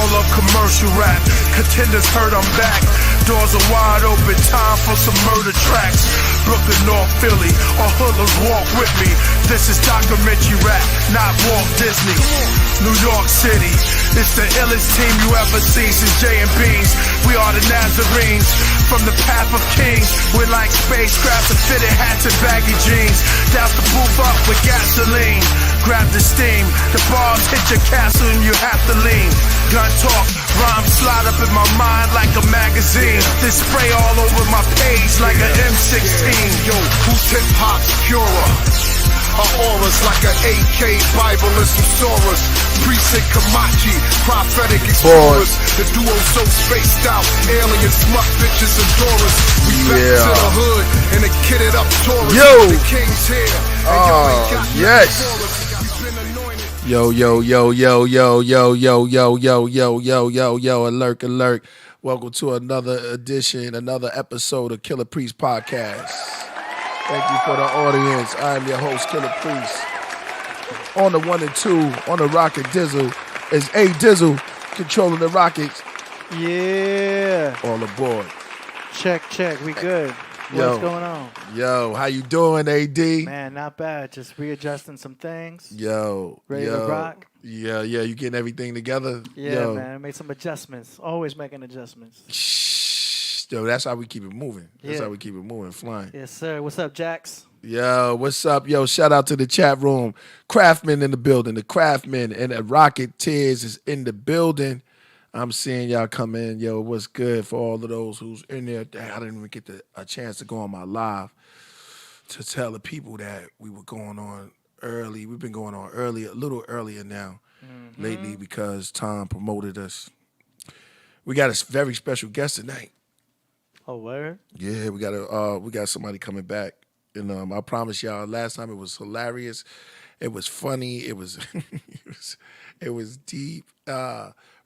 all of commercial rap. Contenders heard I'm back. Doors are wide open, time for some murder tracks. Brooklyn, North Philly, all hoodlums walk with me. This is documentary rap, not Walt Disney. New York City, it's the illest team you ever seen since J and Beans. We are the Nazarenes, from the path of kings. We're like spacecrafts and fitted hats and baggy jeans. Douse the booth up with gasoline. Grab the steam, the bars hit your castle and you have to lean. Gun talk, rhymes slide up in my mind like a magazine. Then spray all over my page like an M16. Yo, who's hip-hop's purer? Our auras like an AK, Bible and some Soros. Precinct Kamachi, prophetic explorers. The duo so spaced out, alien smut bitches and Doras. We back to the hood and a kitted up Taurus. Yo! The king's here. Oh, yes. Yo, alert. Welcome to another edition, another episode of Killah Priest Podcast. Thank you for the audience. I'm your host, Killah Priest. On the 1 and 2, on the Rocket Dizzle, is A Dizzle controlling the Rockets. Yeah. All aboard. Check. We good. What's going on? Yo, how you doing, AD? Man, not bad. Just readjusting some things. Ready to rock? Yeah. You getting everything together? Yeah, man. I made some adjustments. Always making adjustments. Shh. Yo, that's how we keep it moving. That's how we keep it moving, flying. Yes, sir. What's up, Jax? Yo, what's up? Yo, shout out to the chat room. Craftman in the building. The Craftman and the Rocket Tears is in the building. I'm seeing y'all come in. Yo, what's good for all of those who's in there? Dang, I didn't even get a chance to go on my live to tell the people that we were going on early. We've been going on early, a little earlier now lately because Tom promoted us. We got a very special guest tonight. Oh, where? Yeah, we got somebody coming back. And I promise y'all, last time it was hilarious. It was funny. It was it was deep.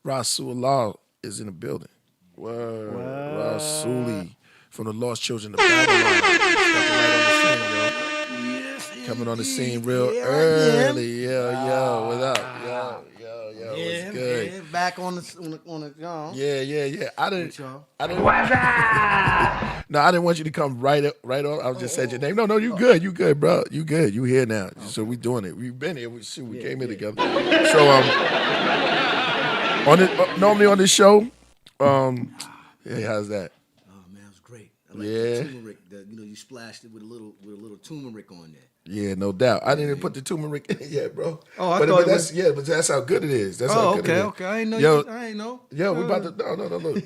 Rasul is in the building. Word. Rasuli from the Lost Children of Babylon. Coming on the scene real early. Yo, what up? Yo, what's good? Yeah, back on the Yeah. I didn't. No, I didn't want you to come right on. I was just saying your name. No, you good, bro. You good. You here now. Okay. So we doing it. We've been here. We came here together. So normally on this show, hey, how's that? Oh man, it was great. I like the turmeric. You splashed it with a little turmeric on there. Yeah, no doubt. I didn't even put the turmeric in it yet, bro. Oh, I thought but that's how good it is. That's how good it is. Okay. I ain't know. I ain't know. Yo, we about to. No. Look,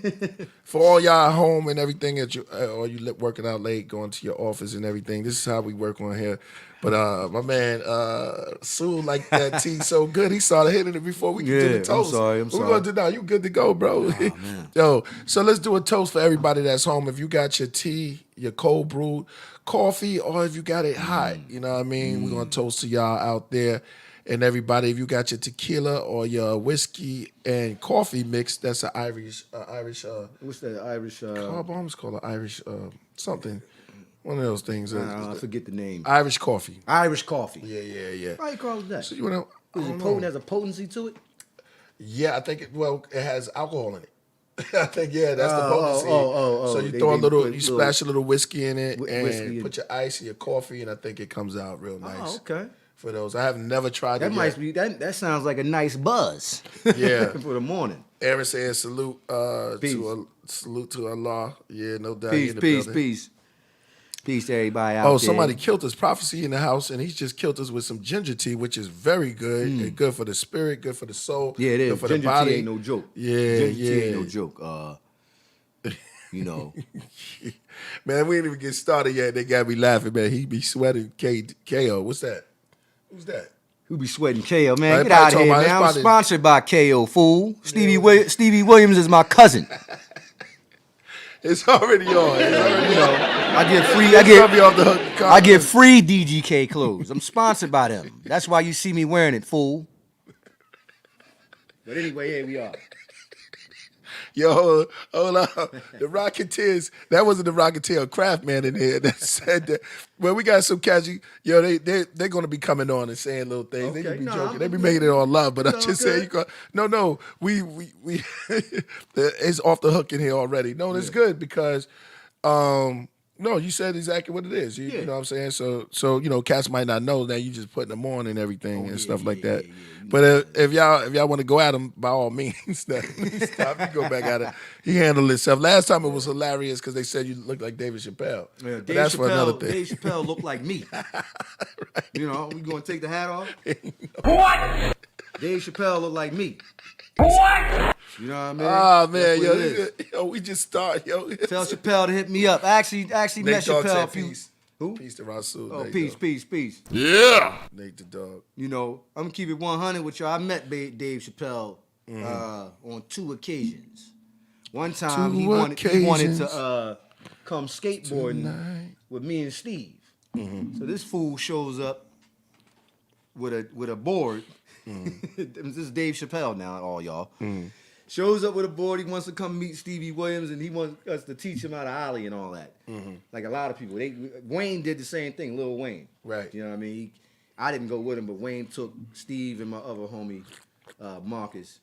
for all y'all at home and everything that or you working out late, going to your office and everything. This is how we work on here. But my man, Sue liked that tea so good, he started hitting it before we could do the toast. I'm sorry. We're going to do now. You good to go, bro. Oh, man. Yo, so let's do a toast for everybody that's home. If you got your tea, your cold brewed coffee, or if you got it hot, you know what I mean? We're going to toast to y'all out there. And everybody, if you got your tequila or your whiskey and coffee mix, that's an Irish. What's that Irish? Carbomb's called an Irish something. One of those things. I forget the name. Irish coffee. Irish coffee. Yeah. Why you call it that? So you want to? Is it potent? Has a potency to it? Yeah, I think it has alcohol in it. I think that's the potency. So you you splash a little whiskey in it and put your ice in your coffee, and I think it comes out real nice. Oh, okay. For those, I have never tried that. That sounds like a nice buzz. Yeah, for the morning. Aaron saying salute to Allah. Yeah, no doubt. Peace to everybody out there. Somebody killed us. Prophecy in the house, and he's just killed us with some ginger tea, which is very good. And good for the spirit, good for the soul. Yeah, it is. Good for ginger the body. Tea ain't no joke. Yeah, ginger tea ain't no joke. Man, we didn't even get started yet. They got me laughing, man. He be sweating KO. What's that? Who's that? Who be sweating KO, man? Get out of here, man. I'm sponsored by KO, fool. Stevie Williams is my cousin. It's already on. I get free DGK clothes. I'm sponsored by them. That's why you see me wearing it, fool. But anyway, here we are. Yo, hold on. The Rocketeers, that wasn't the Rocketeer craft man in here that said that. Well, we got some casual, they're going to be coming on and saying little things. They just be joking. They be making it all love, but I'm just saying, no, we it's off the hook in here already. No, it's good because, no, you said exactly what it is. You know what I'm saying? So cats might not know that you just putting them on and everything and stuff like that. But if y'all want to go at him, by all means, stop. You go back at it. He handled himself. Last time it was hilarious because they said you looked like David Chappelle. Yeah, but that's for another thing. Dave Chappelle looked like me. Right. You know, we gonna take the hat off. What? Dave Chappelle looked like me. What? You know what I mean? Oh man, yo, we just start, yo. Tell Chappelle to hit me up. I actually met Chappelle a few. Who? Peace to Rasul. Oh, peace. Yeah. Nate the dog. You know, I'm gonna keep it 100 with y'all. I met Dave Chappelle on 2 occasions. One time he wanted to come skateboarding with me and Steve. So this fool shows up with a board. This is Dave Chappelle now, all y'all. Shows up with a board. He wants to come meet Stevie Williams, and he wants us to teach him how to ollie and all that. Like a lot of people. Wayne did the same thing, Lil Wayne. Right. You know what I mean? I didn't go with him, but Wayne took Steve and my other homie, Marcus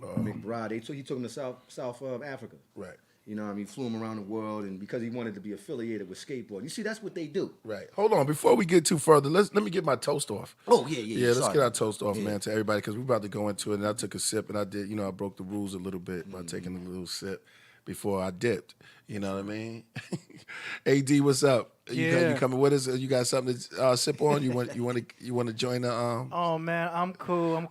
McBride. He took him to South Africa. Right. You know what I mean? Flew him around the world, and because he wanted to be affiliated with skateboarding. You see, that's what they do. Right. Hold on. Before we get too further, let me get my toast off. Oh, yeah. Let's get our toast off, man, to everybody, because we're about to go into it. And I took a sip, and I did, I broke the rules a little bit by taking a little sip before I dipped. You know what I mean? AD, what's up? You coming with us? You got something to sip on? You want to join the? Oh man, I'm cool.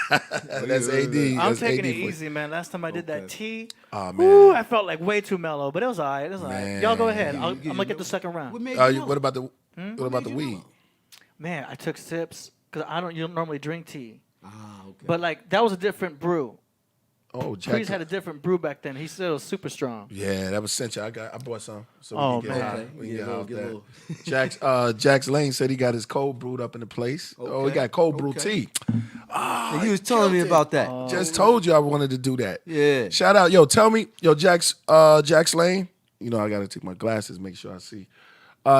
That's AD. I'm taking it easy, man. Last time I did that tea, oh man, I felt like way too mellow, but it was all right. Y'all go ahead. I'm gonna get the second round. What about the weed? Man, I took sips because you don't normally drink tea. Ah, okay. But like that was a different brew. Oh, Priest had a different brew back then. He said it was super strong. Yeah, that was Cincha. I bought some. So we can get high. We can get high off that. Jax Lane said he got his cold brewed up in the place. Okay. Oh, he got cold brew tea. Oh, he was telling me about that. Just told you I wanted to do that. Yeah. Shout out. Tell me, Jax Lane. I got to take my glasses, make sure I see.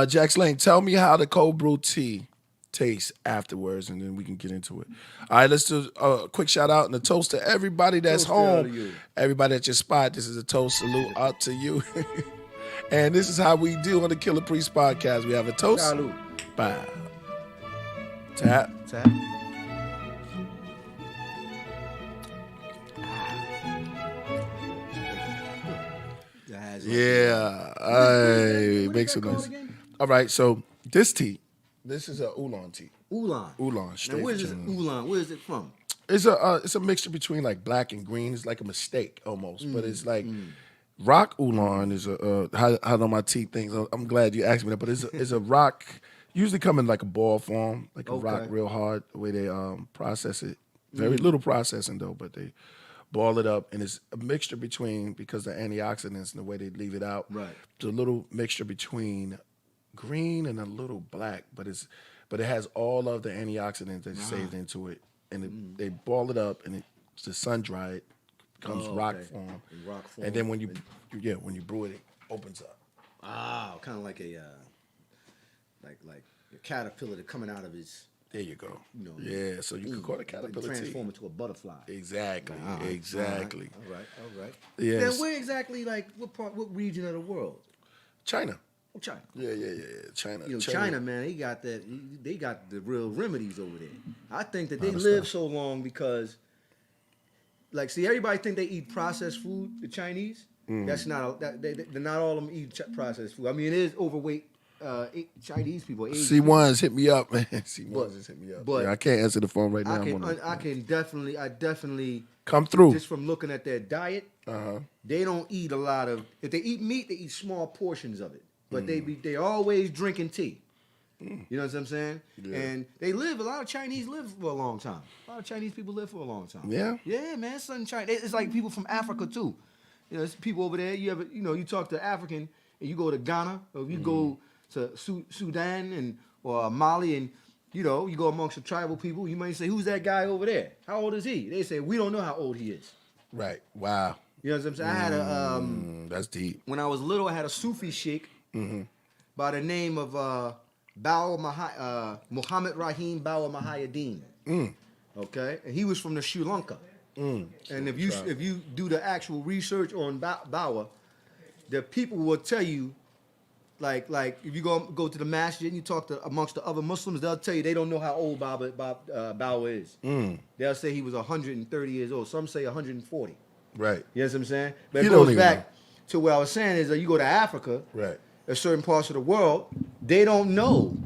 Jax Lane, tell me how the cold brew tea tastes afterwards, and then we can get into it. All right, let's do a quick shout out and a toast to everybody that's home. Everybody at your spot. This is a toast salute out to you. And this is how we do on the Killah Priest podcast. We have a toast. Salute. Bow. Tap. Yeah. Make some noise. All right, so this tea. This is a oolong tea. Oolong, straight. Now, where is this oolong? Where is it from? It's a mixture between like black and green. It's like a mistake almost, but it's like rock oolong is how do my tea things. I'm glad you asked me that, but it's a rock. Usually come in like a ball form, like a rock, real hard. The way they process it, very little processing though, but they ball it up, and it's a mixture between, because the antioxidants and the way they leave it out. Right. It's a little mixture between green and a little black, but it has all of the antioxidants that's saved into it, and they ball it up, and it's the sun dry it, becomes rock form. And then when you brew it, it opens up. Ah, kind of like a like a caterpillar that coming out of his. There you go. Yeah, so you can call it caterpillar tea. Transform into a butterfly. Exactly. All right. Yes. Then where exactly, what region of the world? China. Oh, China. Yeah. China. China, man, they got the real remedies over there. I think that they live so long because, everybody think they eat processed food. The Chinese, that's not they're not all of them eat processed food. I mean, it is overweight. Chinese people. Asian C1s hit me up, man. C1s just hit me up. But I can't answer the phone right now. I definitely come through. Just from looking at their diet, they don't eat a lot of. If they eat meat, they eat small portions of it. But they always drinking tea. You know what I'm saying? Yeah. And they live. A lot of Chinese live for a long time. A lot of Chinese people live for a long time. Yeah. Yeah, man. China. It's like people from Africa too. It's people over there. You talk to African, and you go to Ghana, or you go to Sudan or Mali, and you go amongst the tribal people. You might say, "Who's that guy over there? How old is he?" They say, "We don't know how old he is." Right. Wow. You know what I'm saying? I had a That's deep. when I was little, I had a Sufi sheikh by the name of Muhammad Rahim Bawa Mahayadeen. Okay, and he was from the Sri Lanka. And if you do the actual research on Bawa, the people will tell you, like if you go to the masjid and you talk to amongst the other Muslims, they'll tell you they don't know how old Bawa is. They'll say he was 130 years old. Some say 140. Right. You know what I'm saying? But it goes back to what I was saying is that you go to Africa, right, at certain parts of the world, they don't know.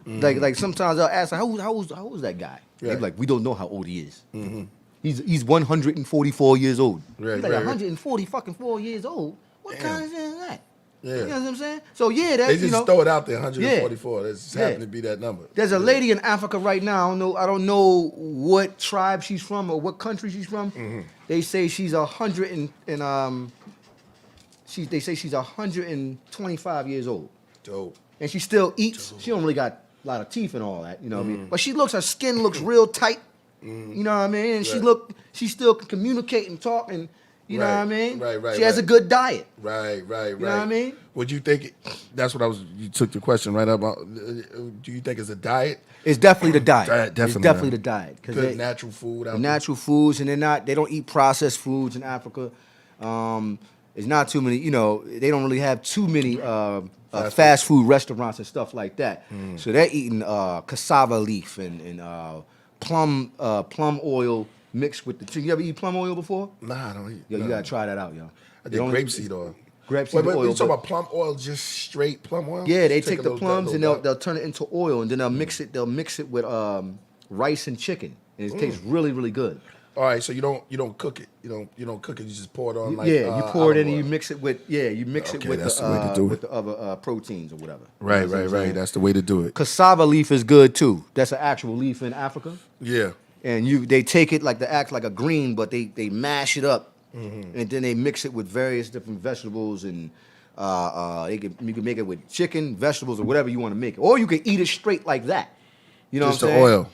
Like sometimes I'll ask, how old is that guy? Right. They be like, we don't know how old he is. He's 144 years old. Right, He's like right, 140 fucking 4 years old. What kind of shit is that? Yeah. You know what I'm saying? So yeah, that's, they just throw it out there, 144. It just happened to be that number. There's a lady in Africa right now. I don't know what tribe she's from or what country she's from. They say she's 100 and they say she's 125 years old. Dope. And she still eats. Dope. She don't really got a lot of teeth and all that, you know what I mean? But her skin looks real tight. You know what I mean? And she still can communicate and talk and you know what I mean? Right. She has a good diet. Right. You know what I mean? Would you think that's what you took the question right up. Do you think it's a diet? It's definitely the diet. It's definitely the diet. Good natural food. Natural foods, and they don't eat processed foods in Africa. There's not too many, they don't really have too many fast food restaurants and stuff like that. So they're eating cassava leaf and plum oil mixed with the chicken. You ever eat plum oil before? Nah, I don't eat. Yo, you gotta try that out, yo. I did grapeseed oil. Grapeseed oil. You talking about plum oil, just straight plum oil? Yeah, they take the plums and they'll turn it into oil, and then they'll mix it with rice and chicken, and it tastes really, really good. All right, so you don't cook it. You don't cook it. You just pour it on like you pour it in and you oil. mix it with the other proteins or whatever. Right. That's the way to do it. Cassava leaf is good too. That's an actual leaf in Africa. Yeah. And they take it like a green, but they mash it up, and then they mix it with various different vegetables, and you can make it with chicken, vegetables, or whatever you want to make it, or you can eat it straight like that. You know just what I'm saying? Oil.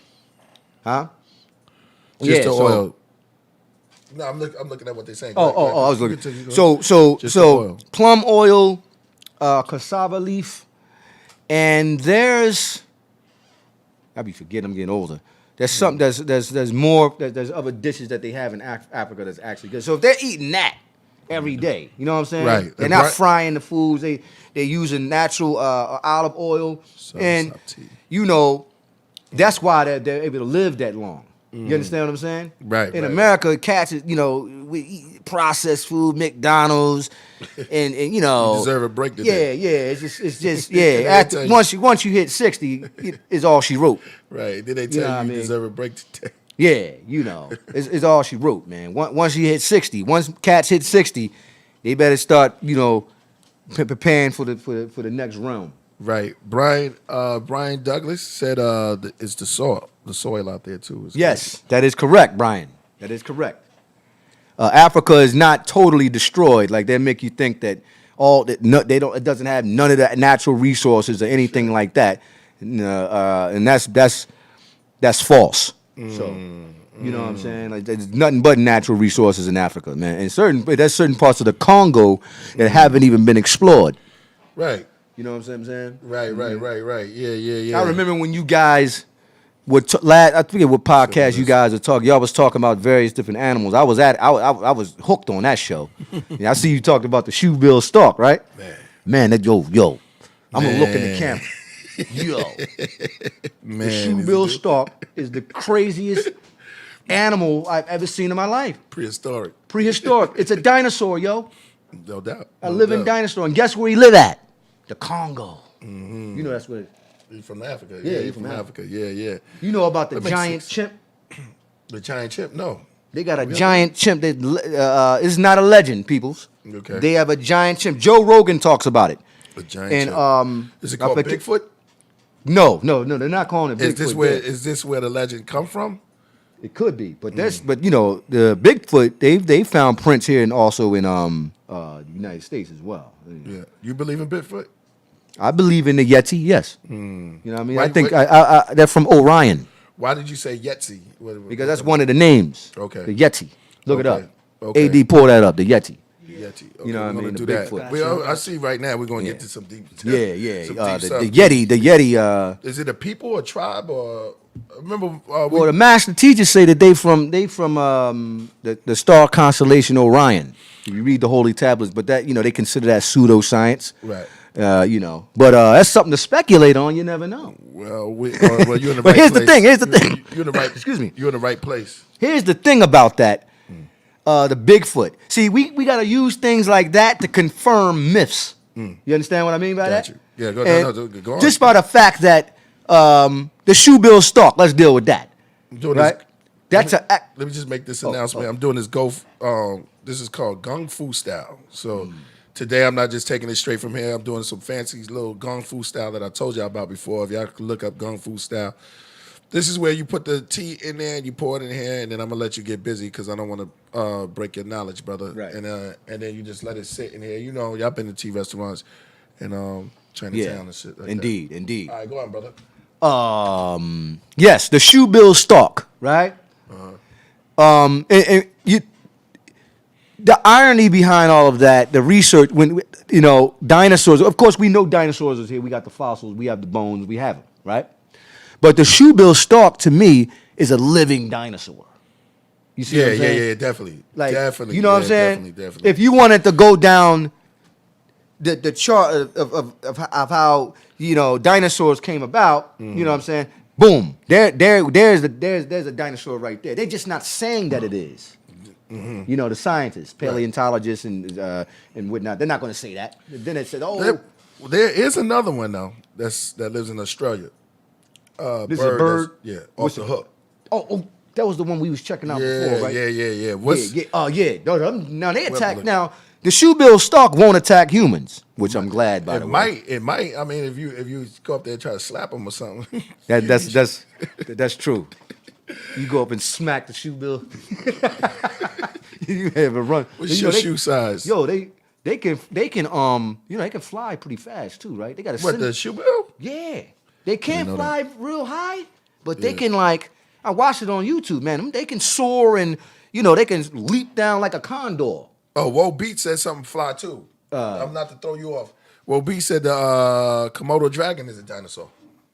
Huh? Just the oil. No, I'm looking at what they're saying. I was looking. So plum oil, cassava leaf, and there's. I be forgetting. I'm getting older. There's something. There's more. There's other dishes that they have in Africa that's actually good. So if they're eating that every day, you know what I'm saying? Right. They're not frying the foods. They're using natural olive oil, and that's why they're able to live that long. You understand what I'm saying? Right. In America, cats, we eat processed food, McDonald's, and you deserve a break today. Yeah. It's just once you hit 60, it's all she wrote. Right. Then they tell you deserve a break today. Yeah, it's all she wrote, man. Once you hit 60, once cats hit 60, they better start, preparing for the next realm. Right. Brian Douglas said it's the soil out there too. Yes, that is correct, Brian. That is correct. Africa is not totally destroyed. Like they make you think that it doesn't have none of the natural resources or anything like that. And that's false. So you know what I'm saying? Like there's nothing but natural resources in Africa, man. And there's certain parts of the Congo that haven't even been explored. Right. You know what I'm saying? Right. Yeah. I remember when you guys would I forget what podcast you guys were talking. Y'all was talking about various different animals. I was hooked on that show. I see you talked about the shoebill stork, right? Man, that yo. I'm gonna look in the camera. Yo, man, the shoebill stork is the craziest animal I've ever seen in my life. Prehistoric. It's a dinosaur, yo. No doubt. A living dinosaur. And guess where he live at? The Congo. You know that's what it is. He's from Africa. Yeah, he's from Africa. Yeah. You know about the giant chimp? The giant chimp? No. They got a giant chimp. It's not a legend, peoples. Okay. They have a giant chimp. Joe Rogan talks about it. A giant chimp. Is it called Bigfoot? No. They're not calling it Bigfoot. Is this where the legend come from? It could be, but the Bigfoot they found prints here and also in the United States as well. Yeah. You believe in Bigfoot? I believe in the Yeti. Yes. You know what I mean? I think they're from Orion. Why did you say Yeti? Because that's one of the names. Okay. The Yeti. Look it up. Okay. AD, pull that up. The Yeti. Yeti. Okay, You know what I we're gonna mean? do The that. Bigfoot. I see right now we're gonna get to some deep. Yeah. some The deep stuff. Yeti. Is it a people, a tribe, or remember? Well, the master teachers say that they from the star constellation Orion. If you read the holy tablets, but that they consider that pseudoscience. Right. But that's something to speculate on. You never know. Well, you're in the But right here's place. the thing. You're in the right. Excuse me. You're in the right place. Here's the thing about that. The Bigfoot. See, we got to use things like that to confirm myths. You understand what I mean by Got that? you. Yeah, go on. Just by the fact that the shoebill stalk. Let's deal with that. I'm doing Right? this. Let Let me just make this announcement. I'm doing this this is called Gung Fu style. So today I'm not just taking it straight from here. I'm doing some fancy little Gung Fu style that I told y'all about before. If y'all can look up Gung Fu style. This is where you put the tea in there and you pour it in here, and then I'm gonna let you get busy because I don't want to break your knowledge, brother. Right. And then you just let it sit in here. Y'all been to tea restaurants and Chinatown and shit. Like indeed. that. All right, go on, brother. Yes, the shoebill stalk, right? The irony behind all of that, the research, when dinosaurs. Of course, we know dinosaurs is here. We got the fossils, we have the bones, we have them, right? But the shoebill stalk, to me, is a living dinosaur. You see what I'm saying? Yeah, definitely. Like, definitely. You know what I'm saying? Definitely. If you wanted to go down the chart of how dinosaurs came about, you know what I'm saying? Boom. There's a dinosaur right there. They're just not saying that it is. The scientists, paleontologists, and whatnot. They're not going to say that. Then it said, there is another one though that lives in Australia. This is a bird. Yeah, off the hook. Oh, that was the one we was checking out before, right? Yeah. Now they attack. Now the shoebill stalk won't attack humans, which I'm glad. By the way, it might. I mean, if you go up there and try to slap them or something. that's true. You go up and smack the shoebill. You have a run. What's your shoe size? Yo, they can they can fly pretty fast too, right? They got a the shoebill? Yeah. They can't fly real high, but they can I watched it on YouTube, man. They can soar and they can leap down like a condor. Oh, Woe Beat said something fly too. I'm not to throw you off. Woe Beat said the Komodo dragon is a dinosaur.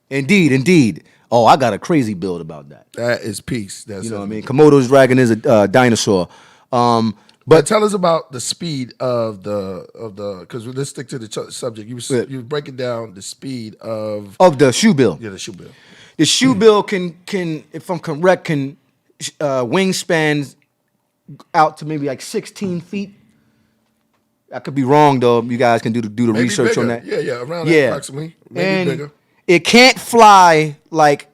Indeed. Oh, I got a crazy build about that. That is peace. That's what I mean? Komodo's dragon is a dinosaur. But tell us about the speed of the because let's stick to the subject. You breaking down the speed of the shoebill. Yeah, the shoebill. The shoebill can, if I'm correct, can wingspans out to maybe like 16 feet. I could be wrong though. You guys can do the Maybe research bigger. on that. Yeah, around that approximately. Maybe bigger. It can't fly like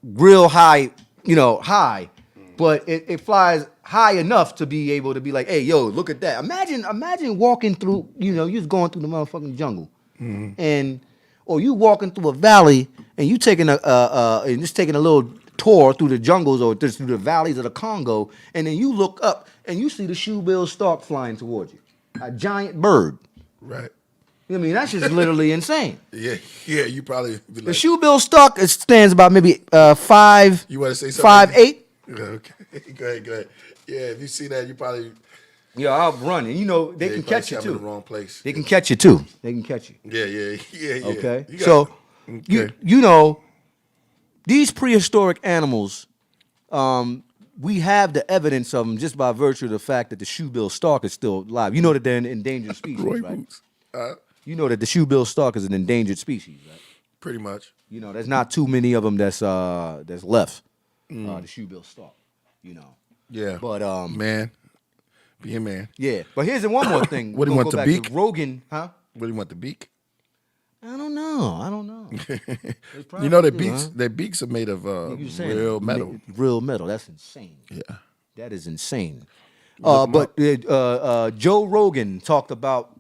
real high, high, but it flies high enough to be able to be like, hey, yo, look at that. Imagine walking through, you're just going through the motherfucking jungle, or you walking through a valley and you taking a little tour through the jungles or just through the valleys of the Congo, and then you look up and you see the shoebill stalk flying towards you, a giant bird. Right. I mean, that's just literally insane. Yeah, you probably be like, the shoebill stalk stands about maybe 5. You want to say something? 5'8". Okay, go ahead. Yeah, if you see that, you probably. Yeah, I'll run, and they can catch you too. In the wrong place. They can catch you too. They can catch you. Yeah. Okay, these prehistoric animals, we have the evidence of them just by virtue of the fact that the shoebill stalk is still alive. You know that they're an endangered species, right? You know that the shoebill stalk is an endangered species, right? Pretty much. There's not too many of them that's left. The shoebill stalk, Yeah. But man, be a man. Yeah, but here's the one more thing. What do you want, the beak? Rogan, huh? What do you want, the beak? I don't know. Their beaks are made of real metal. Real metal. That's insane. Yeah. That is insane. But Joe Rogan talked about.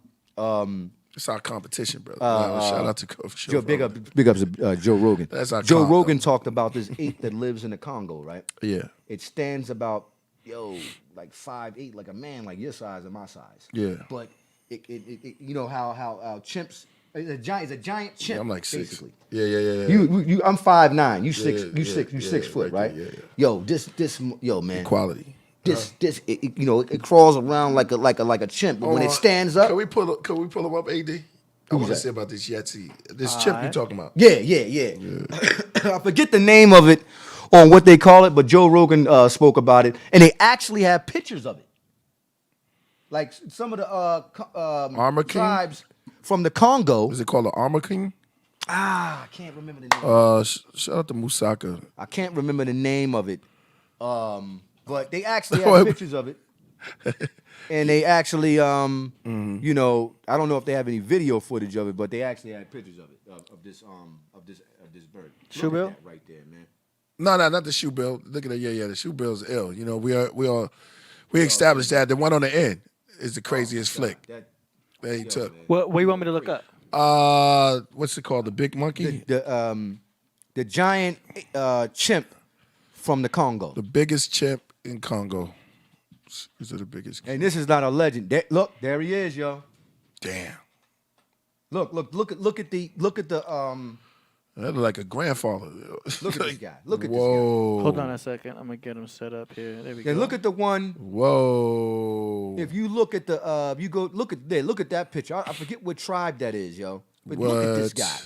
It's our competition, brother. Shout out to Coach Joe. Big ups to Joe Rogan. That's our Joe Rogan talked about this ape that lives in the Congo, right? Yeah. It stands about like 5'8", like a man like your size and my size. Yeah. But it how chimps. It's a giant chimp. Yeah, I'm like 6. Basically. Yeah. I'm 5'9". You 6 6 foot, right? Yeah. Yo, this man. Equality. it crawls around like a chimp, but when it stands up, can we pull him up, AD? I want to say about this Yeti, this chimp you talking about. Yeah. I forget the name of it on what they call it, but Joe Rogan spoke about it, and they actually have pictures of it. Like some of the Armor King? tribes from the Congo. Is it called the Armor King? I can't remember the name. Shout out to Musaka. I can't remember the name of it. But they actually have pictures of it. And they actually, I don't know if they have any video footage of it, but they actually had pictures of it, of this bird. Shoe Look at bill? that right there, man. No, not the shoe bill. Look at that. Yeah, the shoe bill's ill. You know, we established that the one on the end is the craziest flick that he took. What do you want me to look up? What's it called? The big monkey? The giant chimp from the Congo. The biggest chimp in Congo. Is it the biggest? And this is not a legend. Look, there he is, yo. Damn. Look at the That look like a grandfather. Look at this guy. Look at this guy. Whoa. Hold on a second. I'm gonna get him set up here. There we go. And look at the one. Whoa. If you look at the you go look at there. Look at that picture. I forget what tribe that is, yo. But look at this guy.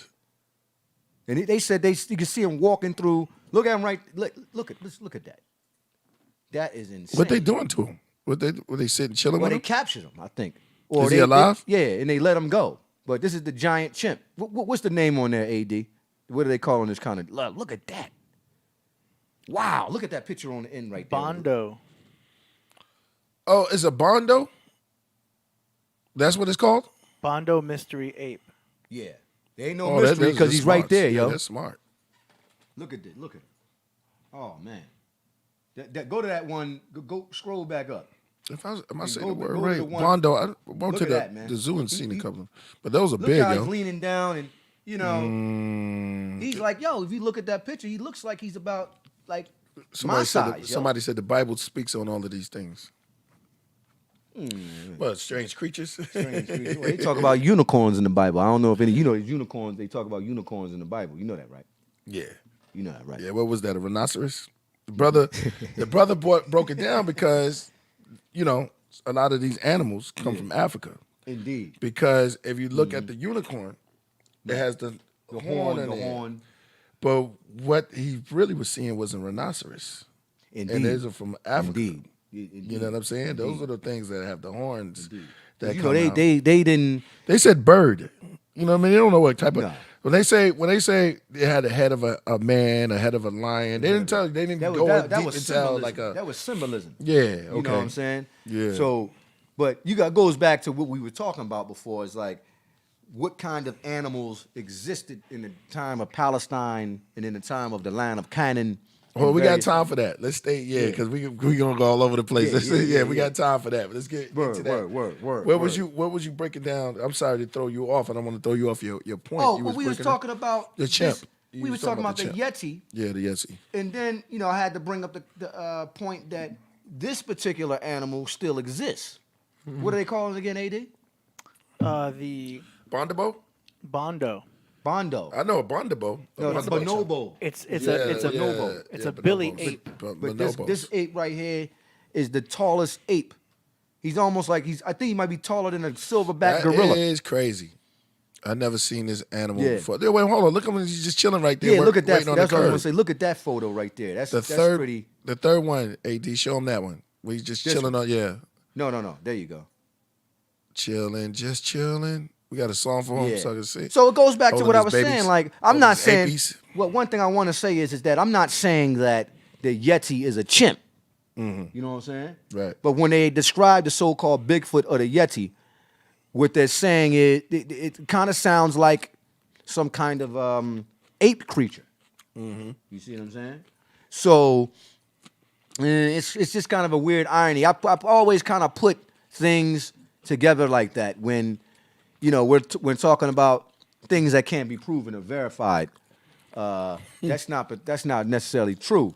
And they said you can see him walking through. Look at him right. Look at that. That is insane. What they doing to him? Were they sitting chilling Well, with they him? captured him, I think. Is he alive? Yeah, and they let him go. But this is the giant chimp. What's the name on there, AD? What do they call on this kind of? Look at that. Wow, look at that picture on the end right there. Bondo. Oh, it's a Bondo? That's what it's called? Bondo mystery ape. Yeah. There ain't no mystery because he's smart. right there, yo. Yeah, that's smart. Look at this. Look at him. Oh, man. Go to that one. Go scroll back up. Am I saying go- the word go to right? the one- Bondo. I went Look to at that, man. the zoo and seen a couple of them. But those are Look big, how yo. he's leaning down and, he's like, yo, if you look at that picture, he looks like he's about, like, my size, yo. Somebody said the Bible speaks on all of these things. Hmm. What, strange creatures? Well, they talk about unicorns in the Bible. I don't know if any, unicorns, they talk about unicorns in the Bible. You know that, right? Yeah. You know that, right? Yeah, what was that, a rhinoceros? The brother broke it down because, a lot of these animals come from Africa. Indeed. Because if you look at the unicorn, it has the horn in the it. horn. But what he really was seeing was a rhinoceros. Indeed. And those are from Africa. Indeed. You know what I'm saying? Those are the things that have the horns that You come know, out. they didn't. They said bird. You know what I mean? They don't know what type of. No. When they say it had a head of a man, a head of a lion, they didn't tell. They didn't That go was, in that deep was and tell symbolism. like a. That was symbolism. Yeah. Okay. You know what I'm saying? Yeah. So, but goes back to what we were talking about before. Is like, what kind of animals existed in the time of Palestine and in the time of the land of Canaan? Well, we got time for that. Let's stay, because we gonna go all over the place. We got time for that. But let's get into that. Word. What was you breaking down? I'm sorry to throw you off, and I want to throw you off your point. Oh, You well, we was breaking talking about the chimp. We was talking about the Yeti, Yeah, the Yeti. and then I had to bring up the point that this particular animal still exists. What do they call it again, AD? The Bondobo? Bondo. Bondo. I know a Bondobo. No, it's bonobo. It's Yeah, a yeah, it's yeah, a billy bonobos. ape. But this ape right here is the tallest ape. He's almost like I think he might be taller than a silverback gorilla. That is crazy. I never seen this animal Yeah. before. Wait, hold on. Look at him. He's just chilling right there. Yeah, look at that. waiting on That's the what I was curb. gonna say. Look at that photo right there. That's pretty. The third one, AD, show him that one. Where he's just This chilling one? on, yeah. No. There you go. Chilling, just chilling. We got a song for him Yeah. so I can see. So it goes back to Holding what I his was babies. saying. Like, I'm Holding not his saying. apes. Well, one thing I want to say is that I'm not saying that the Yeti is a chimp. You know what I'm saying? Right. But when they describe the so-called Bigfoot or the Yeti, what they're saying is it kind of sounds like some kind of ape creature. You see what I'm saying? So it's just kind of a weird irony. I've always kind of put things together like that when we're talking about things that can't be proven or verified. That's not necessarily true.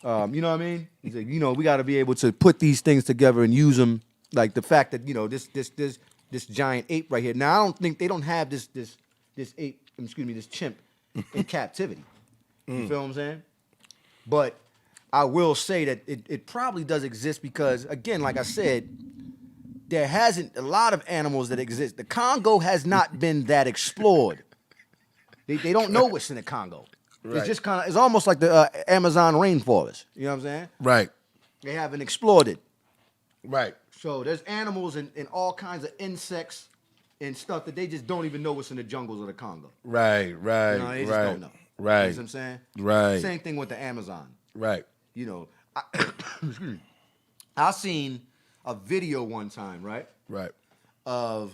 You know what I mean? He's like, we got to be able to put these things together and use them. Like the fact that this giant ape right here. Now I don't think they don't have this chimp in captivity. You feel what I'm saying? But I will say that it probably does exist because, again, like I said, there hasn't a lot of animals that exist. The Congo has not been that explored. They don't know what's in the Congo. Right. It's just kind of, it's almost like the Amazon rainforest. You know what I'm saying? Right. They haven't explored it. Right. So there's animals and all kinds of insects and stuff that they just don't even know what's in the jungles of the Congo. Right. Right. You know, they just right. don't know. Right. You know what I'm saying? Right. Same thing with the Amazon. Right. You know, I seen a video one time, right? Right. I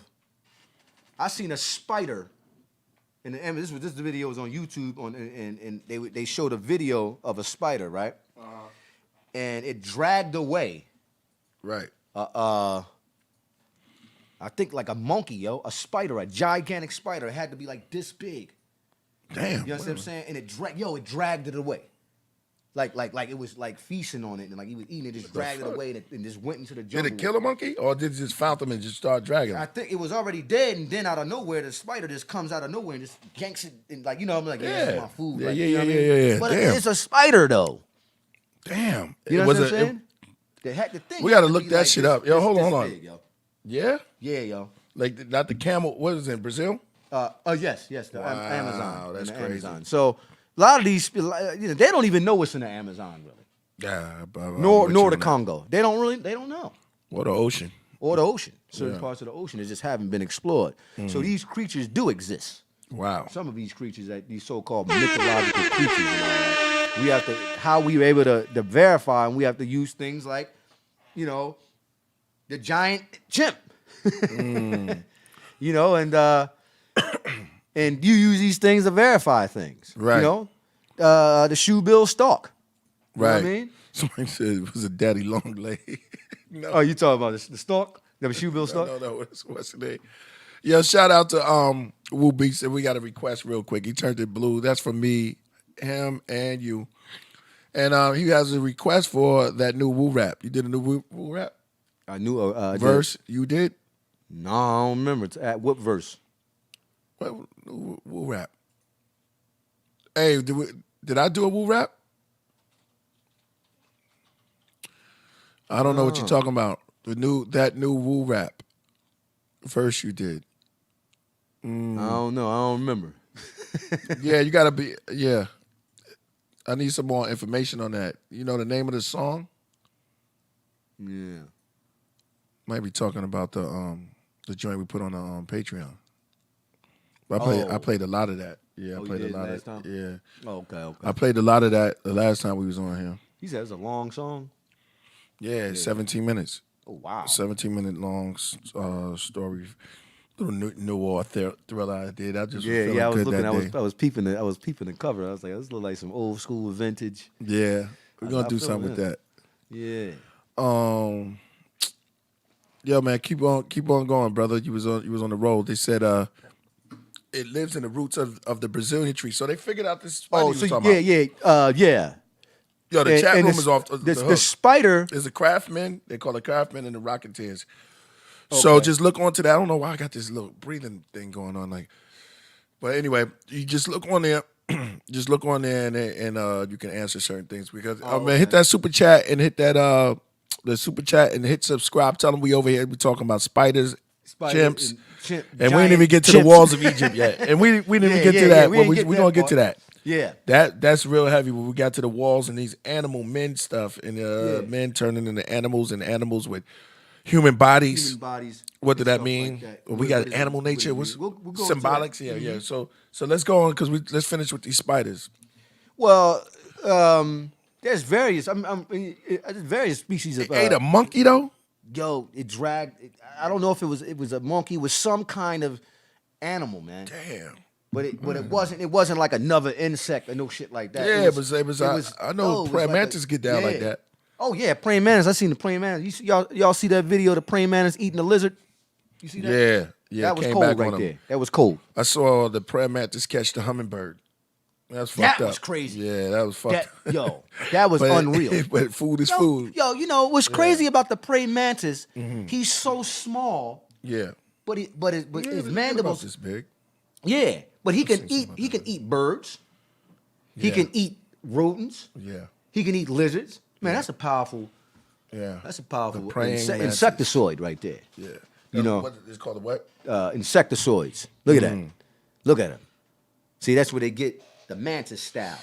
seen a spider, and this video was on YouTube and they showed a video of a spider, right? And it dragged away. Right. I think like a monkey, a spider, a gigantic spider. It had to be like this big. Damn. You know what I'm saying? And it dragged it away. Like it was like feasting on it, and like he was eating it, just dragged it away and just went into the jungle. Did it kill a monkey, or did it just found them and just start dragging them? I think it was already dead, and then out of nowhere, the spider just comes out of nowhere and just yanks it, and like, you know, I'm like, yeah, this is my food. Yeah, like, yeah, you know yeah, what I mean? yeah, yeah. But Damn. it's a spider though. Damn. You know Was what I'm it- saying? The thing. We gotta had to look be that like shit this- up. Yo, this- hold on, this hold on. big, yo. Yeah. Yeah, yo. Like not the camel. What is it in Brazil? Yes, the Wow, Amazon. that's the crazy. Amazon. So a lot of these, you know, they don't even know what's in the Amazon really. Yeah. Nor the Congo. They don't know. Or the ocean. Or the ocean. Certain Yeah. parts of the ocean that just haven't been explored. So these creatures do exist. Wow. Some of these creatures, these so-called mythological creatures, and all that, we have to, how we were able to verify, and we have to use things like, you know, the giant chimp. You know, and you use these things to verify things. Right. You know, the shoebill stalk. You know Right. what I mean? Somebody said it was a daddy long leg. No. Oh, you talking about the stalk? The shoebill stalk? No. What's the name? Yo, shout out to Woo Beats. And we got a request real quick. He turned it blue. That's for me, him, and you. And he has a request for that new Woo rap. You did a new Woo rap I knew verse. You did. No, I don't remember. At what verse? What Woo rap? Hey, did I do a Woo rap? I don't know what you're talking about. That new Woo rap verse you did. I don't know. I don't remember. Yeah, you gotta be. Yeah, I need some more information on that. You know the name of the song? Yeah. Might be talking about the joint we put on the Patreon. But I played a lot of that. Yeah, I you played a did lot last of. time? Yeah, Oh, okay. I played a lot of that the last time we was on here. He said it's a long song. Yeah, 17 minutes. Oh, wow. 17-minute long story. Little noir thriller I did. I just was feeling I was good looking. that day. I was peeping the cover. I was like, this look like some old school vintage. Yeah, we're gonna I do feel something with that. Yeah. Yo, man, keep on going, brother. You was on the road. They said it lives in the roots of the Brazilian tree. So they figured out this spider you was talking about. yeah. Yo, the chat room the, is off the the hook. spider. There's a Craftman. They call it Craftman and the Rocketeers. So just look onto that. I don't know why I got this little breathing thing going on. But anyway, you just look on there. Just look on there and you can answer certain things because man, hit that super chat and hit that the super chat and hit subscribe. Tell them we over here. We talking about spiders, chimps, and we didn't even get to the walls of Egypt yet. And we didn't even get to that. We're gonna get to that. Yeah. That's real heavy when we got to the walls and these animal men stuff and men turning into animals and animals with human bodies. Human bodies. What did that stuff mean? like that. We got What animal does it nature. mean? What's We'll go into symbolics? that. Yeah. So let's go on because let's finish with these spiders. Well, there's various. There's various species of. Ate a monkey though. Yo, it dragged. I don't know if it was a monkey. It was some kind of animal, man. Damn. But it wasn't. It wasn't like another insect or no shit like that. Yeah, it was. I know praying mantis get down like that. Oh yeah, praying mantis. I seen the praying mantis. Y'all see that video of the praying mantis eating the lizard? You see that? Yeah. That was came cold back right on 'em. there. That was cold. I saw the prayer mantis catch the hummingbird. That's fucked up. That was crazy. Yeah, that was fucked up. That was But- unreal. But food is food. Yo, you know what's crazy about the praying mantis? He's so small, Yeah. but his About mandibles. this big. Yeah, but he can seen eat. something He about can eat birds. He Yeah. can eat rodents. Yeah. He can eat lizards. Man, that's a powerful. Yeah. That's a powerful The praying mantis. insecticide right there. Yeah. You know, what it's called, a what? insecticides. Look at that. Look at him. See, that's where they get the mantis style.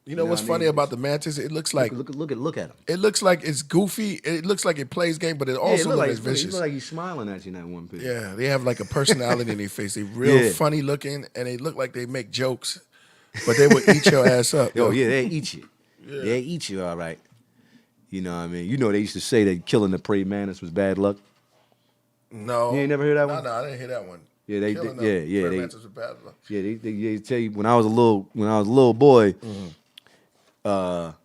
You know what's funny about the mantis? It looks like look at him. it looks like it's goofy. It looks like it plays game, but it also looks like vicious. He look like he's smiling at you in that one picture. Yeah, they have like a personality in their face. They real funny looking, and they look like they make jokes, but they will eat your ass up. Oh yeah, they eat you. Yeah. They eat you, all right. You know what I mean? You know they used to say that killing the praying mantis was bad luck. No, you ain't never heard that one? No, I didn't hear that one. Yeah, they killing they mantis was bad luck. Yeah, they tell you when I was a little boy.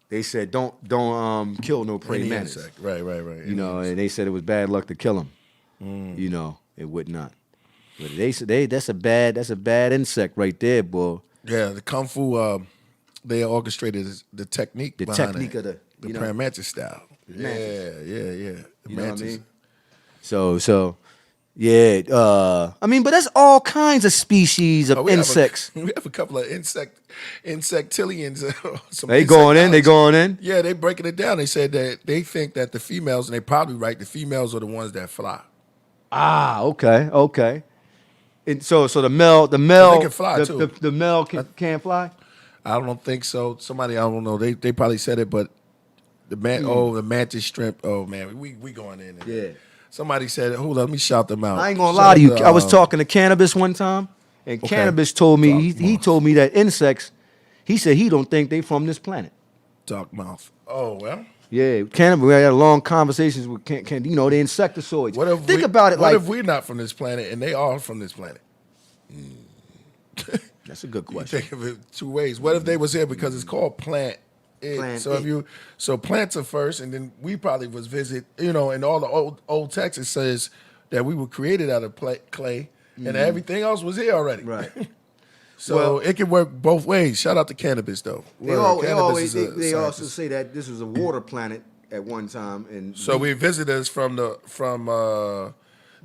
They said don't kill no praying mantis. Insect. Right. You know, and they said it was bad luck to kill him. You know, it would not. But they said that's a bad insect right there, boy. Yeah, the kung fu. They orchestrated the technique. The behind technique it. of the praying mantis style. Mantis. Yeah. The You know mantis. what I mean? So. Yeah, I mean, but that's all kinds of species of insects. We have a couple of insectillions. They going in. Yeah, they breaking it down. They said that they think that the females, and they probably right, the females are the ones that fly. Ah, okay. And so the male, they can fly too. The male can't fly. I don't think so. Somebody, I don't know. They probably said it, but the the mantis shrimp. Oh man, we going in. Yeah. Somebody said, hold on, let me shout them out. I ain't gonna lie to you. I was talking to Cannabis one time, and Cannabis told me he told me that insects. He said he don't think they from this planet. Dark mouth. Oh well. Yeah, Cannabis. We had long conversations with you know, the insecticides. Think about it. What like, if we're not from this planet and they are from this planet? That's a good You question. think of it two ways. What if they was here because it's called plant? So plants are first, and then we probably was visit. You know, in all the old texts it says that we were created out of clay, and everything else was here already. Right. So it can work both ways. Shout out to Cannabis though. They also say that this was a water planet at one time, and so we visitors from the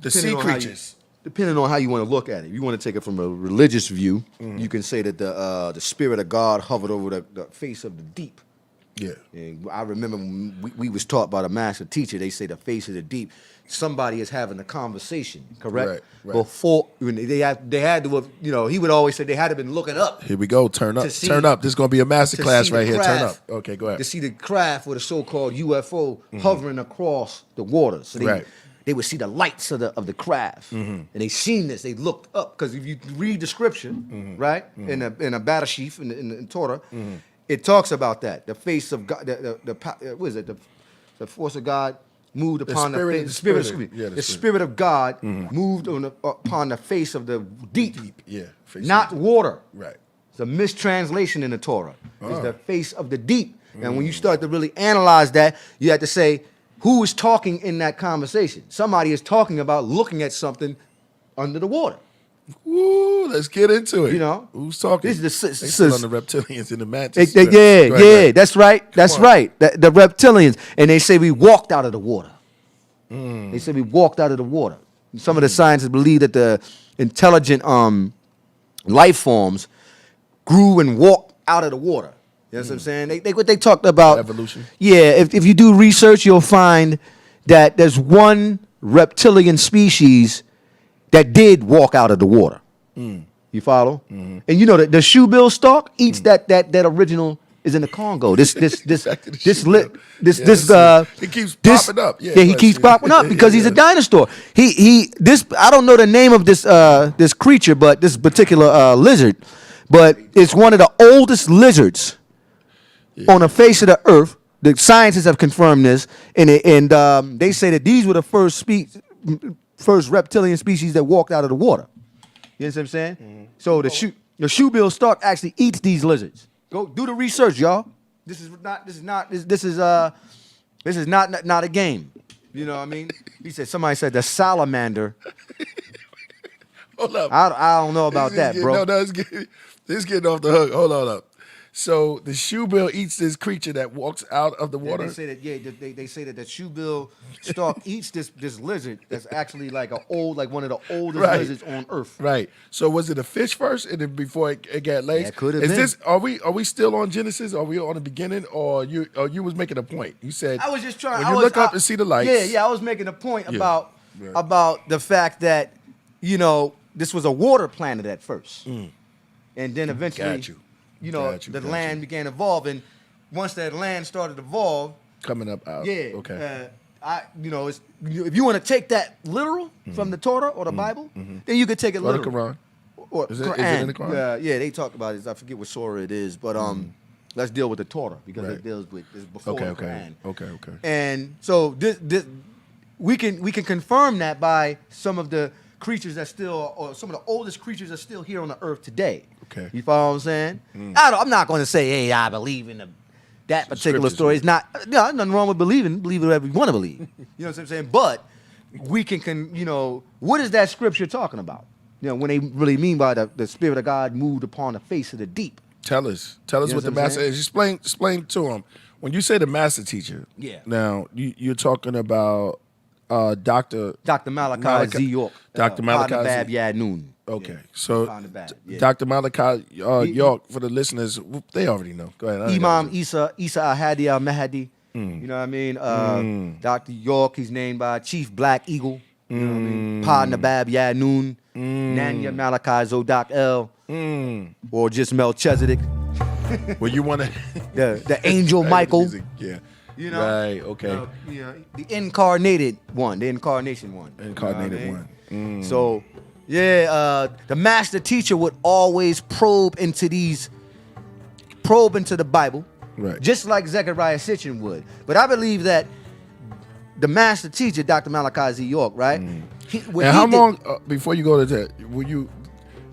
sea creatures. Depending on how you want to look at it, if you want to take it from a religious view, you can say that the spirit of God hovered over the face of the deep. Yeah. And I remember when we was taught by the master teacher, they say the face of the deep. Somebody is having a conversation, correct? Right. Before when they had to have, you know, he would always say they had to have been looking up. Here we go. Turn up. This is going to be a master class right here. Turn up. Okay, go ahead. To see the craft with a so-called UFO hovering across the water. So they would see the lights of the craft, and they seen this. They looked up because if you read the scripture, right, in a battle sheaf in Torah, it talks about that. The face of God, what is it? The force of God moved upon the face. The spirit of God moved upon the face of the deep. Yeah, not water. Right. It's a mistranslation in the Torah. It's the face of the deep. And when you start to really analyze that, you have to say, who is talking in that conversation? Somebody is talking about looking at something under the water. Ooh, let's get into it. You know, who's talking? This is they still on the reptilians in the mantis. That's right. That's right. The reptilians, and they say we walked out of the water. They say we walked out of the water. Some of the scientists believe that the intelligent life forms grew and walked out of the water. You know what I'm saying? They talked about evolution. Yeah, if you do research, you'll find that there's one reptilian species that did walk out of the water. You follow? And you know that the shoebill stork eats that original is in the Congo. It keeps popping up. Yeah, he keeps popping up because he's a dinosaur. I don't know the name of this creature, but this particular lizard, but it's one of the oldest lizards on the face of the earth. The scientists have confirmed this, and they say that these were the first reptilian species that walked out of the water. You know what I'm saying? So the shoebill stork actually eats these lizards. Go do the research, y'all. This is not a game. You know what I mean? Somebody said the salamander. Hold up. I don't know about that, bro. No, it's getting off the hook. Hold on up. So the shoebill eats this creature that walks out of the water. They say that they say that the shoebill stalk eats this lizard that's actually like one of the oldest lizards on Earth. Right. So was it a fish first, and then before it got legs? Yeah, it could have Is been. this? Are we still on Genesis? Are we on the beginning, or you was making a point? You said I was just trying. When you look up and see the lights. Yeah. I was making a point Yeah. about the fact that this was a water planet at first, and then eventually, Got you. the land began to evolve, and once that land started to evolve, Coming up out. yeah, Okay. if you want to take that literal from the Torah or the Bible, then you could take it Or the literal. Quran. Or Is it in the Quran? Yeah, they talk about it. I forget what surah it is, but let's deal with the Torah because Right. it deals with it's before the Quran. Okay. And so this we can confirm that by some of the creatures that still, or some of the oldest creatures that still here on the earth today. Okay. You follow what I'm saying? I'm not going to say, hey, I believe in that particular scriptures, story. It's not, nothing wrong with believing. Believe whatever you want to believe. You know what I'm saying? But we can, what is that scripture talking about? When they really mean by the Spirit of God moved upon the face of the deep. Tell us You know what the what I'm master saying? is. Explain to him. When you say the master teacher, Yeah. Now you're talking about Dr. Malachi York. Dr. Malachi Bab Yadnoon. Okay, so Bab, yeah. Dr. Malachi York, for the listeners, they already know. Go ahead. I ain't Imam gotta- Isa Al-Hadi Al-Mahdi. You know what I mean? Dr. York, he's named by Chief Black Eagle. You know what I mean? Pa Nabab Yadnoon. Nanya Malachi Zodak El. Or just Melchizedek. Well, you want to The Angel Michael. Yeah. You know? Right. Okay. The incarnated one. The incarnation one. Incarnated You know what I mean? one. So, the master teacher would always probe into the Bible, Right. just like Zechariah Sitchin would. But I believe that the master teacher, Dr. Malachi Z. York, right? And how long before you go to that? Were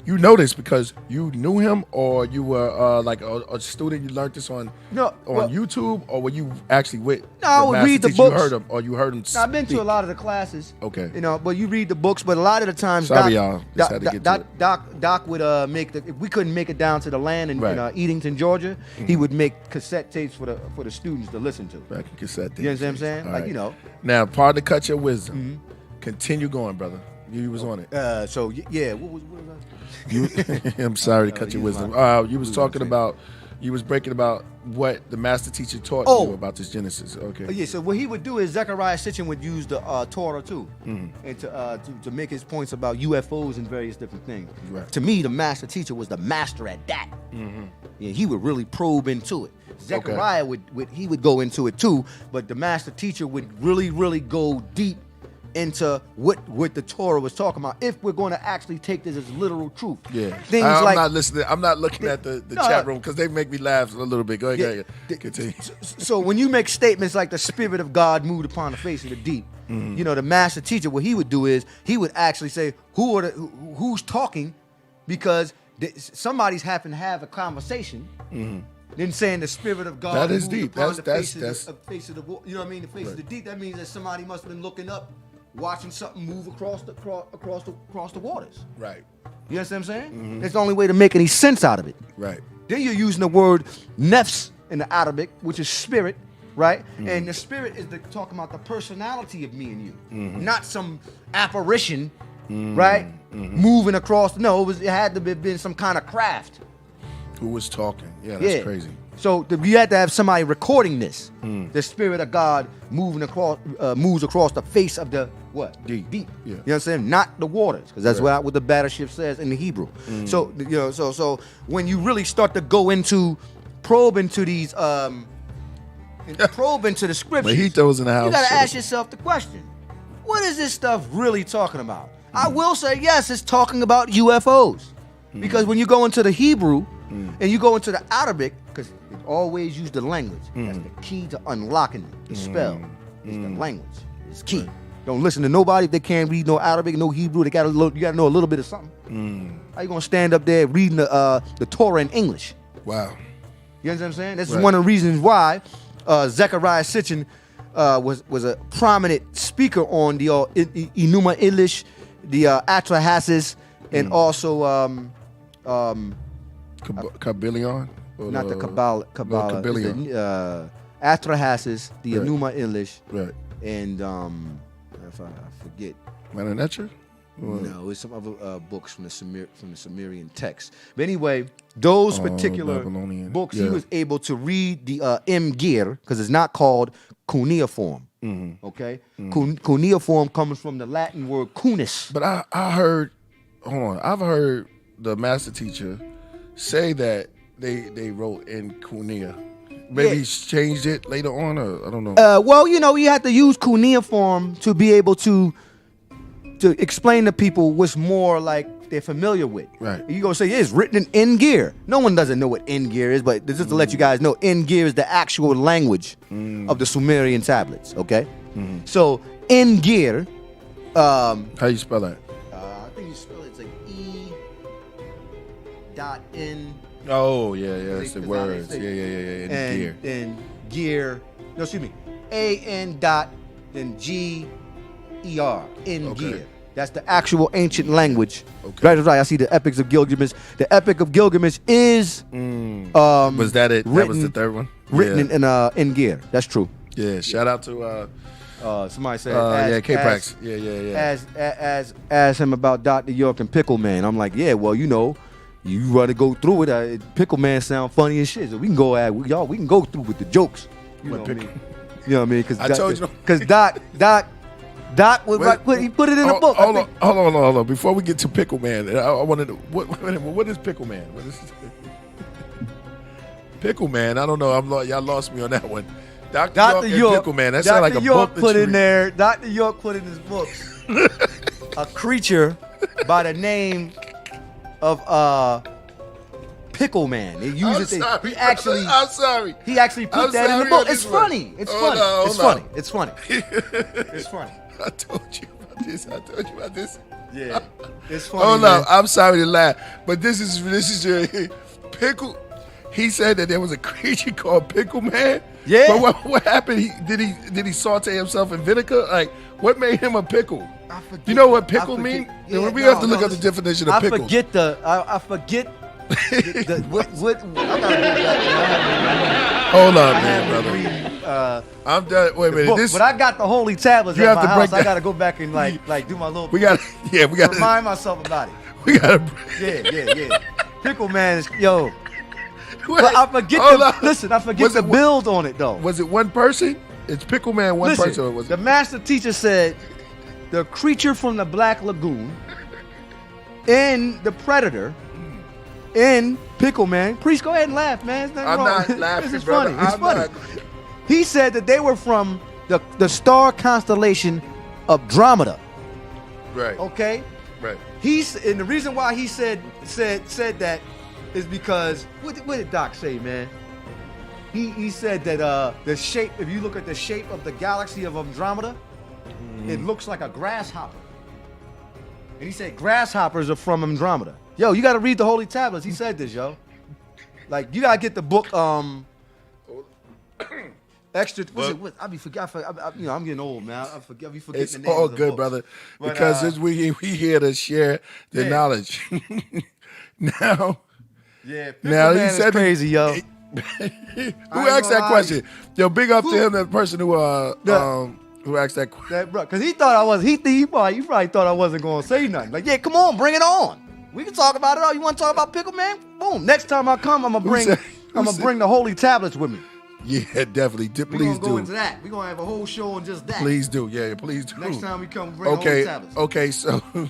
you know this because you knew him, or you were like a student? You learned this on YouTube, or were you actually with? I would master read the teacher? You books. heard him, or you heard him. Now, I've been to speak? a lot of the classes. Okay. But you read the books, but a lot of the times, Sorry, y'all. Just had to get to it. Doc would if we couldn't make it down to the land in Right. Edenton, Georgia, he would make cassette tapes for the students to listen to. Back in cassette. You understand what I'm saying? All Like, right. Now, pardon to cut your wisdom. Continue going, brother. You was on it. What was I? I'm sorry to cut your wisdom. You was talking about, you was breaking about what the master teacher taught you about this Genesis. Okay. So what he would do is Zechariah Sitchin would use the Torah too, and to make his points about UFOs and various different things. Right. To me, the master teacher was the master at that. Yeah, he would really probe into it. Zechariah would go into it too, but the master teacher would really go deep into what the Torah was talking about. If we're going to actually take this as literal truth, things I'm like not listening. I'm not looking at the chat room because they make me laugh a little bit. Go ahead. Continue. So when you make statements like the Spirit of God moved upon the face of the deep, the master teacher, what he would do is he would actually say who's talking, because somebody's having to have a conversation. Then saying the Spirit of God. That is moved deep. upon That's the face of the you know what I mean? The face of the deep. That means that somebody must have been looking up, watching something move across the waters. Right. You understand what I'm saying? That's the only way to make any sense out of it. Right. Then you're using the word nefs in the Arabic, which is spirit, right? And the spirit is talking about the personality of me and you, not some apparition, right? Moving across. No, it had to have been some kind of craft. Who was talking? Yeah, that's crazy. So you had to have somebody recording this. The Spirit of God moves across the face of the what? Deep. Deep. Yeah. You know what I'm saying? Not the waters, because that's what the battleship says in the Hebrew. So so when you really start to go into probe into these probe into the scriptures, Mojitos in the house. you got to ask yourself the question: what is this stuff really talking about? I will say yes, it's talking about UFOs, because when you go into the Hebrew and you go into the Arabic, because it always use the language. That's the key to unlocking the spell. Is the language. It's key. Don't listen to nobody if they can't read no Arabic, no Hebrew. You got to know a little bit of something. How you gonna stand up there reading the Torah in English? Wow. You understand what I'm saying? This is one of the reasons why Zechariah Sitchin was a prominent speaker on the Enuma Elish, the Atrahasis, and also Kabylion? not the Kabbalah. Kabbalion. It's the, Atrahasis, the Right. Enuma Elish, Right. and if I forget. Manetcher? No, it's some other books from the Sumerian text. But anyway, those particular Babylonian. books, Yeah. he was able to read the Imgir, because it's not called cuneiform. Okay? Cuneiform comes from the Latin word cunis. But I heard, hold on, I've heard the master teacher say that they wrote in Cunea. Maybe Yeah. he's changed it later on, or I don't know. Well, you have to use cuneiform to be able to explain to people what's more like they're familiar with. Right. You gonna say, yeah, it's written in Ngir. No one doesn't know what Ngir is, but just to let you guys know, Ngir is the actual language of the Sumerian tablets. Okay. So Ngir, How you spell that? I think you spell it's like E.N. Oh, yeah, it's the Because words. I Yeah, say- and gear. And gear. No, excuse me. A.N. then G.E.R. In Okay. gear. That's the actual ancient language. Okay. Right. I see the Epics of Gilgamesh. The Epic of Gilgamesh is Was that it? That was written- the third one? written yeah. in gear. That's true. Yeah, shout out to Somebody said, K-Prax. Yeah. Ask him about Dr. York and Pickle Man. I'm like, yeah, well, you rather go through it. Pickle Man sound funny as shit. So we can go we can go through with the jokes. You know what I mean? You know what I mean? I told you. Because Doc was he put it in the book. Hold on. Before we get to Pickle Man, I wanted to. What is Pickle Man? What is Pickle Man? I don't know. Y'all lost me on that one. Dr. York and Pickle Man. That sounds like a York book. put in there. Dr. York put in his books a creature by the name of Pickle Man. They use it. I'm sorry. He actually put I'm that in the sorry book. on It's this one. funny. It's Hold funny. on, It's hold funny. It's funny. It's funny. I told you about this. Yeah, it's funny. Hold man. up. I'm sorry to laugh, but this is your Pickle. He said that there was a creature called Pickle Man. Yeah. But what happened? Did he saute himself in vinegar? Like, what made him a pickle? I forget- You know what I pickle forget- mean? yeah, We have to no, look up the listen, definition of pickle. I forget I forget what I gotta go back. Hold on, I man, have brother. to read I'm done. Wait a minute. book, This but I got the holy tablets You at have my to break house. I that- gotta go back and like do my little. we got. Yeah, we got. remind myself about it. We got. Yeah. Pickle Man is yo. Wait, But I forget hold the on. listen. I forget Was the it- build on it though. Was it one person? It's Pickle Man, one Listen, person. Or was the it? master teacher said the creature from the Black Lagoon in the Predator in Pickle Man. Priest, go ahead and laugh, man. It's nothing I'm wrong. not laughing, This is brother. funny. It's I'm funny. not. He said that they were from the star constellation of Andromeda. Right. Okay. Right. And the reason why he said that is because what did Doc say, man? He said that the shape, if you look at the shape of the galaxy of Andromeda, it looks like a grasshopper. And he said grasshoppers are from Andromeda. Yo, you got to read the Holy Tablets. He said this, yo. Like you got to get the book. Extra. What's it? What, I be forget. I'm getting old, man. I be forgetting It's the names all of the good, books. brother, But, because we here to share the yeah. knowledge. Now, Yeah, now Pickle he Man is said crazy, yo. Who ain't asked gonna that lie. question? Yo, big up to him, that person who asked that question. That bro, cause he thought I was. He probably thought I wasn't gonna say nothing. Like, yeah, come on, bring it on. We can talk about it all. You want to talk about Pickle Man? Boom. Next time I come, I'm gonna said- bring the Holy Tablets with me. Yeah, definitely. We're Please gonna go into do. that. We're gonna have a whole show on just that. Please do. Yeah, please do. Next time we come, bring the Holy Okay. Tablets. Okay. So, all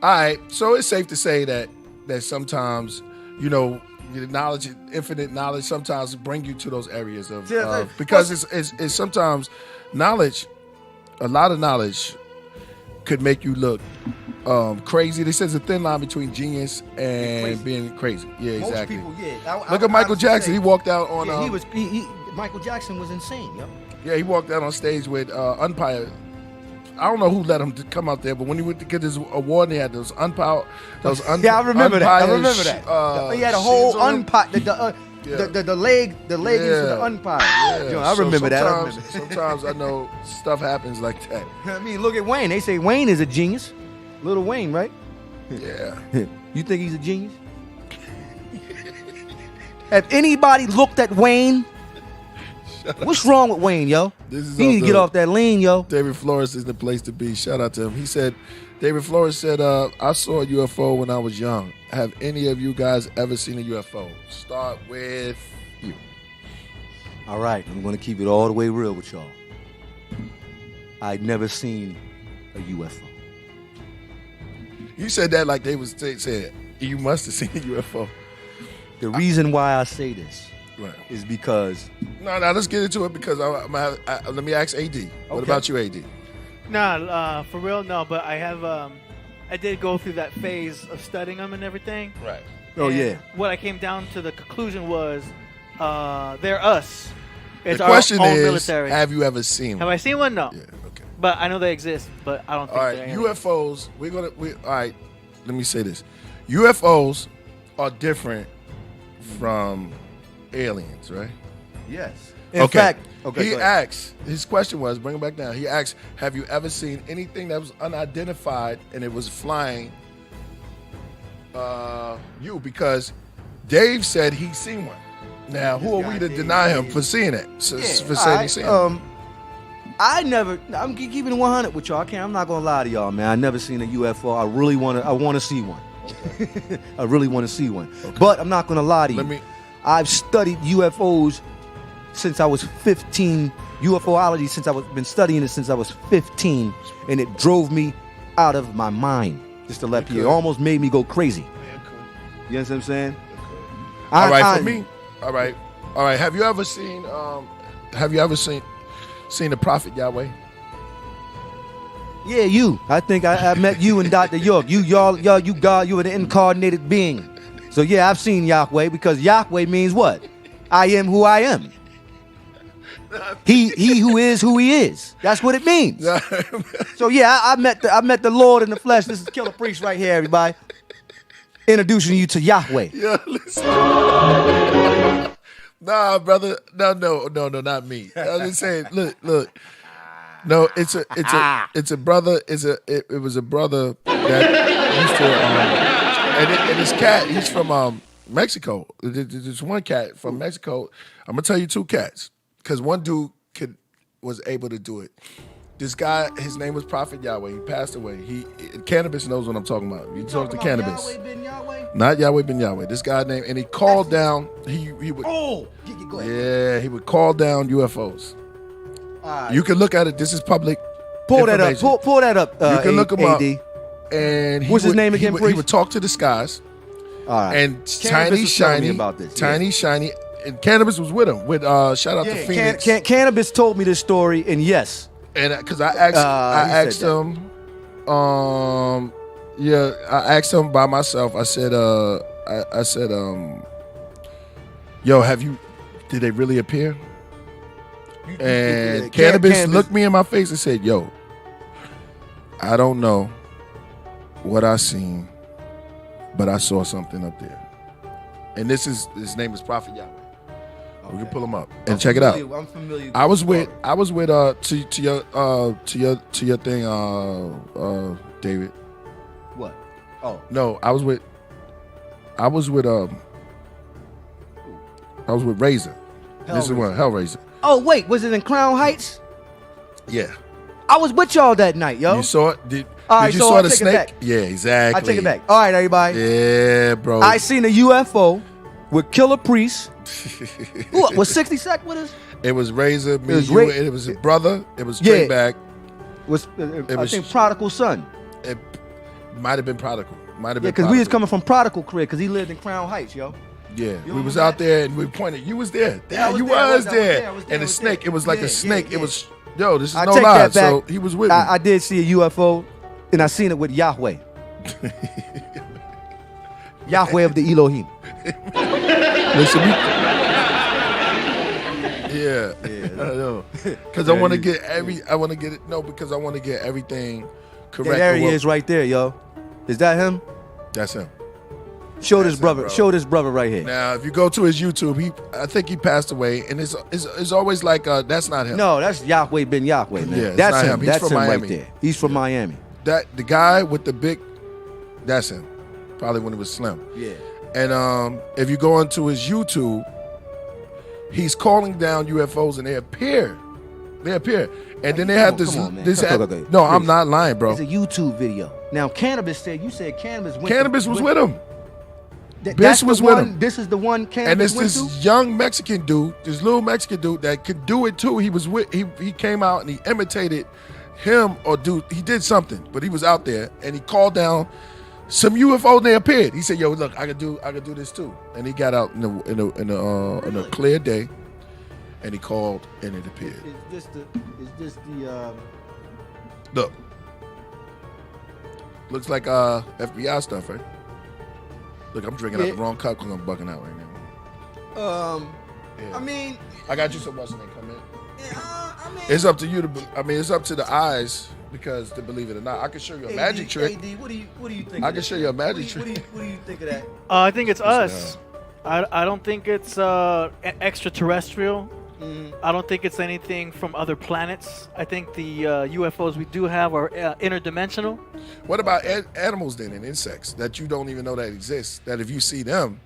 right. So it's safe to say that sometimes, the knowledge, infinite knowledge, sometimes bring you to those areas of because it's sometimes knowledge, a lot of knowledge, could make you look crazy. They says a thin line between genius and being crazy. Yeah, Most exactly. people, yeah. Look at Michael Jackson. He walked out on. Yeah, Michael Jackson was insane, yo. Yeah, he walked out on stage with umpire. I don't know who let him to come out there, but when he went to get his award, they had those umpire. Yeah, I remember that. I remember umpire that. He had a whole shields on him. umpire. Yeah. The leggings for the umpire. Yeah. Yo, I So remember that. I remember. Sometimes I know stuff happens like that. I mean, look at Wayne. They say Wayne is a genius. Little Wayne, right? Yeah. You think he's a genius? Have anybody looked at Wayne? What's wrong with Wayne, yo? This is He need to get off that lean, yo. David Flores is the place to be. Shout out to him. He said, David Flores said, I saw a UFO when I was young. Have any of you guys ever seen a UFO? Start with you. All right, I'm going to keep it all the way real with y'all. I'd never seen a UFO. You said that like they was said. You must have seen a UFO. The reason why I say this Right. is because No, let's get into it because let me ask AD. What Okay. about you, AD? Nah, for real, no. But I have, I did go through that phase of studying them and everything. Right. Oh, And yeah. What I came down to the conclusion was, they're us. It's The question our own is, military. have you ever seen Have one? I seen one? No. Yeah, okay. But I know they exist. But I don't think All they're right, aliens. UFOs, all right, let me say this. UFOs are different from aliens, right? yes. In fact, okay, he go ahead. asked, his question was, bring it back down. He asked, have you ever seen anything that was unidentified and it was flying you? Because Dave said he's seen one. Now, who are we to deny him for seeing it? For saying he's seen it? I never. I'm keeping it 100 with y'all. I'm not gonna lie to y'all, man. I never seen a UFO. I want to see one. I really want to see one. But I'm not gonna lie to you. I've studied UFOs since I was 15. UFOlogy since been studying it since I was 15, and it drove me out of my mind. Just to let people, it almost made me go crazy. You understand what I'm saying? All right, for me. All right. Have you ever seen? Seen the Prophet Yahweh? Yeah, you. I think I met you and Dr. York. You God, you are the incarnated being. So yeah, I've seen Yahweh because Yahweh means what? I am who I am. He who is who he is. That's what it means. So yeah, I met the Lord in the flesh. This is Killah Priest right here, everybody. Introducing you to Yahweh. Yeah, listen. Nah, brother. No, not me. I'm just saying. Look. No, it's a brother. It was a brother that used to and his cat. He's from Mexico. There's one cat from Mexico. I'm gonna tell you two cats because one dude was able to do it. This guy, his name was Prophet Yahweh. He passed away. Cannabis knows what I'm talking about. You talk to Cannabis. Yahweh ben Yahweh? Not Yahweh ben Yahweh. This guy named, and he called down. He would. Oh, go ahead. Yeah, he would call down UFOs. Right. You can look at it. This is public. Pull that up. information. Pull that up. You can look him up. AD. And What's his name again, He Priest? would talk to the skies. All right. And Cannabis tiny, was telling me shiny, about this, tiny, shiny. And Cannabis was with him. With shout out to Phoenix. Cannabis told me this story, and yes. And because I asked him, I asked him by myself. I said, yo, did they really appear? And Cannabis looked me in my face and said, yo, I don't know what I seen, but I saw something up there. And his name is Prophet Yahweh. We can pull him up and check it out. I'm familiar. I was with to your thing, David. What? Oh. No, I was with Razor. This is one Hellraiser. Oh wait, was it in Crown Heights? Yeah. I was with y'all that night, yo. You saw it? Did All you right, so saw I'll the take it snake? back. Yeah, exactly. I take it back. All right, everybody. Yeah, bro. I seen a UFO with Killah Priest. Who was 60 Sec with us? It was Razor, me, was you, Ra- it was a brother. It was straight back. Was I was- think Prodigal Son? It might have been Prodigal. Might have Yeah, been because we was Prodigal. coming from Prodigal crib because he lived in Crown Heights, yo. Yeah, we remember was that? out there and we pointed. You was there. Yeah, I was you there, I was was there. there, I was there, And I the was snake, there. it was like Yeah, a snake. yeah. It was, yo, this is I no take lie. that back. So he was with me. I did see a UFO, and I seen it with Yahweh. Yahweh of the Elohim. Listen, yeah, I know. Because I want to get because I want to get everything correct. Yeah, there he is right there, yo. Is that him? That's him. Show That's this brother. him, bro. Show this brother right here. Now, if you go to his YouTube, I think he passed away, and it's always like that's not him. No, that's Yahweh ben Yahweh, man. Yeah, it's that's not him. him. He's That's from him Miami. right there. He's from Miami. The guy with the big, that's him. Probably when he was slim. Yeah. And if you go into his YouTube, he's calling down UFOs and they appear. They appear. And then they have this. Come on, man. this Okay. No, Please. I'm not lying, bro. It's a YouTube video. Now, Cannabis said, you said Cannabis went Cannabis was with him. That's was the with one, him. This is the one And Cannabis it's went this to? young Mexican dude, this little Mexican dude that could do it too. He was with he came out and he imitated him or he did something, but he was out there and he called down some UFOs and they appeared. He said, "Yo, look, I could do this too." And he got out in a clear day, and he called and it appeared. Is this the Look, looks like FBI stuff, right? Look, I'm drinking out the wrong cup because I'm bugging out right now. Yeah. I mean, I got you some what's name come in. I mean, It's up to you it's up to the eyes because to believe it or not. I can show you a magic trick. AD, what do you think? I can show you a magic trick. What do you think of that? I think it's us. I don't think it's extraterrestrial. I don't think it's anything from other planets. I think the UFOs we do have are interdimensional. What about animals then and insects that you don't even know that exist? That if you see them,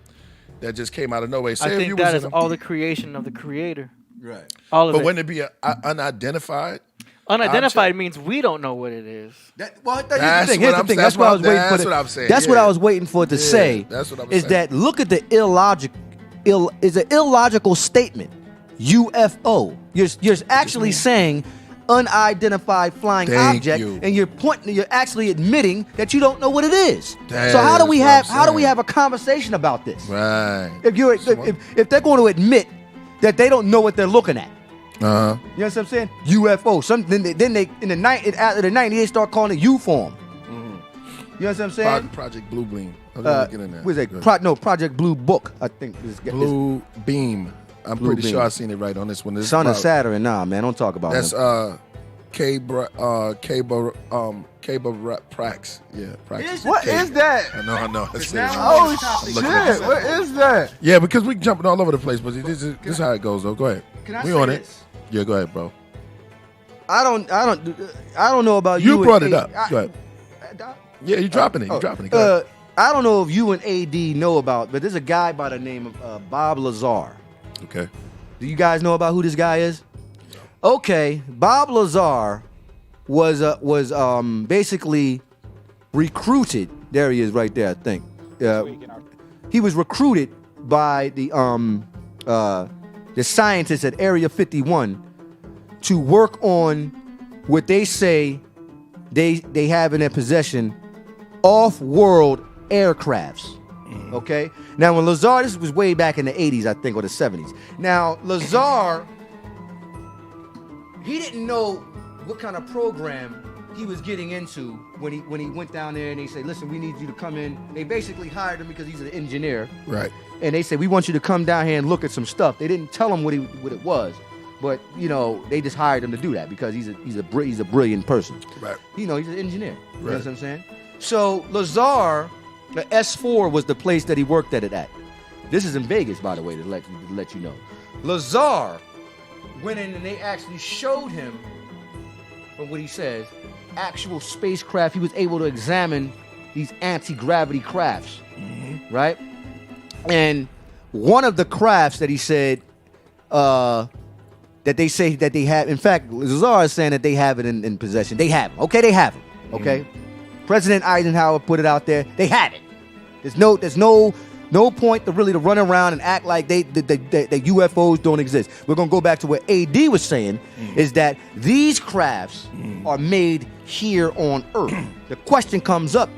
that just came out of nowhere. Say I if think you that was is in all the creation of the Creator. Right. All of But it. wouldn't it be unidentified? Unidentified means we don't know what it is. Here's That's the thing. what I'm- That's that's what I what- was waiting for. that's what I'm saying, That's what yeah. I was waiting for it to Yeah, say. that's what I was is saying. that look at the is an illogical statement. UFO. You're actually saying unidentified flying Thank object, you. and you're actually admitting that you don't know what it is. That's So how do we what have I'm saying. a conversation about this? Right. If they're going to admit that they don't know what they're looking at. Uh-huh. You know what I'm saying? UFO. Then they in the night after the 90 they start calling it U-form. You know what I'm saying? Project Blue Beam. I'm gonna get in there. What is Good. it? Project Blue Book. I think this Blue Beam. I'm Blue pretty Beam. sure I seen it right on this one. This is Son of about- Saturn. Nah, man, don't talk about That's him. Cable Prax. Yeah, Prax. What is that? I know. That's Oh I'm looking shit! at What is that? Yeah, because we jumping all over the place, but this is how it goes though. Go ahead. Can I we say on this? it. Yeah, go ahead, bro. I don't know about you. You brought it and up. Go ahead. Yeah, you're dropping it. You're dropping it. Go ahead. I don't know if you and AD know about, but there's a guy by the name of Bob Lazar. Okay. Do you guys know about who this guy is? Okay, Bob Lazar was basically recruited. There he is, right there. I think he was recruited by the scientists at Area 51 to work on what they say they have in their possession off-world aircrafts. Okay? Now, when Lazar, this was way back in the 80s, I think, or the 70s. Now, Lazar, he didn't know what kind of program he was getting into when he went down there and they said, listen, we need you to come in. They basically hired him because he's an engineer. Right. And they said, we want you to come down here and look at some stuff. They didn't tell him what it was. But, you know, they just hired him to do that because he's a brilliant person. Right. You know, he's an engineer. You know Right. what I'm saying? So Lazar, the S4 was the place that he worked at it at. This is in Vegas, by the way, to let you know. Lazar went in and they actually showed him, from what he says, actual spacecraft. He was able to examine these anti-gravity crafts, right? And one of the crafts that he said, that they say that they have, in fact, Lazar is saying that they have it in possession. They have them. Okay, they have them. Okay? President Eisenhower put it out there. They have it. There's no point to really run around and act like the UFOs don't exist. We're gonna go back to what AD was saying, is that these crafts are made here on Earth. The question comes up,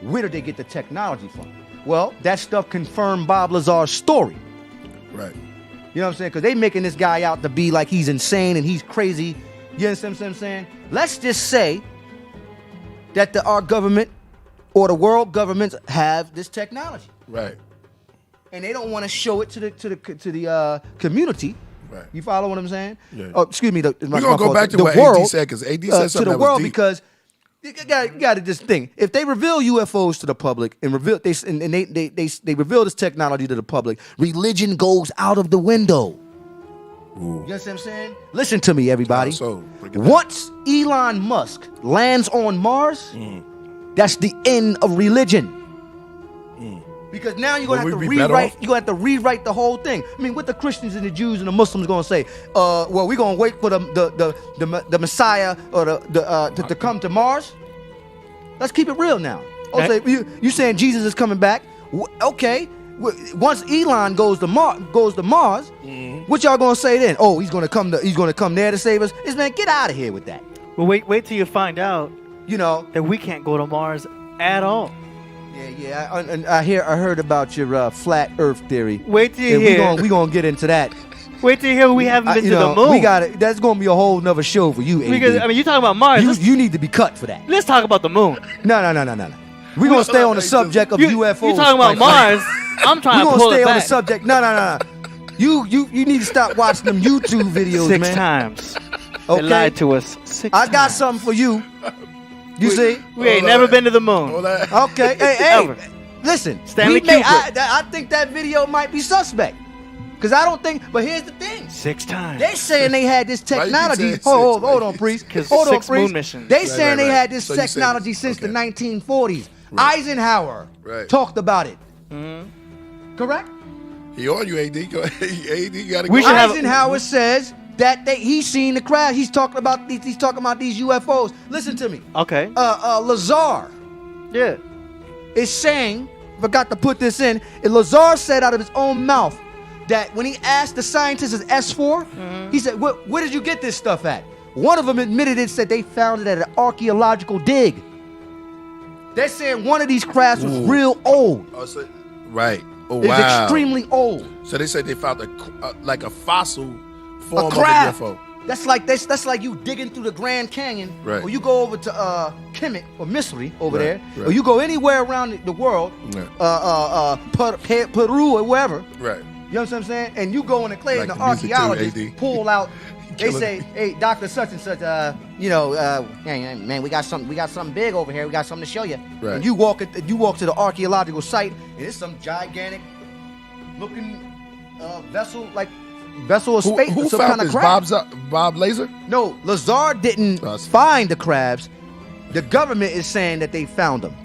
where did they get the technology from? Well, that stuff confirmed Bob Lazar's story. Right. You know what I'm saying? Because they making this guy out to be like he's insane and he's crazy. You understand what I'm saying? Let's just say that our government or the world governments have this technology, Right. and they don't want to show it to the community. Right. You follow what I'm saying? Yeah. Oh, excuse me. We're gonna go back to what AD said because AD said to something the that was world deep. because you got to just think, if they reveal UFOs to the public and they reveal this technology to the public, religion goes out of the window. You understand what I'm saying? Listen to me, everybody. So, break it down. Once Elon Musk lands on Mars, that's the end of religion. Because now you're gonna Would have to we be better rewrite. off? You're gonna have to rewrite the whole thing. I mean, what the Christians and the Jews and the Muslims gonna say? Well, we're gonna wait for the Messiah or to come to Mars. Let's keep it real now. Okay. Okay, you saying Jesus is coming back? Okay. Once Elon goes to Mars, what y'all gonna say then? Oh, he's gonna come there to save us. Man, get out of here with that. Well, wait till you find out You know. that we can't go to Mars at all. Yeah. I heard about your flat Earth theory. Wait till you And hear. we gonna get into that. Wait till you hear we haven't been to the moon. We got it. That's gonna be a whole nother show for you, AD. Because I mean, you talking about Mars. you need to be cut for that. Let's talk about the moon. No. We're gonna stay on the subject of UFOs. You talking about Mars? I'm trying We're to gonna pull stay it on the back. subject. No. You need to stop watching them YouTube videos, Six man. times. Okay. They lied to us 6 I times. got something for you. You see? We ain't never been to the moon. All that. Okay. Hey. Ever. Listen. Stanley I think that video might be suspect. Cause I don't think. But here's the thing. 6 times. They saying they had this Why you keep technology. saying Hold six? on, priest. 'Cause Hold on, 6 moon priest. missions. They saying they right. had this So you say- technology since the okay. 1940s. Eisenhower talked about it. Correct? He on you, AD. Go ahead. AD, you gotta We go. should have- Eisenhower says that he's seen the crash. He's talking about these UFOs. Listen to me. Okay. Lazar Yeah. is saying, forgot to put this in, and Lazar said out of his own mouth that when he asked the scientists at S4, he said, where did you get this stuff at? One of them admitted it, said they found it at an archaeological dig. They're saying one of these crafts was real old. Oh, so, right. Oh, It's wow. extremely old. So they said they found like a fossil form A of craft. a UFO. That's like you digging through the Grand Canyon, Right. or you go over to Kemet or Missouri over Right, there, right. or you go anywhere around the world, Right. Peru or wherever. Right. You know what I'm saying? And you go in the clay, Like and the the music too, archaeologists AD. pull out. They Killing say, it. "Hey, Doctor such and such, hey, man, we got something big over here. We got something to show you." Right. And you walk to the archaeological site, and it's some gigantic looking vessel of space, Who some found kind of this? crab. Bob Laser? No, Lazar didn't Oh, I see. find the crabs. The government is saying that they found them.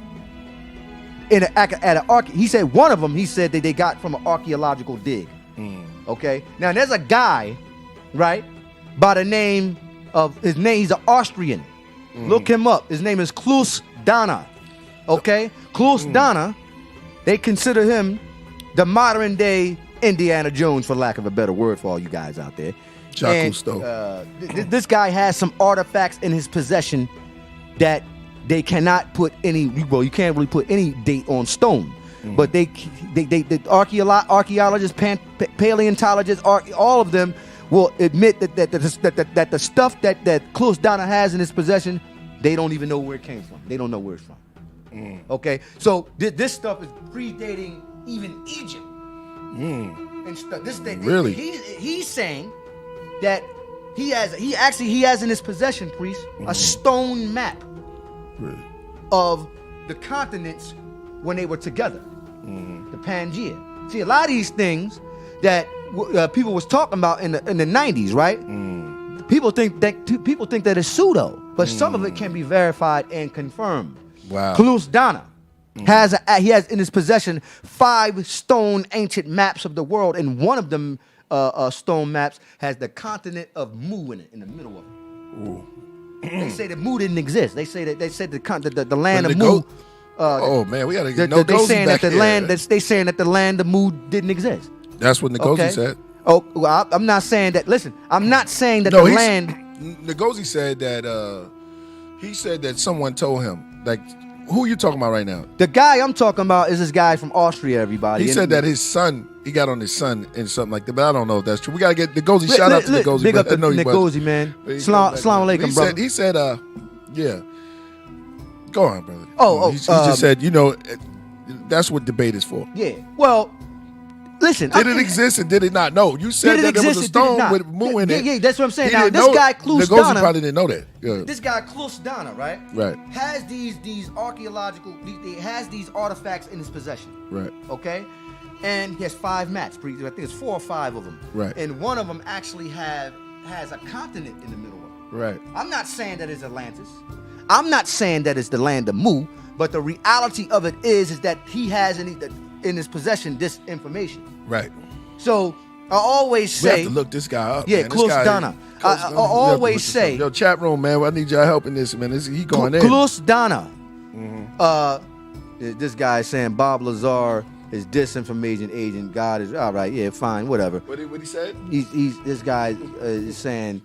He said one of them. He said that they got from an archaeological dig. Okay. Now there's a guy, right, by the name of he's an Austrian. Look him up. His name is Klaus Dana. Okay, Klaus Dana. They consider him the modern day Indiana Jones, for lack of a better word, for all you guys out there. Jacques And, Cousteau. this guy has some artifacts in his possession that they cannot put any. Well, you can't really put any date on stone, but the archaeologists, paleontologists, all of them will admit that the stuff that Klaus Dana has in his possession, they don't even know where it came from. They don't know where it's from. Okay, so this stuff is predating even Egypt. And stuff. Really? He's saying that he has in his possession, priest, a stone map Really? of the continents when they were together, the Pangea. See, a lot of these things that people was talking about in the 90s, right? People think that it's pseudo, but some of it can be verified and confirmed. Wow. Klaus Dana has in his possession 5 stone ancient maps of the world, and one of them stone maps has the continent of Mu in it, in the middle of it. Ooh. They say that Mu didn't exist. They said the land But of the Mu. Oh man, we gotta They get Ngozi saying back that the here. land they saying that the land of Mu didn't exist. That's what Ngozi said. Oh, well, I'm not saying that. Listen, I'm not saying that No, the he's- land. Ngozi said that he said that someone told him, like, who you talking about right now? The guy I'm talking about is this guy from Austria. Everybody. He And- said that his son, he got on his son and something like that, but I don't know if that's true. We gotta get Ngozi. Shout out to Ngozi. Big up but I to know he was. Ngozi, man. But he Salam goes back alaikum, he brother. said, he said, yeah. Go on, brother. He just said, that's what debate is for. Yeah. Well, listen. Did it exist and did it not? No, you said Did it that there was a exist and did it stone not? with Mu in it. Yeah, that's what I'm saying. He Now, didn't this know- guy, Klaus Ngozi Dana, probably didn't know that. Yeah. this guy, Klaus Dana, right? Right. Has these archaeological, he has these artifacts in his possession. Right. Okay? And he has 5 maps. I think it's 4 or 5 of them. Right. And one of them actually has a continent in the middle of it. Right. I'm not saying that it's Atlantis. I'm not saying that it's the land of Mu, but the reality of it is that he has in his possession this information. Right. So I always We say, have to look this guy up. yeah, man. This Klus guy- Dana. Klus I Dana. We have to look always this say, up. Yo, chat room, man. I need y'all help in this, man. He going in. Klus Dana. This guy is saying Bob Lazar is disinformation agent. God is all right. Yeah, fine, whatever. What he said? He's this guy is saying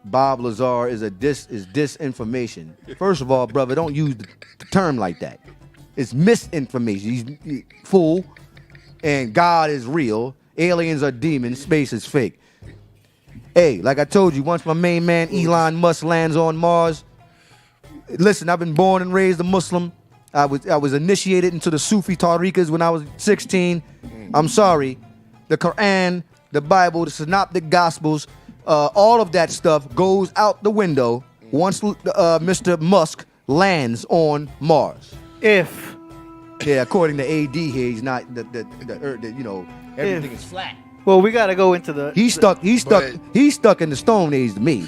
Bob Lazar is disinformation. First of all, brother, don't use the term like that. It's misinformation. He's fool, and God is real. Aliens are demons. Space is fake. Hey, like I told you, once my main man Elon Musk lands on Mars, listen, I've been born and raised a Muslim. I was initiated into the Sufi tariqas when I was 16. I'm sorry. The Quran, the Bible, the Synoptic Gospels, all of that stuff goes out the window once Mr. Musk lands on Mars. If Yeah, according to AD here, he's not the Earth. You know, everything is flat. well, we got to go into the. He's stuck in the Stone Age to me.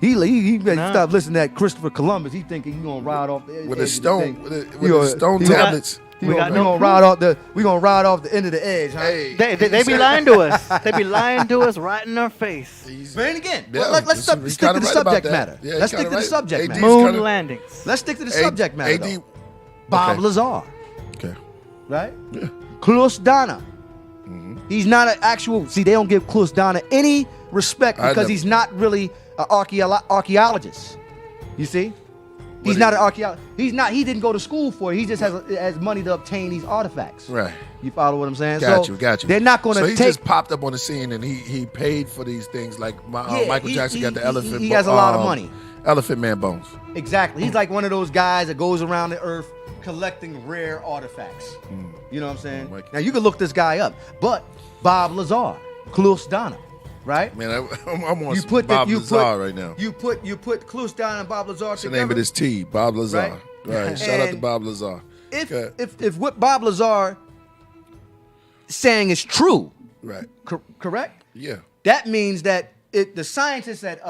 He better stop listening to that Christopher Columbus. He thinking he gonna ride off the With edge a of stone, the with the stone tablets. We gonna ride off the end of the edge. Huh? Hey, They be lying to us. They be lying to us right in our face. But again, Yeah, let's stick he's to kinda the right about subject that. matter. Yeah, Let's he's stick to kinda the right. subject AD matter. Moon kinda- landings. Let's stick to the subject matter. AD, though. Bob okay. Lazar, Okay. right? Yeah. Klus Dana. He's not an actual. See, they don't give Klus Dana any respect because he's not really an archaeologist. You see, he's not an archaeologist. He didn't go to school for it. He just has money to obtain these artifacts. Right. You follow what I'm saying? Got So you. They're not going So to he take. just popped up on the scene and he paid for these things like Michael Jackson got the elephant. He has a lot of money. Elephant Man bones. Exactly. He's like one of those guys that goes around the earth collecting rare artifacts. You know what I'm saying? Now you can look this guy up, but Bob Lazar, Klus Dana, right? Man, I'm on You some put Bob Lazar right now. You put Klus Dana and Bob Lazar What's the together. name of this tea? Bob Lazar. Right. Shout out to And Bob Lazar. If what Bob Lazar is saying is true, Right. correct? Yeah. That means that the scientists at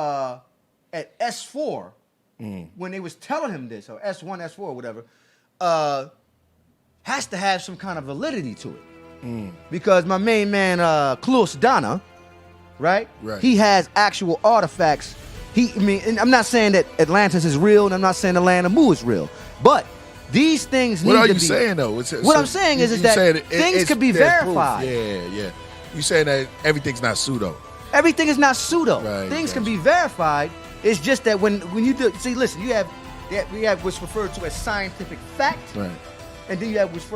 S4, when they was telling him this, or S1, S4, whatever, has to have some kind of validity to it. Because my main man, Klus Dana, right? He has actual artifacts. And I'm not saying that Atlantis is real, and I'm not saying the land of Mu is real, but these things need to be. What are you saying though? What I'm saying is that things could be verified. Yeah. You saying that everything's not pseudo? Everything is not pseudo. Right, Things gotcha. can be verified. It's just that when you do, see, listen, we have what's referred to as scientific fact, Right. and then you have what's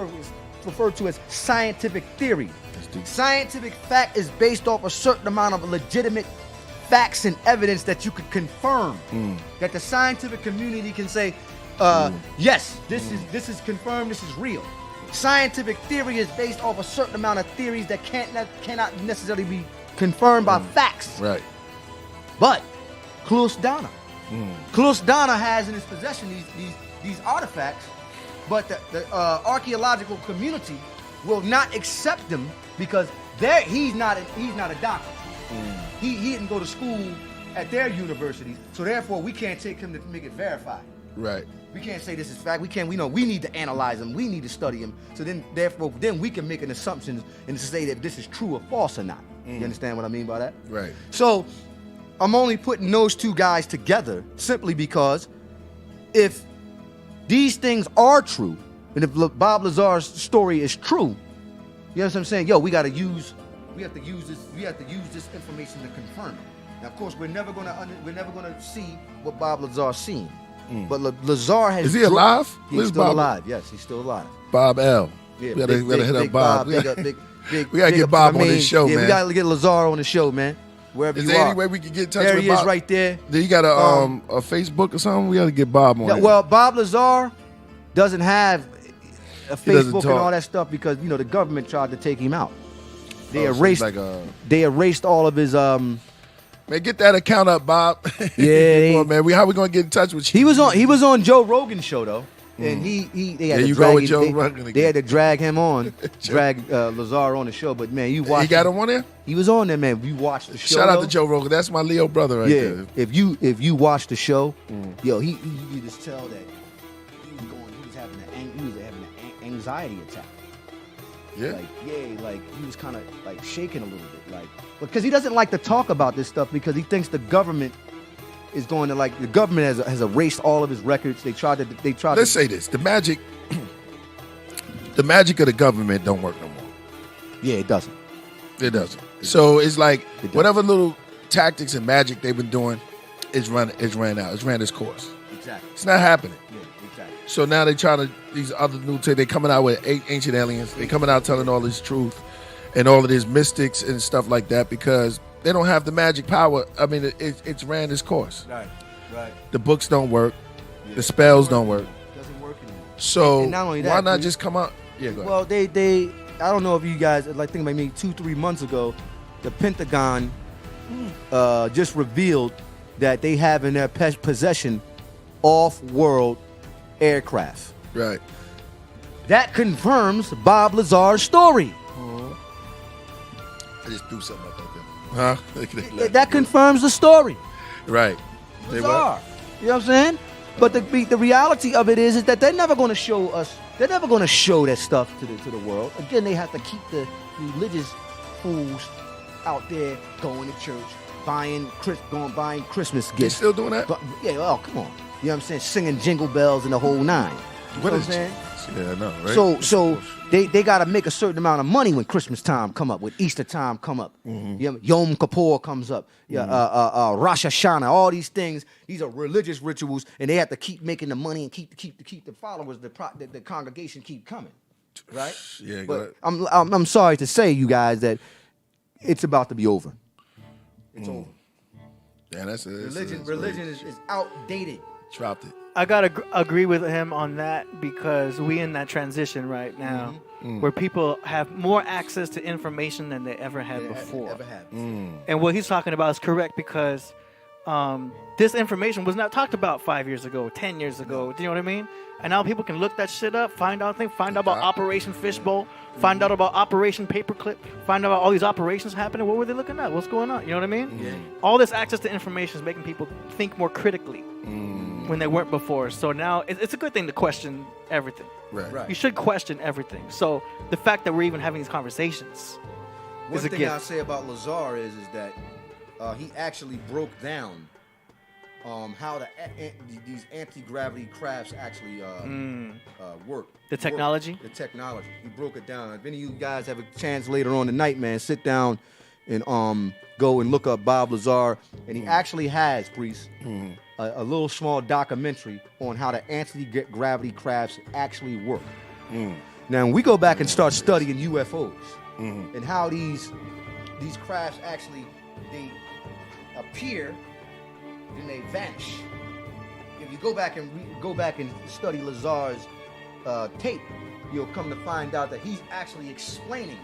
referred to as scientific theory. deep. Scientific fact is based off a certain amount of legitimate facts and evidence that you could confirm. That the scientific community can say, yes, this is confirmed, this is real. Scientific theory is based off a certain amount of theories that cannot necessarily be confirmed by facts. Right. But Klus Dana. Klus Dana has in his possession these artifacts, but the archaeological community will not accept them because he's not a doctor. He didn't go to school at their universities, so therefore we can't take him to make it verified. Right. We can't say this is fact. We need to analyze him. We need to study him. So then we can make an assumption and say that this is true or false or not. You understand what I mean by that? Right. So I'm only putting those two guys together simply because if these things are true, and if Bob Lazar's story is true, you know what I'm saying? Yo, we have to use this information to confirm it. Now, of course, we're never gonna see what Bob Lazar's seen. But Lazar has. Is he alive? He's Where's still Bob? alive. Yes, he's still alive. Bob L. Yeah, we gotta hit up Bob. We gotta get get Bob on this show, yeah, man. we gotta get Lazar on the show, man. Wherever Is you there are. any way we can get in touch There with he Bob? is, right there. Do you got a Facebook or something? We gotta get Bob on. Yeah, it. well, Bob Lazar doesn't have a He doesn't Facebook and talk. all that stuff because the government tried to take him out. They Oh, so erased. he's like they erased all of his. Man, get that account up, Bob. Yeah, Come on, man. How we gonna get in touch with you? He was on Joe Rogan's show though, and they had There to you drag go with him- Joe they- Rogan They again. had to drag him on, drag Lazar on the show. But man, you watched. He got him on there. He was on there, man. You watched the show. Shout out though? to Joe Rogan. That's my Leo brother right Yeah, there. if you watch the show, yo, you just tell that he was having an anxiety attack. Yeah. Like he was kind of like shaking a little bit, like because he doesn't like to talk about this stuff because he thinks the government is going to the government has erased all of his records. They tried to. Let's say this: the magic of the government don't work no more. Yeah, it doesn't. It doesn't. So it's like whatever little tactics and magic they've been doing, it's ran out. It's ran its course. Exactly. It's not happening. Yeah, exactly. So now they try to these other new they coming out with ancient aliens. They coming out telling all this truth and all of these mystics and stuff like that because they don't have the magic power. I mean, it's ran its course. Right. The books don't work. Yeah. The spells don't work. It doesn't work anymore. So and not only that, why not just come out? Yeah, go ahead. Well, they I don't know if you guys think about me 2-3 months ago, the Pentagon just revealed that they have in their possession off-world aircraft. Right. That confirms Bob Lazar's story. I just threw something up right there. Huh? That confirms the story. Right. Lazar. You know what I'm saying? But the reality of it is that they're never going to show us. They're never going to show that stuff to the world. Again, they have to keep the religious fools out there going to church, buying Christmas gifts. They still doing that? Yeah. Oh, come on. You know what I'm saying? Singing jingle bells and the whole nine. What I'm is saying? Yeah, I know, right? So they got to make a certain amount of money when Christmas time come up, when Easter time come up. Mm-hmm. Yom Kippur comes up. Rosh Hashanah, all these things. These are religious rituals, and they have to keep making the money and keep the followers, the congregation keep coming, right? Yeah. But I'm sorry to say, you guys, that it's about to be over. It's over. Yeah, Religion is outdated. Dropped it. I gotta agree with him on that because we in that transition right now, where people have more access to information than they ever had before. And what he's talking about is correct because this information was not talked about 5 years ago, 10 years ago. Do you know what I mean? And now people can look that shit up, find out about Operation Fishbowl, find out about Operation Paperclip, find out about all these operations happening. What were they looking at? What's going on? You know what I mean? Yeah. All this access to information is making people think more critically when they weren't before. So now it's a good thing to question everything. Right. You should question everything. So the fact that we're even having these conversations is a gift. One thing I'll say about Lazar is that he actually broke down how these anti-gravity crafts actually work. The technology? The technology. He broke it down. If any of you guys have a chance later on tonight, man, sit down and go and look up Bob Lazar. And he actually has, Priest, a little small documentary on how the anti-gravity crafts actually work. Now, when we go back and start studying UFOs and how these crafts actually, they appear and they vanish. If you go back and study Lazar's tape, you'll come to find out that he's actually explaining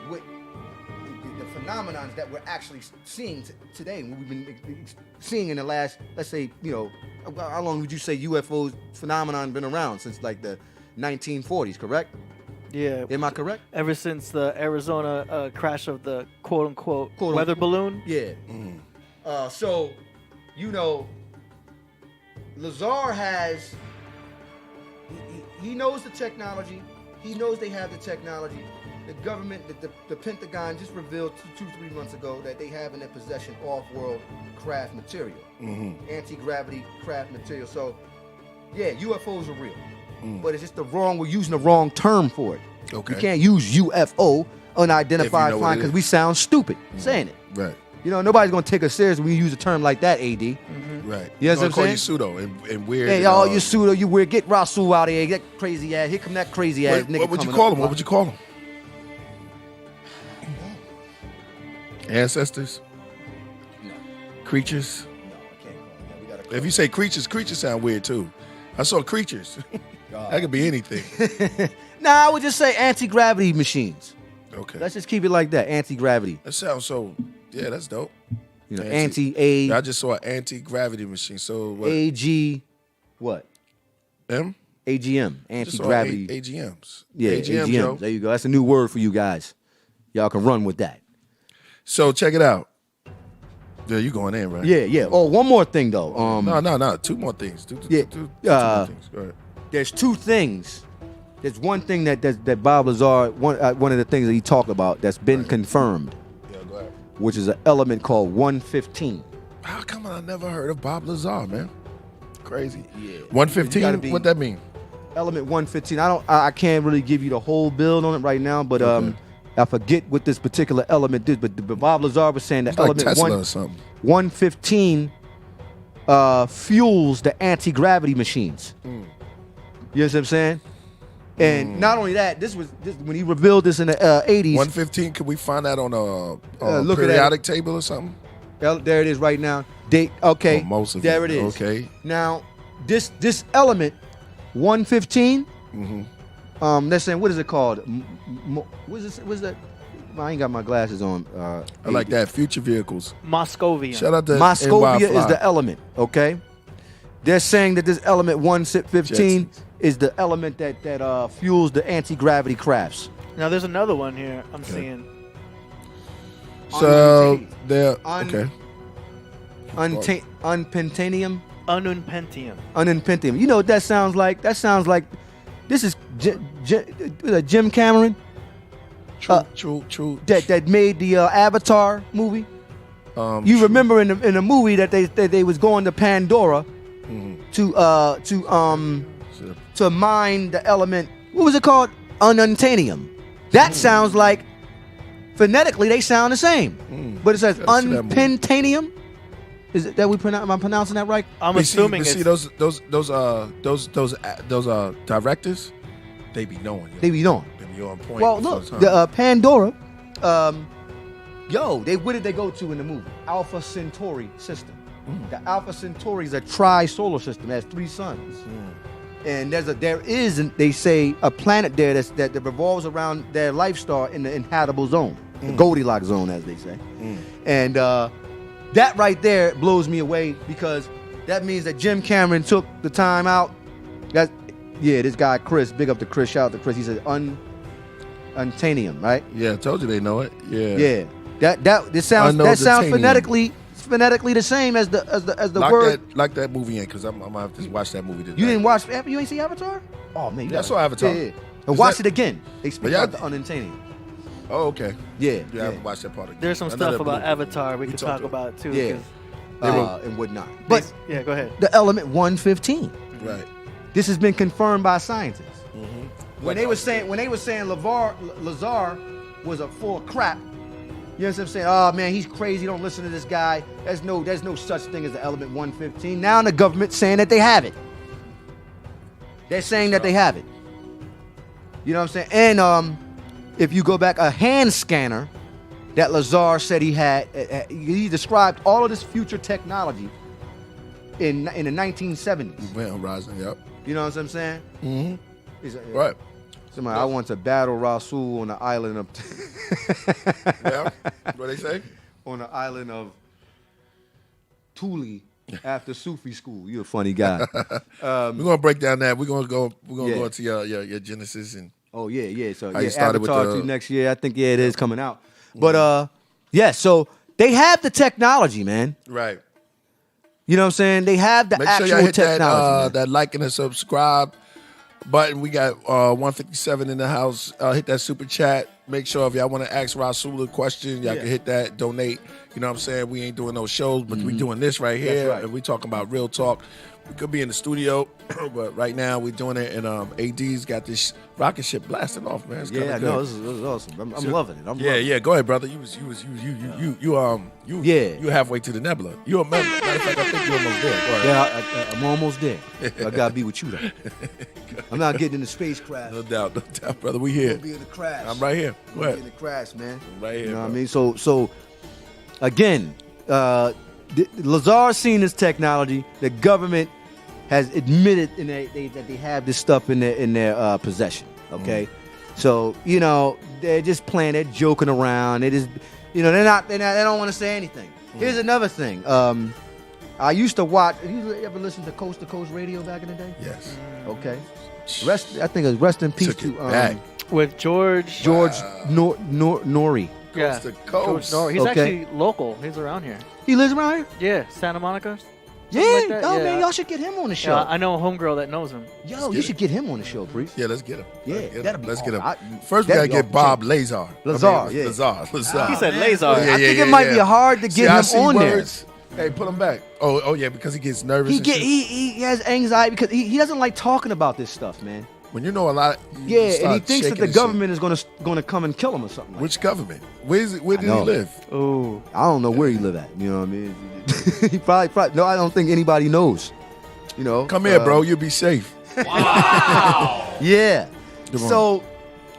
what the phenomenons that we're actually seeing today. What we've been seeing in the last, let's say, how long would you say UFOs phenomenon been around? Since like the 1940s, correct? Yeah. Am I correct? Ever since the Arizona crash of the quote-unquote weather balloon? Yeah. So, Lazar has, he knows the technology. He knows they have the technology. The government, the Pentagon just revealed 2-3 months ago that they have in their possession off-world craft material, anti-gravity craft material. So, yeah, UFOs are real, but it's just we're using the wrong term for it. Okay. You can't use UFO, unidentified flying, because we sound stupid saying it. Right. Nobody's gonna take us serious when you use a term like that, AD. Right. You know what I'm Call saying? you pseudo and weird. Hey, y'all, you pseudo, you weird. Get Rasul out of here. That crazy ass. Here come that crazy ass nigga. What would you coming call up. him? What would you call him? Ancestors? No. Creatures? No, I can't call him that. We gotta If you say creatures sound weird too. I saw creatures. That could be anything. Nah, I would just say anti-gravity machines. Okay. Let's just keep it like that. Anti-gravity. That sounds so. Yeah, that's dope. Anti-A. I just saw an anti-gravity machine. So what? AG. What? M? AGM. Anti-gravity. AGMs. Yeah, AGM, AGM. Joe. There you go. That's a new word for you guys. Y'all can run with that. So check it out. Yeah, you going in, right? Yeah. Oh, one more thing though. No. Two more things. Two more things. Go ahead. There's two things there's one thing that Bob Lazar, one of the things that he talked about that's been confirmed, Go ahead. which is an element called 115. How come I never heard of Bob Lazar, man? Crazy. Yeah. You gotta 115. be- What that mean? Element 115. I can't really give you the whole build on it right now, but Okay. I forget what this particular element is. But Bob Lazar was saying that It's like element Tesla or something. 115 fuels the anti-gravity machines. You know what I'm saying? And not only that, this when he revealed this in the 80s. 115. Could we find that on a Look at periodic table or something? There it is right now. Okay, Oh, most of there it. it is. Okay. Now, this element, 115. They're saying, what is it called? What is that? I ain't got my glasses on. I like that. Future vehicles. Moscovian. Shout out to Moscovia NY is Fly. the element. Okay, they're saying that this element 115 Jetsons. is the element that fuels the anti-gravity crafts. Now there's another one here I'm seeing. So they're Un- okay. Unpentanium. Ununpentium. Unpentium. You know what that sounds like? That sounds like this is Jim Cameron True. that made the Avatar movie. You true. remember in the movie that they was going to Pandora to mine the element. What was it called? Ununpentium. That sounds like phonetically they sound the same, but it says Gotta see that movie. unpentanium. Is it that we pronounce? Am I pronouncing that right? I'm But assuming see it's those directors, they be knowing. They be doing. They be on point. Well, all the look, time. the Pandora. What did they go to in the movie? Alpha Centauri system. The Alpha Centauri is a tri-solar system. It has 3 suns. And there is, they say, a planet there that revolves around their life star in the inhabitable zone, the Goldilocks zone, as they say. And that right there blows me away because that means that Jim Cameron took the time out. This guy Chris, big up to Chris, shout out to Chris. He said unpentanium, right? Yeah, I told you they know it. Yeah. Yeah. That sounds Unobtainium. phonetically the same as the Lock word. lock that movie in because I'm gonna have to watch that movie today. You didn't watch? You ain't see Avatar? Oh man, Yeah, I saw Avatar. Yeah. Is And watch that- it again. They speak yeah, about the unintended. Oh, okay. Yeah, Yeah, I yeah, haven't watched that part again. there's some Another stuff about blue- Avatar we could talked talk about too. yeah, 'cause and whatnot. But yeah, go ahead. the element 115. Right. This has been confirmed by scientists. When they were saying Lazar was a full of crap. You know what I'm saying? Oh man, he's crazy. Don't listen to this guy. There's no such thing as the element 115. Now the government's saying that they have it. They're saying that they have it. You know what I'm saying? And if you go back, a hand scanner that Lazar said he had, he described all of this future technology in the 1970s. Went on Rising, yep. You know what I'm saying? Mm-hmm. Right. Somebody, I want to battle Rasul on the island of Yeah. What they say? on the island of Thule after Sufi school. You're a funny guy. We're gonna break down that. We're gonna go Yeah. into your Genesis and Oh yeah. So How you yeah, started with Avatar the- 2 next year. I think it is coming out. But yeah. So they have the technology, man. right. You know what I'm saying? They have the Make sure actual y'all hit technology. that like and the subscribe button. We got 157 in the house. Hit that super chat. Make sure if y'all want to ask Rasul a question, y'all can hit that. Donate. You know what I'm saying? We ain't doing no shows, but we doing this right here, right. and we talking about real talk. We could be in the studio, but right now we're doing it, and AD's got this rocket ship blasting off, man. It's Yeah, kinda no, good. this is awesome. I'm loving it. Yeah. Go ahead, brother. You halfway to the nebula. You a member. Matter of fact, I think you're almost there. Go ahead. Yeah, I'm almost there. I gotta be with you though. I'm not getting in the spacecraft. No doubt, brother. We here. I'm gonna be in the crash. I'm right here. Go I'm ahead. in the crash, man. I'm right here. You know what I bro. mean? So again, Lazar's seen this technology. The government has admitted that they have this stuff in their possession. Okay, so they're just playing, they're joking around. They just, they don't want to say anything. Here's another thing. I used to watch. You ever listen to Coast Radio back in the day? Yes. Okay. I think it was rest in peace Took to it back. With George. Nori. Yeah. Coast to coast. George Norrie. He's Okay. actually local. He's around here. He lives around here. Yeah, Santa Monica. something like that? Oh Yeah. man, y'all should get him on the show. Yeah, I know a homegirl that knows him. Yo, you should get him on the show, Priest. Yeah, let's get him. Yeah, Let's get him. that'd be First, we that'd gotta be get Bob Lazar. Lazar, yeah. Lazar. He said man. laser. Yeah, I think it might be hard to See, get I him see on words. Hey, put him back. Oh yeah, because he gets nervous. there. and shit. He has anxiety because he doesn't like talking about this stuff, man. When you know a lot, you Yeah, and he start thinks that shaking the and government is gonna come and kill him or something. shit. Like Which government? Where did he know. live? Ooh. that. I don't know where he live at. You know what I mean? He probably. No, I don't think anybody knows. You know. Come here, bro. You'll be safe. Yeah. Come on. So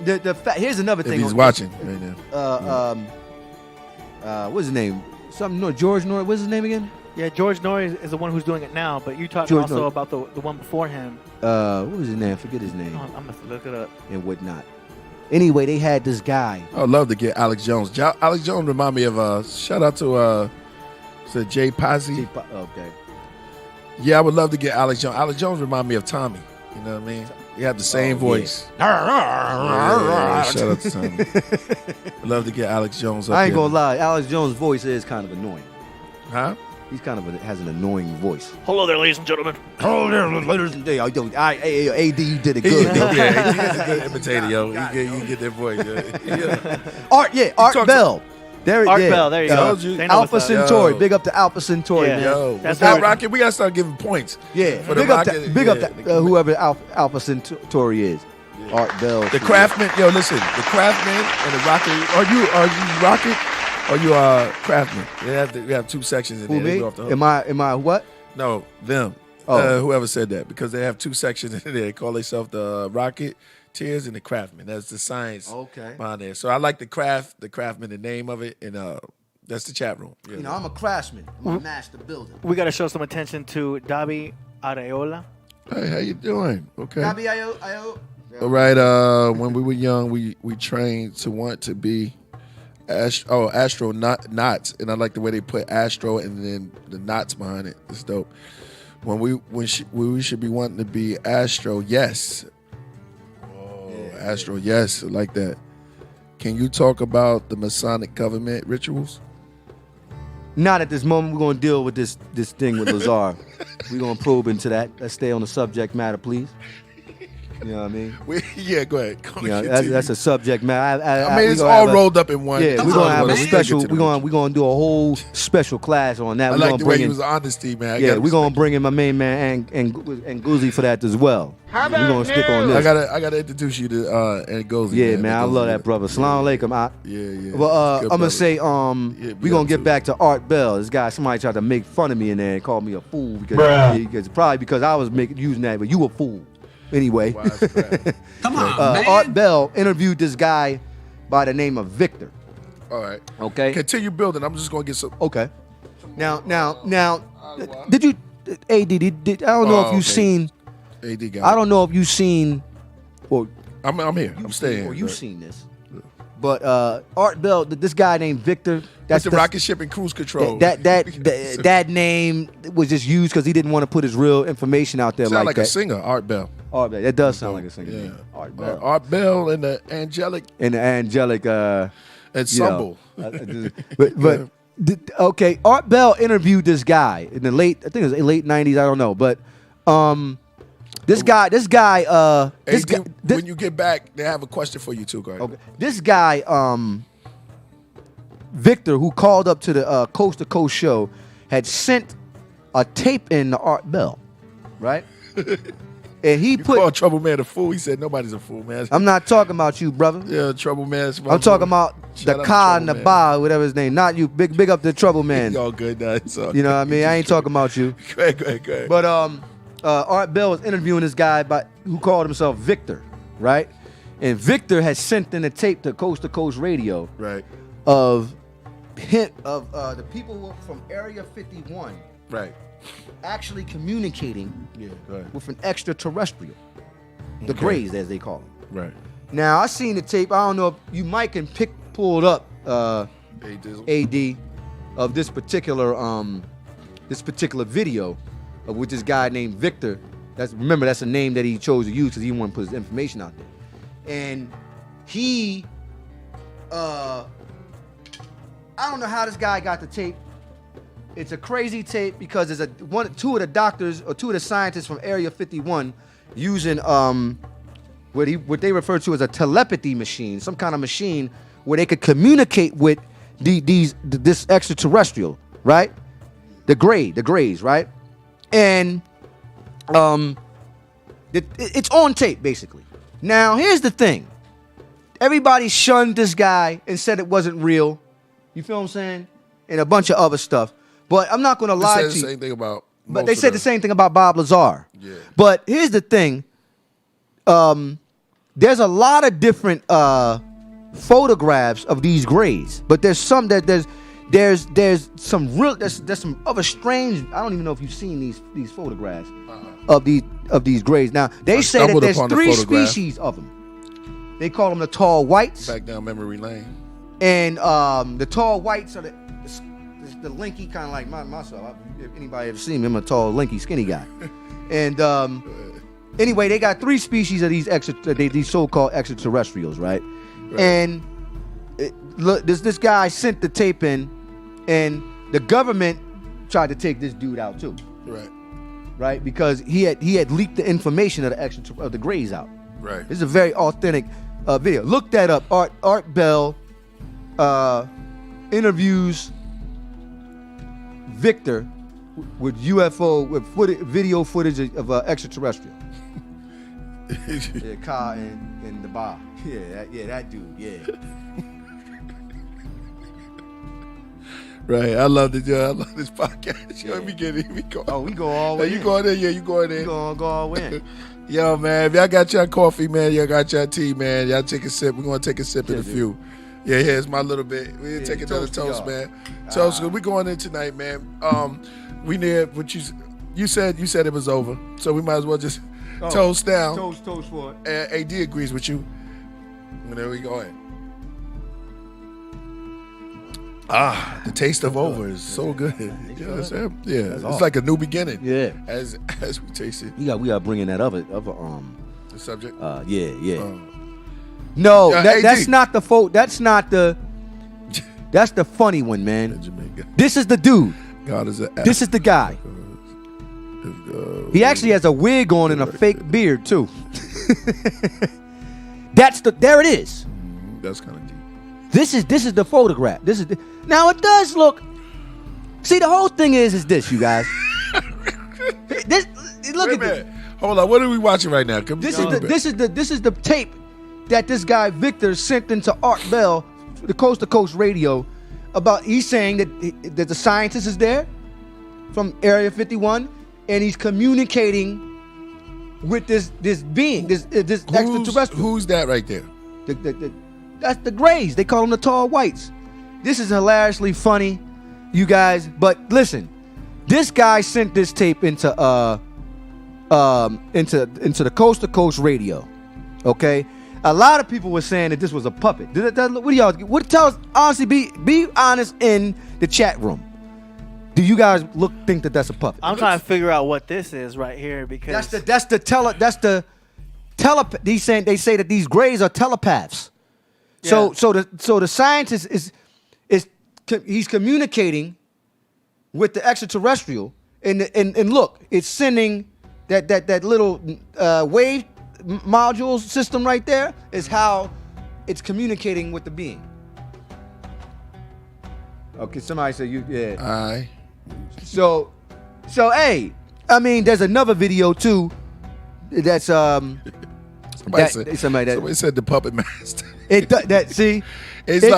the here's another If thing. he's on- watching right now. What's his name? Something. No, George Norrie. What's his name again? Yeah, George Norrie is the one who's doing it now, but you talking George also Norrie. about the one before him. What was his name? Forget his name Oh, I'm gonna look it up. and whatnot. Anyway, they had this guy. I would love to get Alex Jones. Alex Jones remind me of shout out to Jay Pazzi. Okay. Yeah, I would love to get Alex Jones. Alex Jones remind me of Tommy. You know what I mean? You have the same voice. Yeah, shout out to Tommy. I'd love to getAlex Jones up I ain't here. gonna lie. Alex Jones' voice is kind of annoying. Huh? He's kind of has an annoying voice. Hello there, ladies and gentlemen. Oh, there, ladies and gentlemen. AD, you did it He, good. yo. yeah, he's a good imitator, yo. You get that voice, yo. Art Bell. There, Art yeah. Bell, there you go. They know Alpha what's up. Centauri. Yo. Big up to Alpha Centauri, Yeah. man. Yo, That's that right. Rocket, we gotta start giving points. Yeah, For the big up Rocket, to, big up yeah, to whoever Alpha Centauri is. Art Bell. The Craftsman, yo, listen, the Craftsman and the Rocket. Are you Rocket? Or you Craftsman? We have two sections in Who, there. They me? go off the hook. Am I what? No, them. Oh. Whoever said that, because they have two sections in there. They call themselves the Rocket Tears and the Craftsman. That's the science Okay. behind there. So I like the Craftsman, the name of it, and that's the chat room. Yeah. You know, I'm a craftsman. I'm a master builder. We got to show some attention to Dabi Areola. Hey, how you doing? Okay. Gabi, I All right. When we were young, we trained to want to be astronauts, and I like the way they put astro and then the knots behind it. It's dope. When we should be wanting to be astro, yes. Oh, yeah. Astro, yes, I like that. Can you talk about the Masonic government rituals? Not at this moment. We're gonna deal with this thing with Lazar. We're gonna probe into that. Let's stay on the subject matter, please. You know what I mean? Yeah, go ahead. You know, that's a subject matter. I mean, it's all rolled up in one. Yeah, we're gonna have a special. We're We're gonna do a whole special class on that. I We're like gonna the way bring he in. was honesty, man. Yeah, we're gonna bring in my main man and Guzzi for that as well. We're gonna stick on this. I gotta introduce you to Ngozi. Yeah, man, I love that brother. Salam alaikum. Yeah. Well, Good I'm gonna brother. say, be we're gonna up get to back to Art Bell. This guy, somebody tried to make fun of me in there and call me a fool because probably because I was using that, but you a fool. Anyway, Come on, man. Art Bell interviewed this guy by the name of Victor. All right. Okay. Continue building. I'm just gonna get some. Okay. Now, did you, AD? I don't know if okay. you've seen. AD guy. I don't know if you've seen, or I'm here. I'm staying. or you've seen this. But Art Bell, this guy named Victor. That's the rocket ship and cruise control. That name was just used because he didn't want to put his real information out there Sound like that. a singer, Art Bell. Art Bell. That does sound like a singer. Yeah. Art Bell. Art Bell and the angelic And the angelic. ensemble. Okay, Art Bell interviewed this guy in the late 90s. I don't know, but this guy. When you get back, they have a question for you too, guys. Okay. This guy, Victor, who called up to the Coast to Coast show, had sent a tape in to Art Bell, right? And he You put. called Trouble Man a fool. He said nobody's a fool, man. I'm not talking about you, brother. Yeah, Trouble Man. I'm talking about Shout the out car to and the Trouble Man. bar, whatever his name. Not you. Big up the Trouble Man. Y'all good now. It's all You know what I good. mean? I ain't talking about you. Go ahead. But Art Bell was interviewing this guy who called himself Victor, right? And Victor had sent in a tape to Coast Radio Right. of the people who were from Area 51 Right. actually communicating Yeah, go ahead. with an extraterrestrial, the Okay. Greys as they call them. Right. Now I seen the tape. I don't know if you might can pull it up, Hey, Dizzle. AD, of this particular video with this guy named Victor. That's a name that he chose to use because he didn't want to put his information out there. And he, I don't know how this guy got the tape, It's a crazy tape because there's two of the doctors or two of the scientists from Area 51 using what they refer to as a telepathy machine, some kind of machine where they could communicate with this extraterrestrial, right? The Greys, right? And it's on tape basically. Now here's the thing: everybody shunned this guy and said it wasn't real. You feel what I'm saying? And a bunch of other stuff. But I'm not going to lie to you. They said the same thing about. But they said the same thing about Bob Lazar. Yeah. But here's the thing. There's a lot of different photographs of these Greys, but there's some there's some other strange. I don't even know if you've seen these photographs of these Greys. Now they say that there's three species of them. They call them the tall whites. Back down memory lane. And the tall whites are the lanky, kind of like myself. If anybody ever seen me, I'm a tall, lanky, skinny guy. And anyway, they got three species of these so-called extraterrestrials, right? And look, this guy sent the tape in, and the government tried to take this dude out too. Right? Because he had leaked the information of the Greys out. Right. This is a very authentic video. Look that up. Art Bell interviews Victor with UFO video footage of extraterrestrial. Yeah, Ka and the bar. Yeah, that dude. Yeah. Right, I love it. I love this podcast. Yo, we go. Oh, we go all the way. You going in? Yeah, you going in? We gonna go all the way in. Yo, man, if y'all got your coffee, man, y'all got your tea, man, y'all take a sip. We're gonna take a sip in a few. Yeah, here's my little bit. We'll take another toast, man. Toast. We going in tonight, man. We need what you said. You said it was over, so we might as well just toast down. Toast for it. AD agrees with you. And there we go in. The taste of over is so good. It's like a new beginning. Yeah, as we taste it. We got bringing that other the subject. No, that's not the That's the funny one, man. This is the dude. God is this is the guy. He actually has a wig on and a fake beard too. There it is. That's kind of deep. This is the photograph. Now it does look. See, the whole thing is this, you guys. Look at this. Hold on. What are we watching right now? This is the tape that this guy Victor sent into Art Bell, the Coast to Coast Radio, about. He's saying that the scientist is there from Area 51, and he's communicating with this being, this extraterrestrial. Who's that right there? That's the Greys. They call them the tall whites. This is hilariously funny, you guys. But listen, this guy sent this tape into the Coast to Coast Radio. Okay, a lot of people were saying that this was a puppet. What do y'all? Tell us honestly. Be honest in the chat room. Do you guys think that that's a puppet? I'm trying to figure out what this is right here because that's the telepath. They say that these Greys are telepaths. Yeah. So the scientist he's communicating with the extraterrestrial, and look, it's sending that little wave module system right there is how it's communicating with the being. Okay, somebody said Aye. So hey, I mean, there's another video too. That's somebody said the puppet master. It like,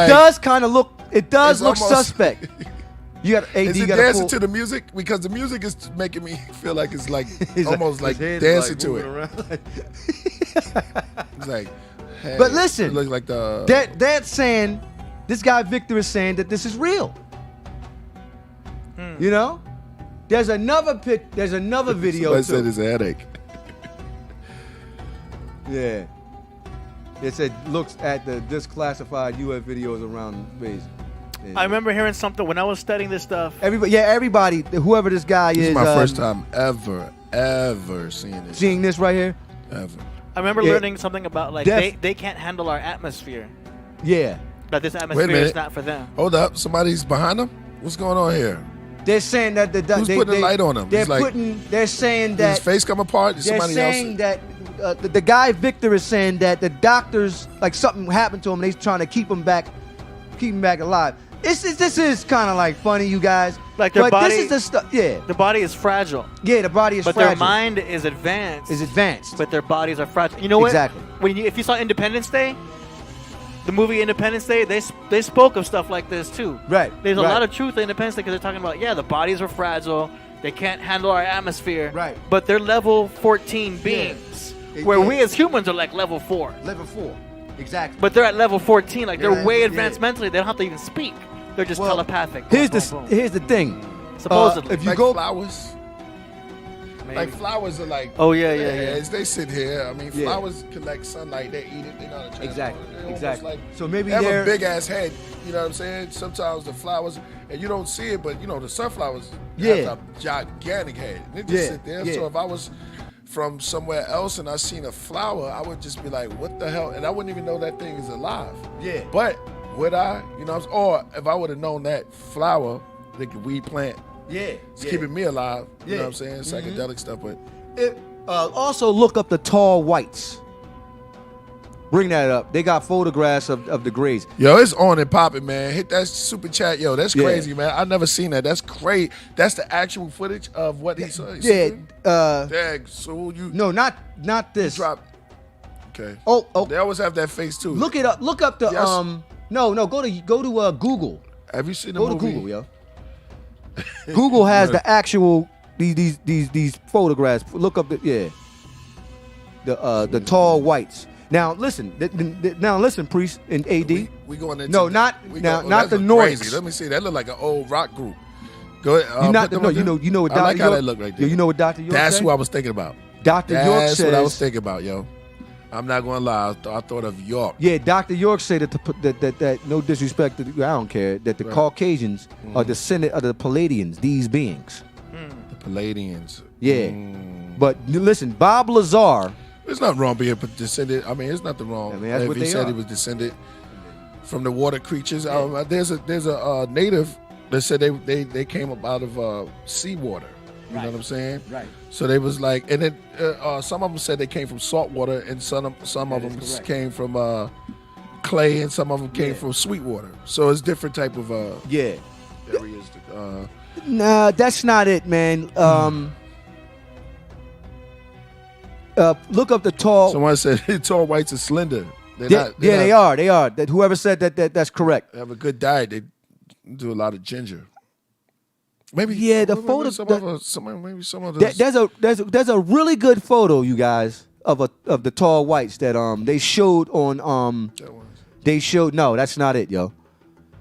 does kind of look. It does look almost suspect. You got AD. Is it dancing to the music? Because the music is making me feel like it's like almost like dancing to it. It's like, hey, but listen, it looks like that's saying this guy Victor is saying that this is real. You know, there's another video. Somebody said it's a headache. Yeah. It said looks at the disclassified UF videos around space. Yeah. I remember hearing something when I was studying this stuff. Everybody, whoever this guy is. This is my first time ever seeing this right here. Ever. I remember learning something about like they can't handle our atmosphere. Yeah. That this atmosphere is not for them. Hold up, somebody's behind them. What's going on here? They're saying that Who's putting the light on him? They're It's like, They're saying Did that his face come apart? Did they're somebody saying else? that the guy Victor is saying that the doctors, like something happened to him. They're trying to keep him back alive. This is kind of like funny, you guys. Like their but body, this is the stuff. Yeah, the body is fragile, yeah. The body is but fragile. their mind is advanced. is advanced. But their bodies are fragile. You know what? Exactly. If you saw Independence Day, the movie Independence Day, they spoke of stuff like this too. Right. There's a right. lot of truth in Independence Day because they're talking about the bodies are fragile. They can't handle our atmosphere. Right. But they're level 14 beings, where we as humans are like level 4. level 4. Exactly. But they're at level 14. Like they're Yeah, way yeah. advanced mentally. They don't have to even speak. They're just telepathic. Here's Boom, the boom, boom. here's the thing. Supposedly. If you Like go, flowers. Maybe. Like flowers are like. Oh, yeah. They sit here. I mean, Yeah. flowers collect sunlight. They eat it. They know how to transport Exactly, it. They're almost exactly. Like, So maybe they have they're- a big ass head. You know what I'm saying? Sometimes the flowers, and you don't see it, but you know the sunflowers Yeah. have a gigantic head. They just Yeah, sit there. yeah. So if I was from somewhere else and I seen a flower, I would just be like, "What the hell?" And I wouldn't even know that thing is alive. Yeah. But would I? You know, or if I would have known that flower, like a weed plant, it's keeping me alive. You know Yeah. what I'm saying? Psychedelic stuff, but. Also look up the tall whites. Bring that up. They got photographs of the grays. Yo, it's on and popping, man. Hit that super chat. Yo, that's Yeah. crazy, man. I've never seen that. That's great. That's the actual footage of what he saw. Yeah. Dag, so you No, not this. drop. Okay. Oh. They always have that face too. Look it up. Look up the Yes. No. Go to Google. Have you seen the Go to movie? Google, yo. Google has the actual these photographs. Look up the tall whites. Now listen, Priest and AD. We going into No, not the Nordics. Crazy. Let me see. That look like an old rock group. Go ahead. You put them up there. you know what I Dr. like how York, that look right Yo, there. you know what Dr. York That's said? who I was thinking about. Dr. York That's says. what I was thinking about, yo. I'm not gonna lie. I thought of York. Yeah, Dr. York said that no disrespect to I don't care, that the Caucasians are descendant of the Palladians, these beings. The Palladians. Yeah. But listen, Bob Lazar. There's nothing wrong being descended. I mean, there's nothing wrong. I mean, that's if what he they said are. he was descended from the water creatures. There's a native that said they came up out of seawater. You know what I'm saying? Right. So they was like, and then some of them said they came from salt water, and some of them came from clay, and some of them came from sweet water. So it's different type of Yeah. areas. Nah, that's not it, man. Look up the tall. Someone said tall whites are slender. They are. That whoever said that's correct. They have a good diet. They do a lot of ginger. Maybe the maybe photo. some of those. There's a really good photo, you guys, of the tall whites that they showed on They showed no, that's not it, yo.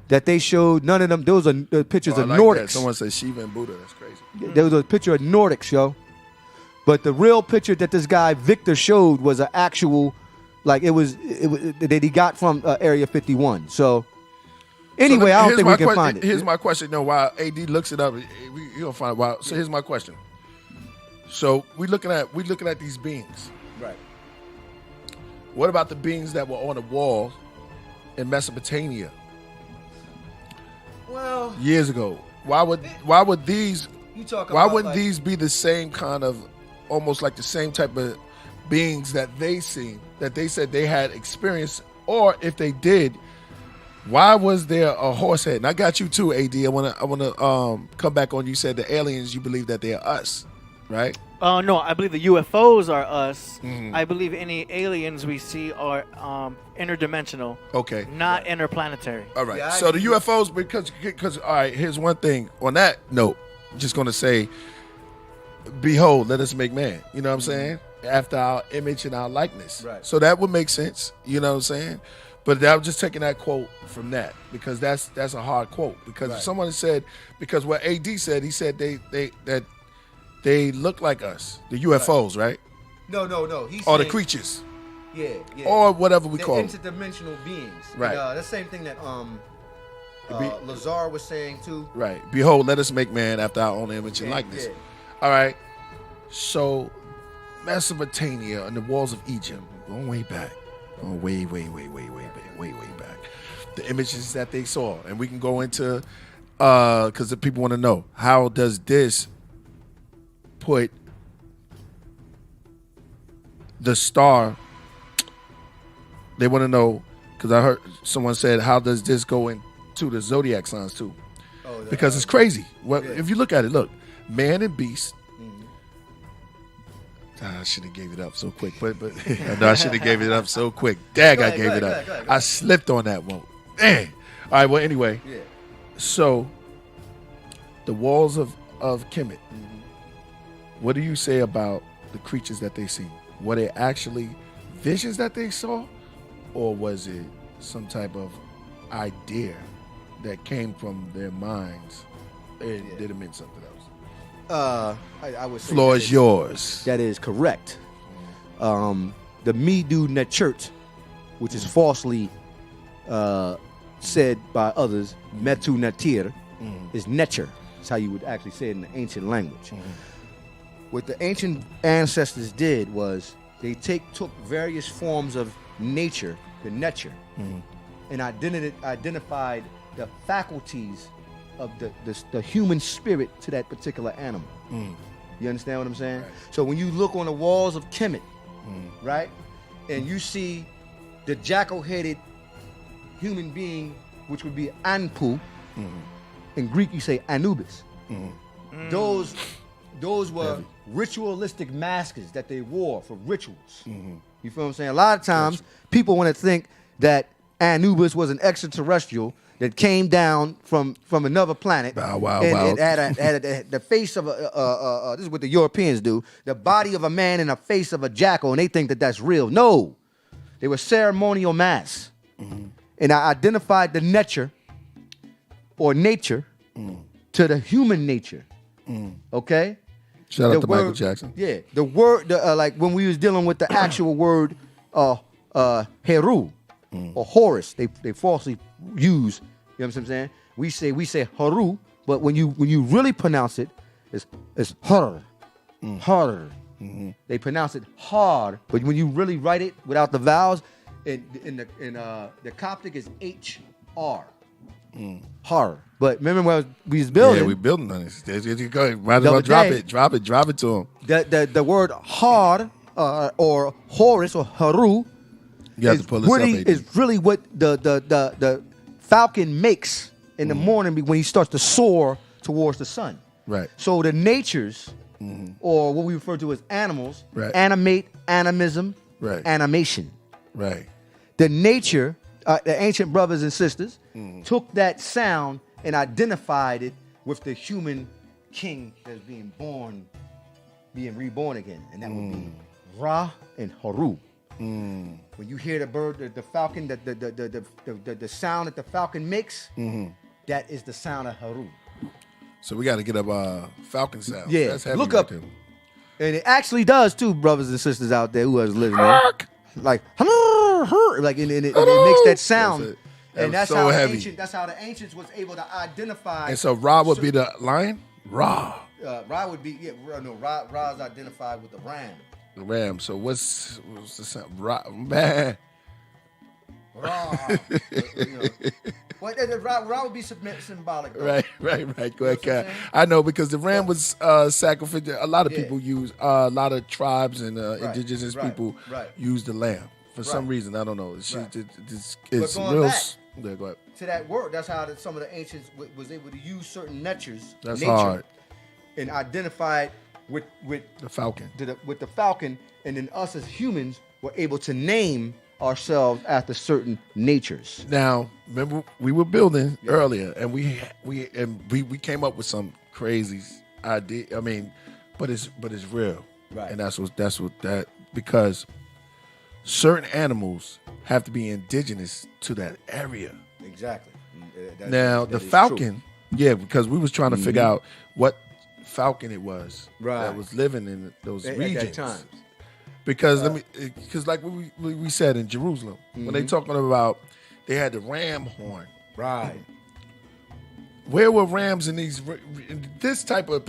That they showed none of them. Those are pictures of like Nordics. that. Someone said Shiva and Buddha. That's crazy. There was a picture of Nordics, yo. But the real picture that this guy Victor showed was an actual, like it was that he got from Area 51. So anyway, I don't think we can find it. Here's my question. No, while AD looks it up, you gonna find it. While so here's my question. So we looking at these beings. Right. What about the beings that were on the wall in Well, years ago? Why would these? you talk Why about wouldn't these be the same kind of, almost like the same type of beings that they seen, that they said they had experienced, or if they did, why was there a horse head? And I got you too, AD. I wanna come back on. You said the aliens. You believe that they are us, right? No, I believe the UFOs are us. Mhm. I believe any aliens we see are interdimensional, Okay. not interplanetary. All right. Yeah, I So the agree. UFOs, because all right. Here's one thing on that note. I'm just gonna say, behold, let us make man. You know what I'm saying? After our image and our likeness. Right. So that would make sense. You know what I'm saying? But I'm just taking that quote from that because that's a hard quote. Because if someone said, because what AD said, he said they look like us, the UFOs, right? No. He's Or the saying- creatures, Yeah. or whatever we They're call them. interdimensional beings. Right. And, that's the same thing that Lazar was saying too. Right. Behold, let us make man after our own image and likeness. Yeah. All right. So Mesopotamia and the walls of Egypt, going way back. Going way back. The images that they saw. And we can go into because the people want to know, how does this put the star? They want to know, because I heard someone said, how does this go into the zodiac signs too? Because it's crazy. Well, if you look at it, look, man and beast. I should have gave it up so quick, but I know I should have gave it up so quick. Dag, I gave it up. Go ahead. I slipped on that one. Dang. All right. Well, anyway. Yeah. So, the walls of Kemet. What do you say about the creatures that they see? Were they actually visions that they saw, or was it some type of idea that came from their minds and did it mean something else? I would say floor is yours. That is correct. The Medu Nechert, which is falsely said by others, Metu Natir, is Necher. That's how you would actually say it in the ancient language. What the ancient ancestors did was they took various forms of nature, the Necher, and identified the faculties of the human spirit to that particular animal. You understand what I'm saying? Right. So when you look on the walls of Kemet, right, and you see the jackal-headed human being, which would be Anpu, in Greek you say Anubis. Those were ritualistic masks that they wore for rituals. You feel what I'm saying? A lot of times people want to think that Anubis was an extraterrestrial that came down from another planet and had the face of this is what the Europeans do, the body of a man and a face of a jackal, and they think that that's real. No, they were ceremonial masks. And I identified the nature or nature to the human nature. Okay? Shout out to Michael Jackson. Yeah, the word, like when we was dealing with the actual word Heru or Horus, they falsely use. You know what I'm saying? We say Haru, but when you really pronounce it, it's Har. Har. They pronounce it hard, but when you really write it without the vowels, in the Coptic is HR. Har. But remember when we was building? Yeah, we building on this. You go. Might as well drop it to him. The word har or Horus or Haru is really what the falcon makes in the morning when he starts to soar towards the sun. Right. So the natures, or what we refer to as animals, animate, animism, animation. Right. The nature, the ancient brothers and sisters took that sound and identified it with the human king that's being reborn again, and that would be Ra and Haru. When you hear the bird, the falcon, the sound that the falcon makes, that is the sound of Haru. So we got to get up falcon sound. Yeah, that's heavy. look up, and it actually does too, brothers and sisters out there who is listening. Like, like, and it makes that sound, and that's so how heavy. That's how the ancients was able to identify. And so Ra would be the lion. Ra. Ra would be Ra's identified with the ram. The ram. So what's the sound? Ra, man. Ra. Ra would be symbolic. Though. Right. Go ahead, Kat. I know, because the ram was sacrificial. A lot of people use, a lot of tribes and indigenous people use the lamb for some reason. I don't know. It's real. Yeah, go ahead. To that word, that's how some of the ancients was able to use certain natures. That's hard. And identify it with the falcon. With the falcon, and then us as humans were able to name ourselves after certain natures. Now, remember we were building earlier, and we came up with some crazy idea. I mean, but it's real, right? And that's what because certain animals have to be indigenous to that area. Exactly. Now the falcon, because we was trying to figure out what falcon it was that was living in those regions. At that time. Because like we said in Jerusalem, when they talking about they had the ram horn. Right. Where were rams in this type of,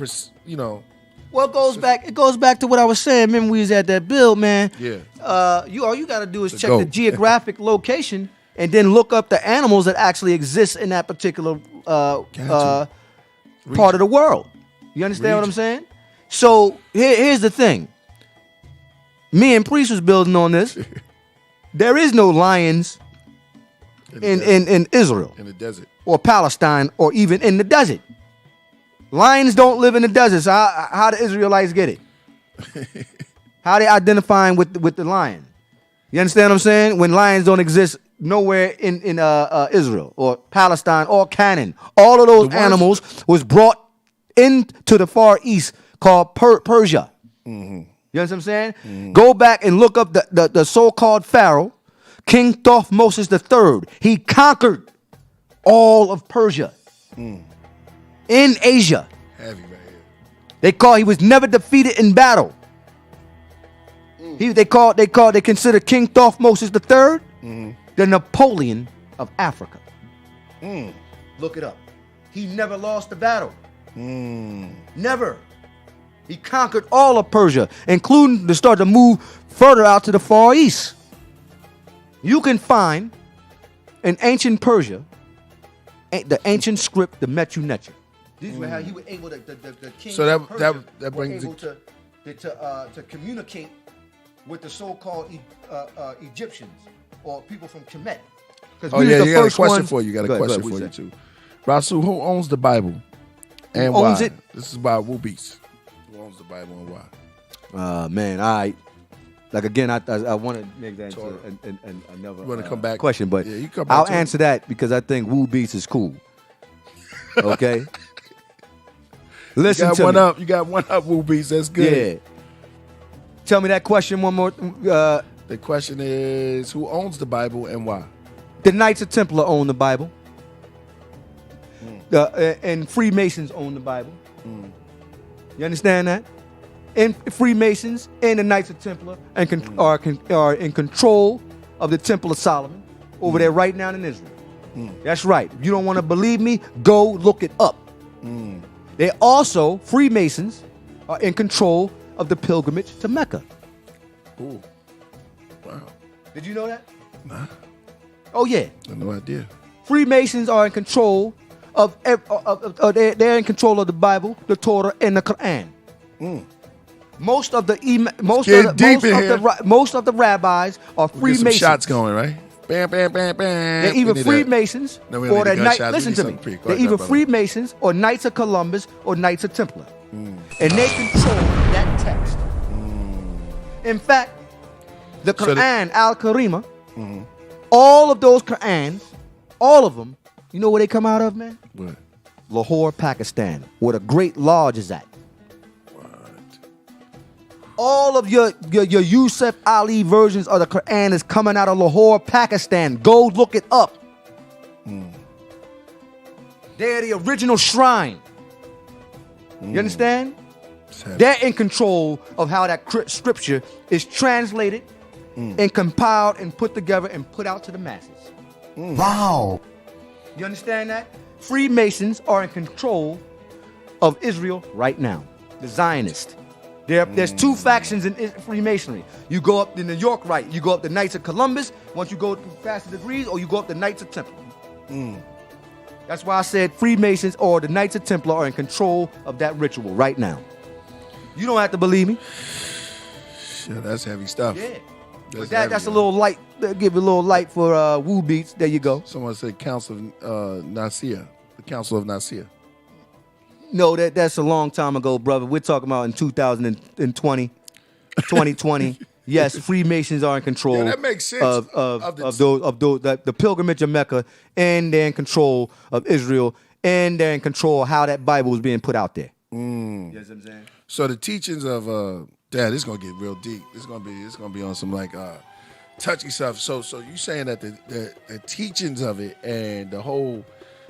Well, it goes back to what I was saying. Remember we was at that build, man. Yeah. All you got to do is check the geographic location and then look up the animals that actually exist in that particular Gotcha. part of the world. You understand what I'm saying? So here's the thing. Me and Priest was building on this. There is no lions in Israel. In the desert. Or Palestine, or even in the desert. Lions don't live in the desert. So how the Israelites get it? How they identifying with the lion? You understand what I'm saying? When lions don't exist nowhere in Israel or Palestine or Canaan. All of those animals was brought into the Far East called Persia. Mm-hmm. You understand what I'm saying? Mm-hmm. Go back and look up the so-called Pharaoh, King Thothmosis III. He conquered all of Persia in Asia. Heavy right here. He was never defeated in battle. They consider King Thothmosis III the Napoleon of Africa. Look it up. He never lost the battle. Never. He conquered all of Persia, including to start to move further out to the Far East. You can find in ancient Persia the ancient script, the Metu Neter. These were how he was able to the king so of Persia that brings able to communicate with the so-called Egyptians or people from Kemet. Oh yeah, you got a question for you. Got a question for you too. Rasul, who owns the Bible and why? Owns it? This is about Woo Beats. Who owns the Bible and why? Man, like again, I want to make that into another you want to come back question, but yeah, you come back I'll answer that because I think Woo Beats is cool. Okay. Listen to me. You got one up, Woo Beats. That's good. Yeah. Tell me that question one more. The question is, who owns the Bible and why? The Knights of Templar own the Bible. And Freemasons own the Bible. You understand that? And Freemasons and the Knights of Templar are in control of the Temple of Solomon over there right now in Israel. That's right. If you don't want to believe me, go look it up. They also, Freemasons, are in control of the pilgrimage to Mecca. Ooh. Wow. Did you know that? Nah. Oh, yeah. I had no idea. Freemasons are in control they're in control of the Bible, the Torah, and the Quran. Most of the rabbis are Freemasons. Get some shots going, right? Bam, bam, bam, bam. They're either Freemasons or they're listen to me. They're either Freemasons or Knights of Columbus or Knights of Templar. And they control that text. In fact, the Quran, Al-Karima, all of those Qurans, all of them, you know where they come out of, man? What? Lahore, Pakistan, where the Great Lodge is at. What? All of your Yusuf Ali versions of the Quran is coming out of Lahore, Pakistan. Go look it up. They're the original shrine. You understand? They're in control of how that scripture is translated and compiled and put together and put out to the masses. Wow. You understand that? Freemasons are in control of Israel right now. The Zionists. There's two factions in Freemasonry. You go up the New York right. You go up the Knights of Columbus. Once you go past the degrees, or you go up the Knights of Templar. That's why I said Freemasons or the Knights of Templar are in control of that ritual right now. You don't have to believe me. Shit, that's heavy stuff. Yeah. But that's a little light. Give it a little light for Woo Beats. There you go. Someone said Council of Nicaea. The Council of Nicaea. No, that's a long time ago, brother. We're talking about in 2020. Yes, Freemasons are in control. Yeah, that makes sense. Of the pilgrimage of Mecca, and they're in control of Israel, and they're in control of how that Bible is being put out there. You know what I'm saying? So the teachings of Dad, it's gonna get real deep. It's gonna be on some like touchy stuff. So you saying that the teachings of it and the whole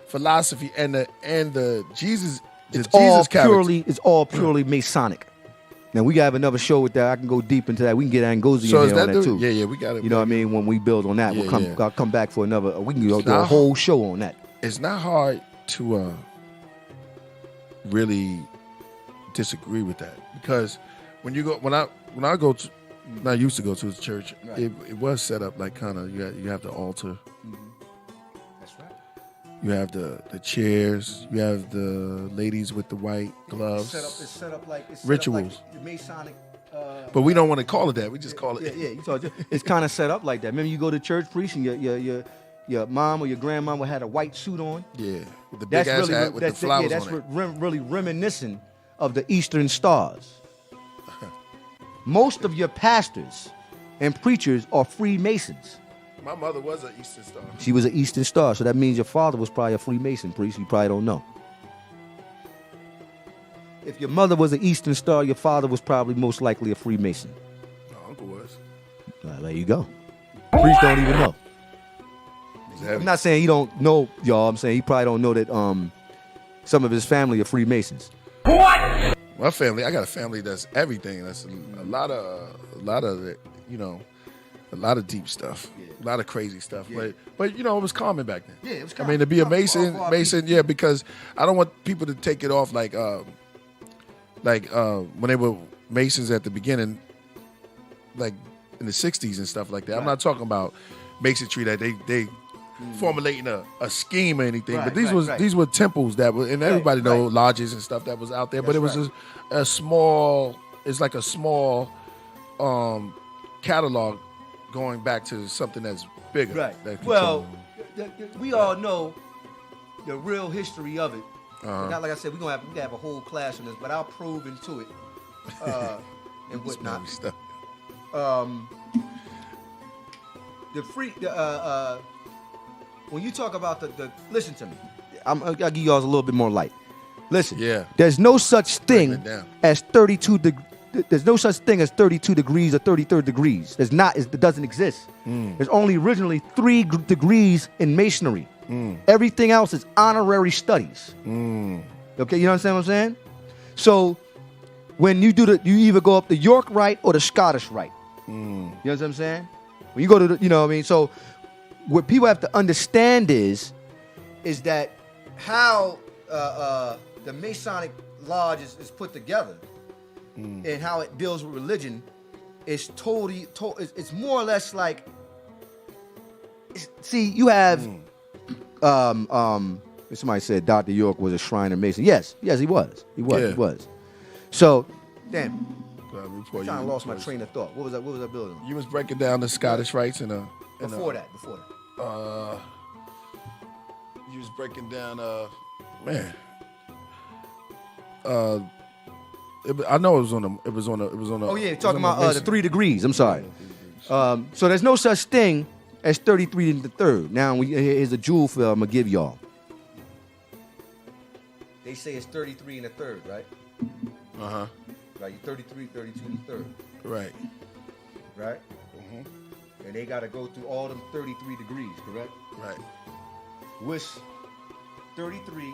philosophy and the Jesus. It's all purely Masonic. Now we gotta have another show with that. I can go deep into that. We can get Angozi in there on that too. Yeah, we got it. You know what I mean? When we build on that, I'll come back for another. We can do a whole show on that. It's not hard to really disagree with that, because when I go to, I used to go to the church. Right. It was set up like kind of you have the altar. That's right. You have the chairs. You have the ladies with the white gloves. It's set up like rituals. The Masonic. But we don't want to call it that. We just call it. Yeah. It's kind of set up like that. Remember, you go to church, priest, and your mom or your grandmama had a white suit on. Yeah, with the big ass hat with the flowers on it. That's really reminiscent of the Eastern Stars. Most of your pastors and preachers are Freemasons. My mother was an Eastern Star. She was an Eastern Star, so that means your father was probably a Freemason, priest. You probably don't know. If your mother was an Eastern Star, your father was probably most likely a Freemason. My uncle was. There you go. Priest don't even know. I'm not saying he don't know, y'all. I'm saying he probably don't know that some of his family are Freemasons. What? My family, I got a family that's everything. That's a lot of a lot of deep stuff, a lot of crazy stuff. Yeah. But it was common back then. Yeah, it was common. I mean, to be a Mason, yeah, because I don't want people to take it off like when they were Masons at the beginning, like in the 60s and stuff like that. Right. I'm not talking about Masonry that they formulating a scheme or anything, but these were temples that were, and everybody know lodges and stuff that was out there. But it was a small. It's like a small catalog going back to something that's bigger. Right. Well, we all know the real history of it. Not like I said, we're gonna have a whole class on this, but I'll probe into it and whatnot. When you talk about the listen to me, I'll give y'all a little bit more light. Listen, there's no such thing as 32 There's no such thing as 32 degrees or 33rd degrees. It doesn't exist. There's only originally 3 degrees in Masonry. Everything else is honorary studies. Okay, you understand what I'm saying? So when you do you either go up the York Rite or the Scottish Rite. You know what I'm saying? When you go to you know what I mean? So what people have to understand is that how the Masonic Lodge is put together and how it deals with religion is totally it's more or less like, see, you have somebody said Dr. York was a Shriner Mason. Yes, he was. He was. So, damn. I kind of lost my train of thought. What was I building? You was breaking down the Scottish rites before that. You was breaking down I know it was on the. Oh yeah, talking about the 3 degrees. I'm sorry. So there's no such thing as 33 in the third. Now here's a jewel for I'm gonna give y'all. They say it's 33 in the third, right? Right, 33, 32 in the third. Right. Right. And they got to go through all them 33 degrees, correct? Right. Which 33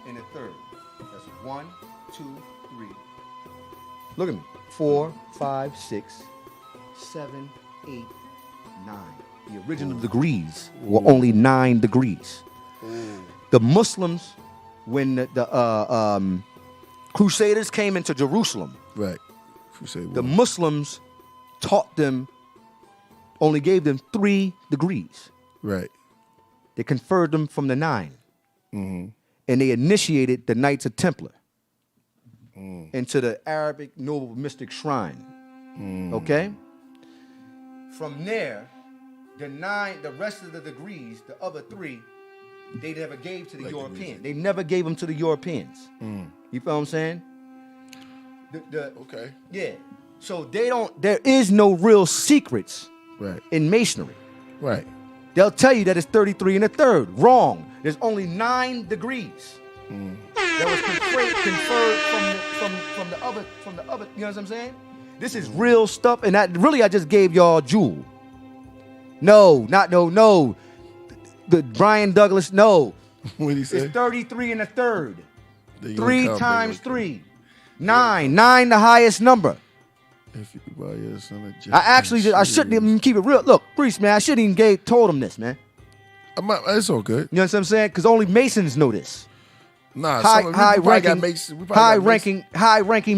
in the third. That's 1, 2, 3. Look at me. 4, 5, 6, 7, 8, 9. The original degrees were only 9 degrees. The Muslims, when the Crusaders came into Jerusalem, right? The Muslims taught them, only gave them 3 degrees. Right. They conferred them from the 9. And they initiated the Knights of Templar into the Arabic noble mystic shrine. Okay? From there, the rest of the degrees, the other 3, they never gave to the Europeans. They never gave them to the Europeans. You feel what I'm saying? Okay. Yeah. So there is no real secrets in Masonry. Right. They'll tell you that it's 33 in the third. Wrong. There's only 9 degrees. That was conferred from the other, you know what I'm saying? This is real stuff, and I just gave y'all jewel. No. The Brian Douglas, no. What did he say? It's 33 in the third. 3 times 3. 9. 9 the highest number. I shouldn't even keep it real. Look, priest, man, I shouldn't even told him this, man. It's all good. You know what I'm saying? Because only Masons know this. Nah, high-ranking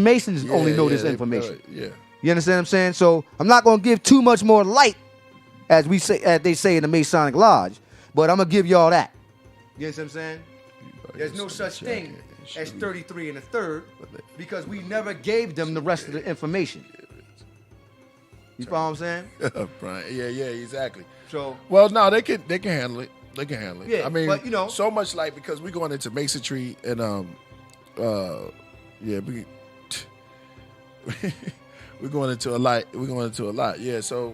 Masons only know this information. You understand what I'm saying? So I'm not going to give too much more light, as they say in the Masonic Lodge, but I'm gonna give y'all that. You You know what I'm saying? There's no such thing as 33 and a third because we never gave them the rest of the information. You follow what I'm saying? Right. Yeah, exactly. So, well, no, they can handle it. They can handle it. Yeah, I mean, but, you know, so much like because we're going into masonry and we're going into a lot. We're going into a lot. Yeah. So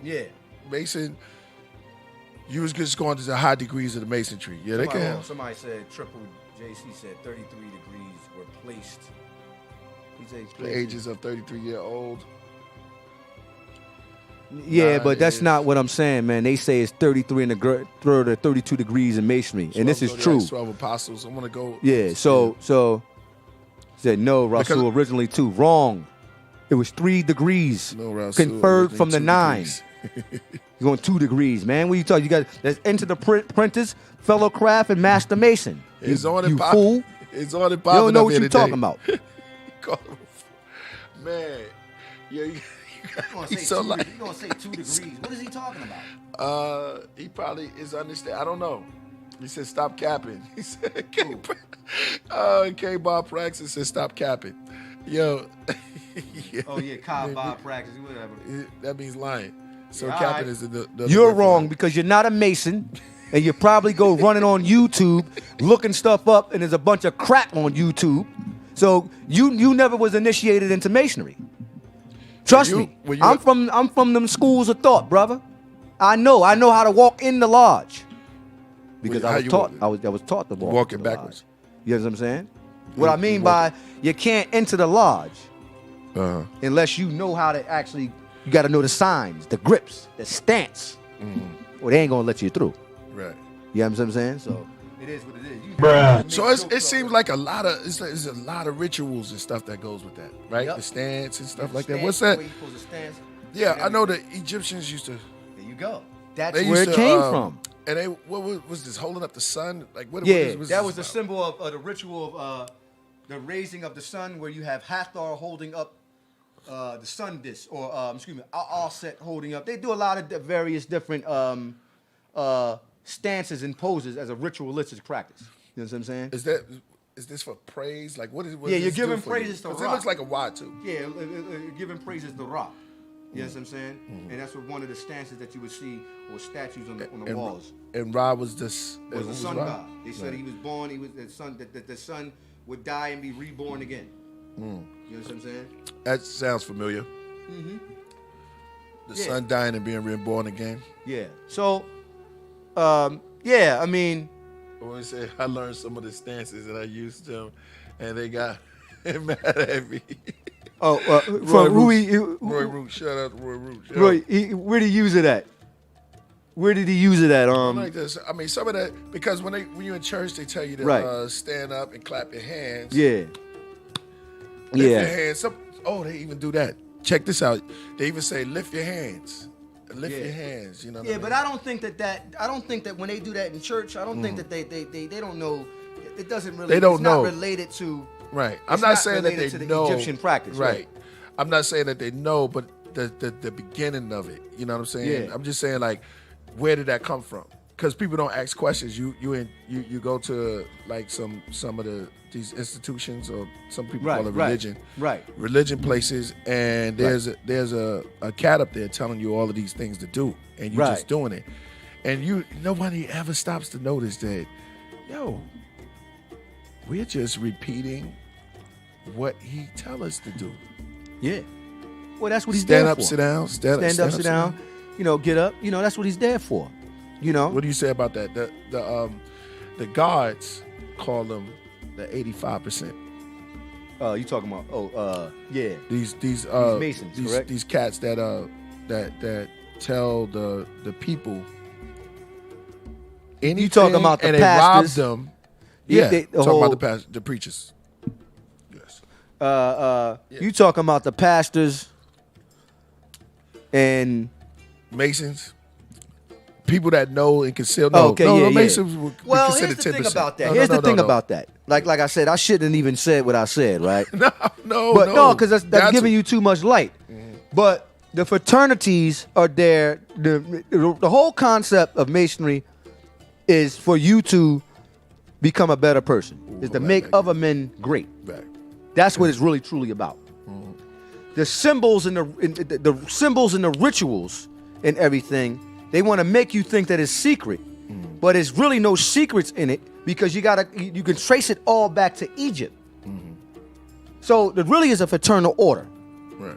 Mason, you was just going to the high degrees of the masonry. Yeah, they can. Somebody said Triple JC said 33 degrees were placed. He said The ages of 33-year-old. Yeah, but that's not what I'm saying, man. They say it's 33 and a third or 32 degrees in masonry, and this is true. 12 apostles. I want to go. Yeah. So said no. Rasul originally 2. Wrong. It was 3 degrees. No, Rasul conferred from the 9. You're going 2 degrees, man. What are you talking? You got that's into the apprentice, fellow craft, and master mason. It's you, on it, you fool. It's on it. You don't know what you're talking about. Man, yeah. You're gonna say 2 degrees. What is he talking about? He probably is understand. I don't know. He said stop capping. He said K-Bob Praxis said stop capping. Yo. Yeah. Oh yeah, Bob Praxis, whatever. That means lying. So Yeah, capping right. is the You're wrong because you're not a mason, and you probably go running on YouTube looking stuff up, and there's a bunch of crap on YouTube. So you never was initiated into masonry. Trust me. I'm from them schools of thought, brother. I know how to walk in the lodge because I was taught to walk it backwards. Lodge. You know what I'm saying? What I mean by you can't enter the lodge unless you know how to actually. You got to know the signs, the grips, the stance, or they ain't gonna let you through. Right. You know what I'm saying? So it is what it is. Bruh. So it seems like a lot of it's a lot of rituals and stuff that goes with that, right? Yep. The stance and stuff like that. Stance, What's that? the way you're supposed to stance. Yeah, I know the Egyptians used to. There you go. that's They where used it to, came from. And they what was this holding up the sun? Like what? Yeah, what That this was the about? symbol of the ritual of the raising of the sun, where you have Hathor holding up the sun disk, or Aset holding up. They do a lot of various different stances and poses as a ritualistic practice. You know what I'm saying? Is this for praise? Like what is? Yeah, you're this giving do for praises you? to 'Cause Ra. It looks like a Y too. Yeah, giving praises to Ra. You know what I'm saying? And that's what one of the stances that you would see, or statues on the walls. And Ra was this. Was who the sun Ra? god. They said he was born. He was the sun. That the sun would die and be reborn again. You know what I'm saying? That sounds familiar. The sun dying and being reborn again. Yeah. So, I mean, When we say I learned some of the stances and I used them, and they got mad at me. From Roy Root, shout out to Roy Root. Roy, where did he use it at? Where did he use it at? Like this. I mean, some of that because when you're in church, they tell you to stand up and clap your hands. Yeah. Lift your hands. They even do that. Check this out. They even say lift your hands. Lift your hands. You know. What I mean? but I don't think I don't think that when they do that in church, I don't think that they don't know. It doesn't really. They don't it's know. Not related to. Right. I'm It's not not saying that they related to the know Egyptian practice, Right. I'm not saying that they know, but the beginning of it. You know what I'm saying? Yeah. I'm just saying like, where did that come from? Because people don't ask questions. You go to like some of these institutions, or some people call it religion. Right. Religion places, and there's a cat up there telling you all of these things to do, and you're just doing it, and nobody ever stops to notice that, we're just repeating what he tell us to do. Yeah. Well, that's what he's there for. Stand up, sit down. Stand up, sit down. Get up. That's what he's there for. What do you say about that? The guards call them the 85%. You talking about? Yeah. These Masons, correct? These cats that tell the people anything. You talking about the and pastors? They rob them. Yeah, Yeah, talking about the preachers. Yes. You talking about the pastors and Masons? People that know and conceal. No, Masons would be Well, considered here's the 10%. thing about that. here's the thing about that. Like I said, I shouldn't even said what I said, right? No, because that's giving you too much light. But the fraternities are there. The whole concept of masonry is for you to become a better person. Is to make other men great. Right. That's what it's really truly about. The symbols and the symbols and the rituals and everything, they want to make you think that it's secret, but there's really no secrets in it because you can trace it all back to Egypt. So it really is a fraternal order. Right.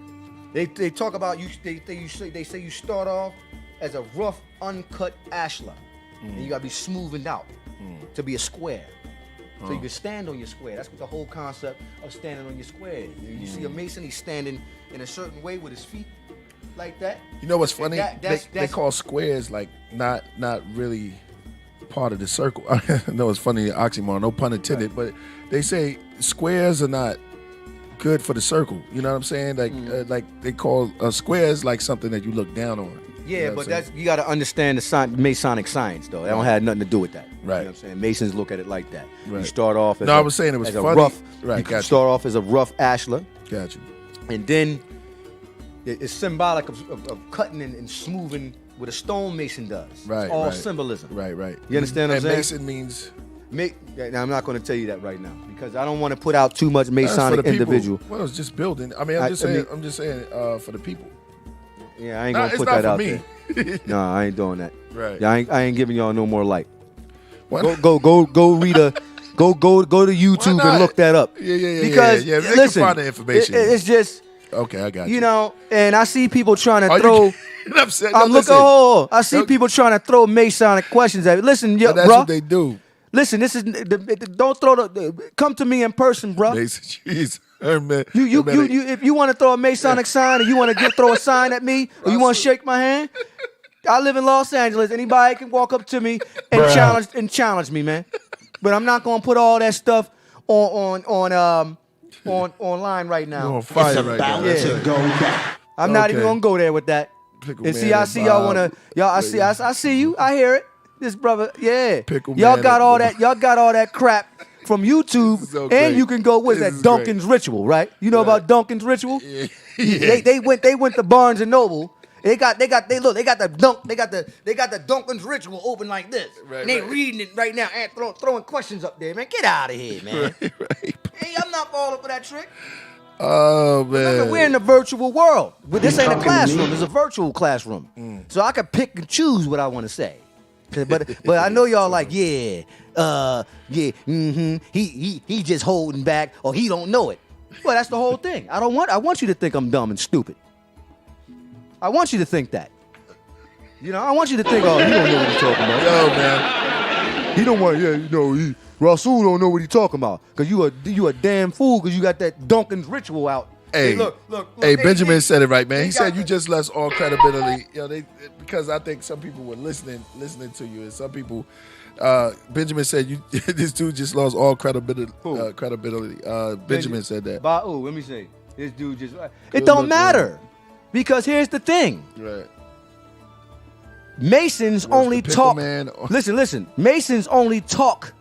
They talk about you. They say you start off as a rough, uncut ashlar, and you gotta be smoothened out to be a square. So you can stand on your square. That's what the whole concept of standing on your square. You see a Mason, he's standing in a certain way with his feet like that. You know what's funny? That's They call squares like not really part of the circle. I know it's funny, oxymoron, no pun intended, but they say squares are not good for the circle. You know what I'm saying? Like they call squares like something that you look down on. Yeah, you know but you got to understand the Masonic science, though. That don't have nothing to do with that. Right. You know what I'm saying? Masons look at it like that. Right. You start off as I was saying it was as a funny. rough. Right, You gotcha. start off as a rough ashlar, Got you. and then it's symbolic of cutting and smoothing what a stonemason does. Right. It's all right. symbolism. Right. You understand what I'm and saying? Mason means Now, I'm not going to tell you that right now because I don't want to put out too much that's for Masonic the people. individual. Well, it's just building. I mean, I'm just saying for the people. Yeah, I ain't Nah, gonna it's put not that for out me. there. No, I ain't doing that. Right. Yeah, I ain't giving y'all no more light. Why Go read go to YouTube not? and look that up. Yeah. Because yeah. They can listen, find the information. it's just Okay, I got you. you know, and I see people trying to Are throw. you upset? I'm looking. I see people trying to throw Masonic questions at me. Listen, yo, That's bro. what they do. Listen, this is don't throw come to me in person, bro. Mason, jeez. Man. You if you want to throw a Masonic sign or you want to throw a sign at me or you want to shake my hand, I live in Los Angeles. Anybody can walk up to me and challenge me, man. But I'm not gonna put all that stuff on online right now. You're on fire right now. Yeah. I'm not even Okay. gonna go there with that. Pickle And see, Man I see y'all Bob. I see you. I hear it. This brother, yeah. Pickle y'all Man got and- all that. Y'all got all that crap from YouTube, So and great. you can go. What's This that? is Duncan's Ritual, right? You know about Duncan's Ritual? Yeah. They went to Barnes and Noble. They got the Duncan's Ritual open like this. Right, and they right. reading it right now and throwing questions up there, man. Get out of here, man. Right. Hey, I'm not falling for that trick. Oh Remember, man. we're in the virtual world. But this ain't a classroom. It's a virtual classroom. So I can pick and choose what I want to say. But I know y'all like, he just holding back or he don't know it. Well, that's the whole thing. I want you to think I'm dumb and stupid. I want you to think that. You know, I want you to think, oh, he don't know what he's talking about. Yo, man. He don't want, Rasul don't know what he's talking about. Because you a damn fool because you got that Duncan's Ritual out. Hey, look. Hey, Benjamin said it right, man. they He said got you the- just lost all credibility. Because I think some people were listening to you, and some people. Benjamin said this dude just lost all credibility. Who? Benjamin said that. Let me say. This dude just. Good It don't look, matter. Because here's the thing. Right. Masons Where's only the pickle talk. man? Listen. Masons only talk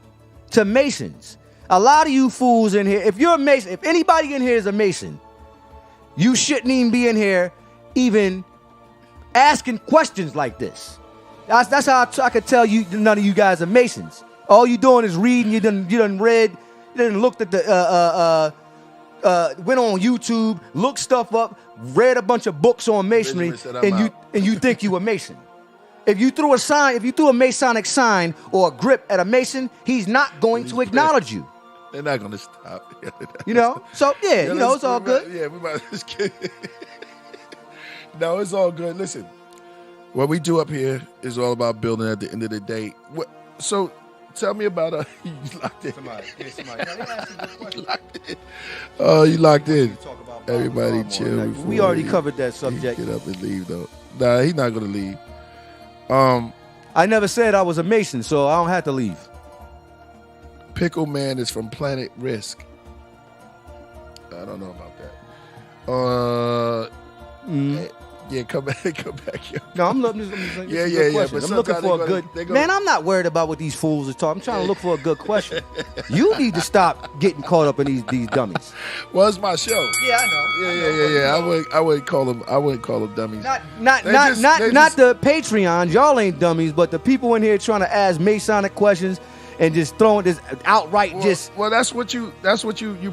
to Masons. A lot of you fools in here, if you're a Mason, if anybody in here is a Mason, you shouldn't even be in here even asking questions like this. That's how I could tell you none of you guys are Masons. All you doing is reading. You done read. You done looked at the went on YouTube, looked stuff up, read a bunch of books on masonry, Benjamin said, "I'm out." and you think you a Mason. If you threw a Masonic sign or a grip at a Mason, he's not going to acknowledge you. They're not gonna stop. You know? So yeah, you know, it's all good. Yeah, we might just kid. No, it's all good. Listen, what we do up here is all about building at the end of the day. So tell me about you locked in. Somebody. You locked in. Oh, you locked in. Everybody chill. We before already you- covered that you subject. Get up and leave though. Nah, he's not gonna leave. I never said I was a Mason, so I don't have to leave. Pickle Man is from Planet Risk. I don't know about that. Yeah, come back, yo. No, I'm looking. Yeah, but I'm looking sometimes for a they're good. gonna- Man, I'm not worried about what these fools are talking. I'm trying to look for a good question. You need to stop getting caught up in these dummies. Well, it's my show. Yeah, I know. Yeah. I wouldn't call them dummies. Not They just- the Patreons. Y'all ain't dummies, but the people in here trying to ask Masonic questions and just throwing this outright well, that's what you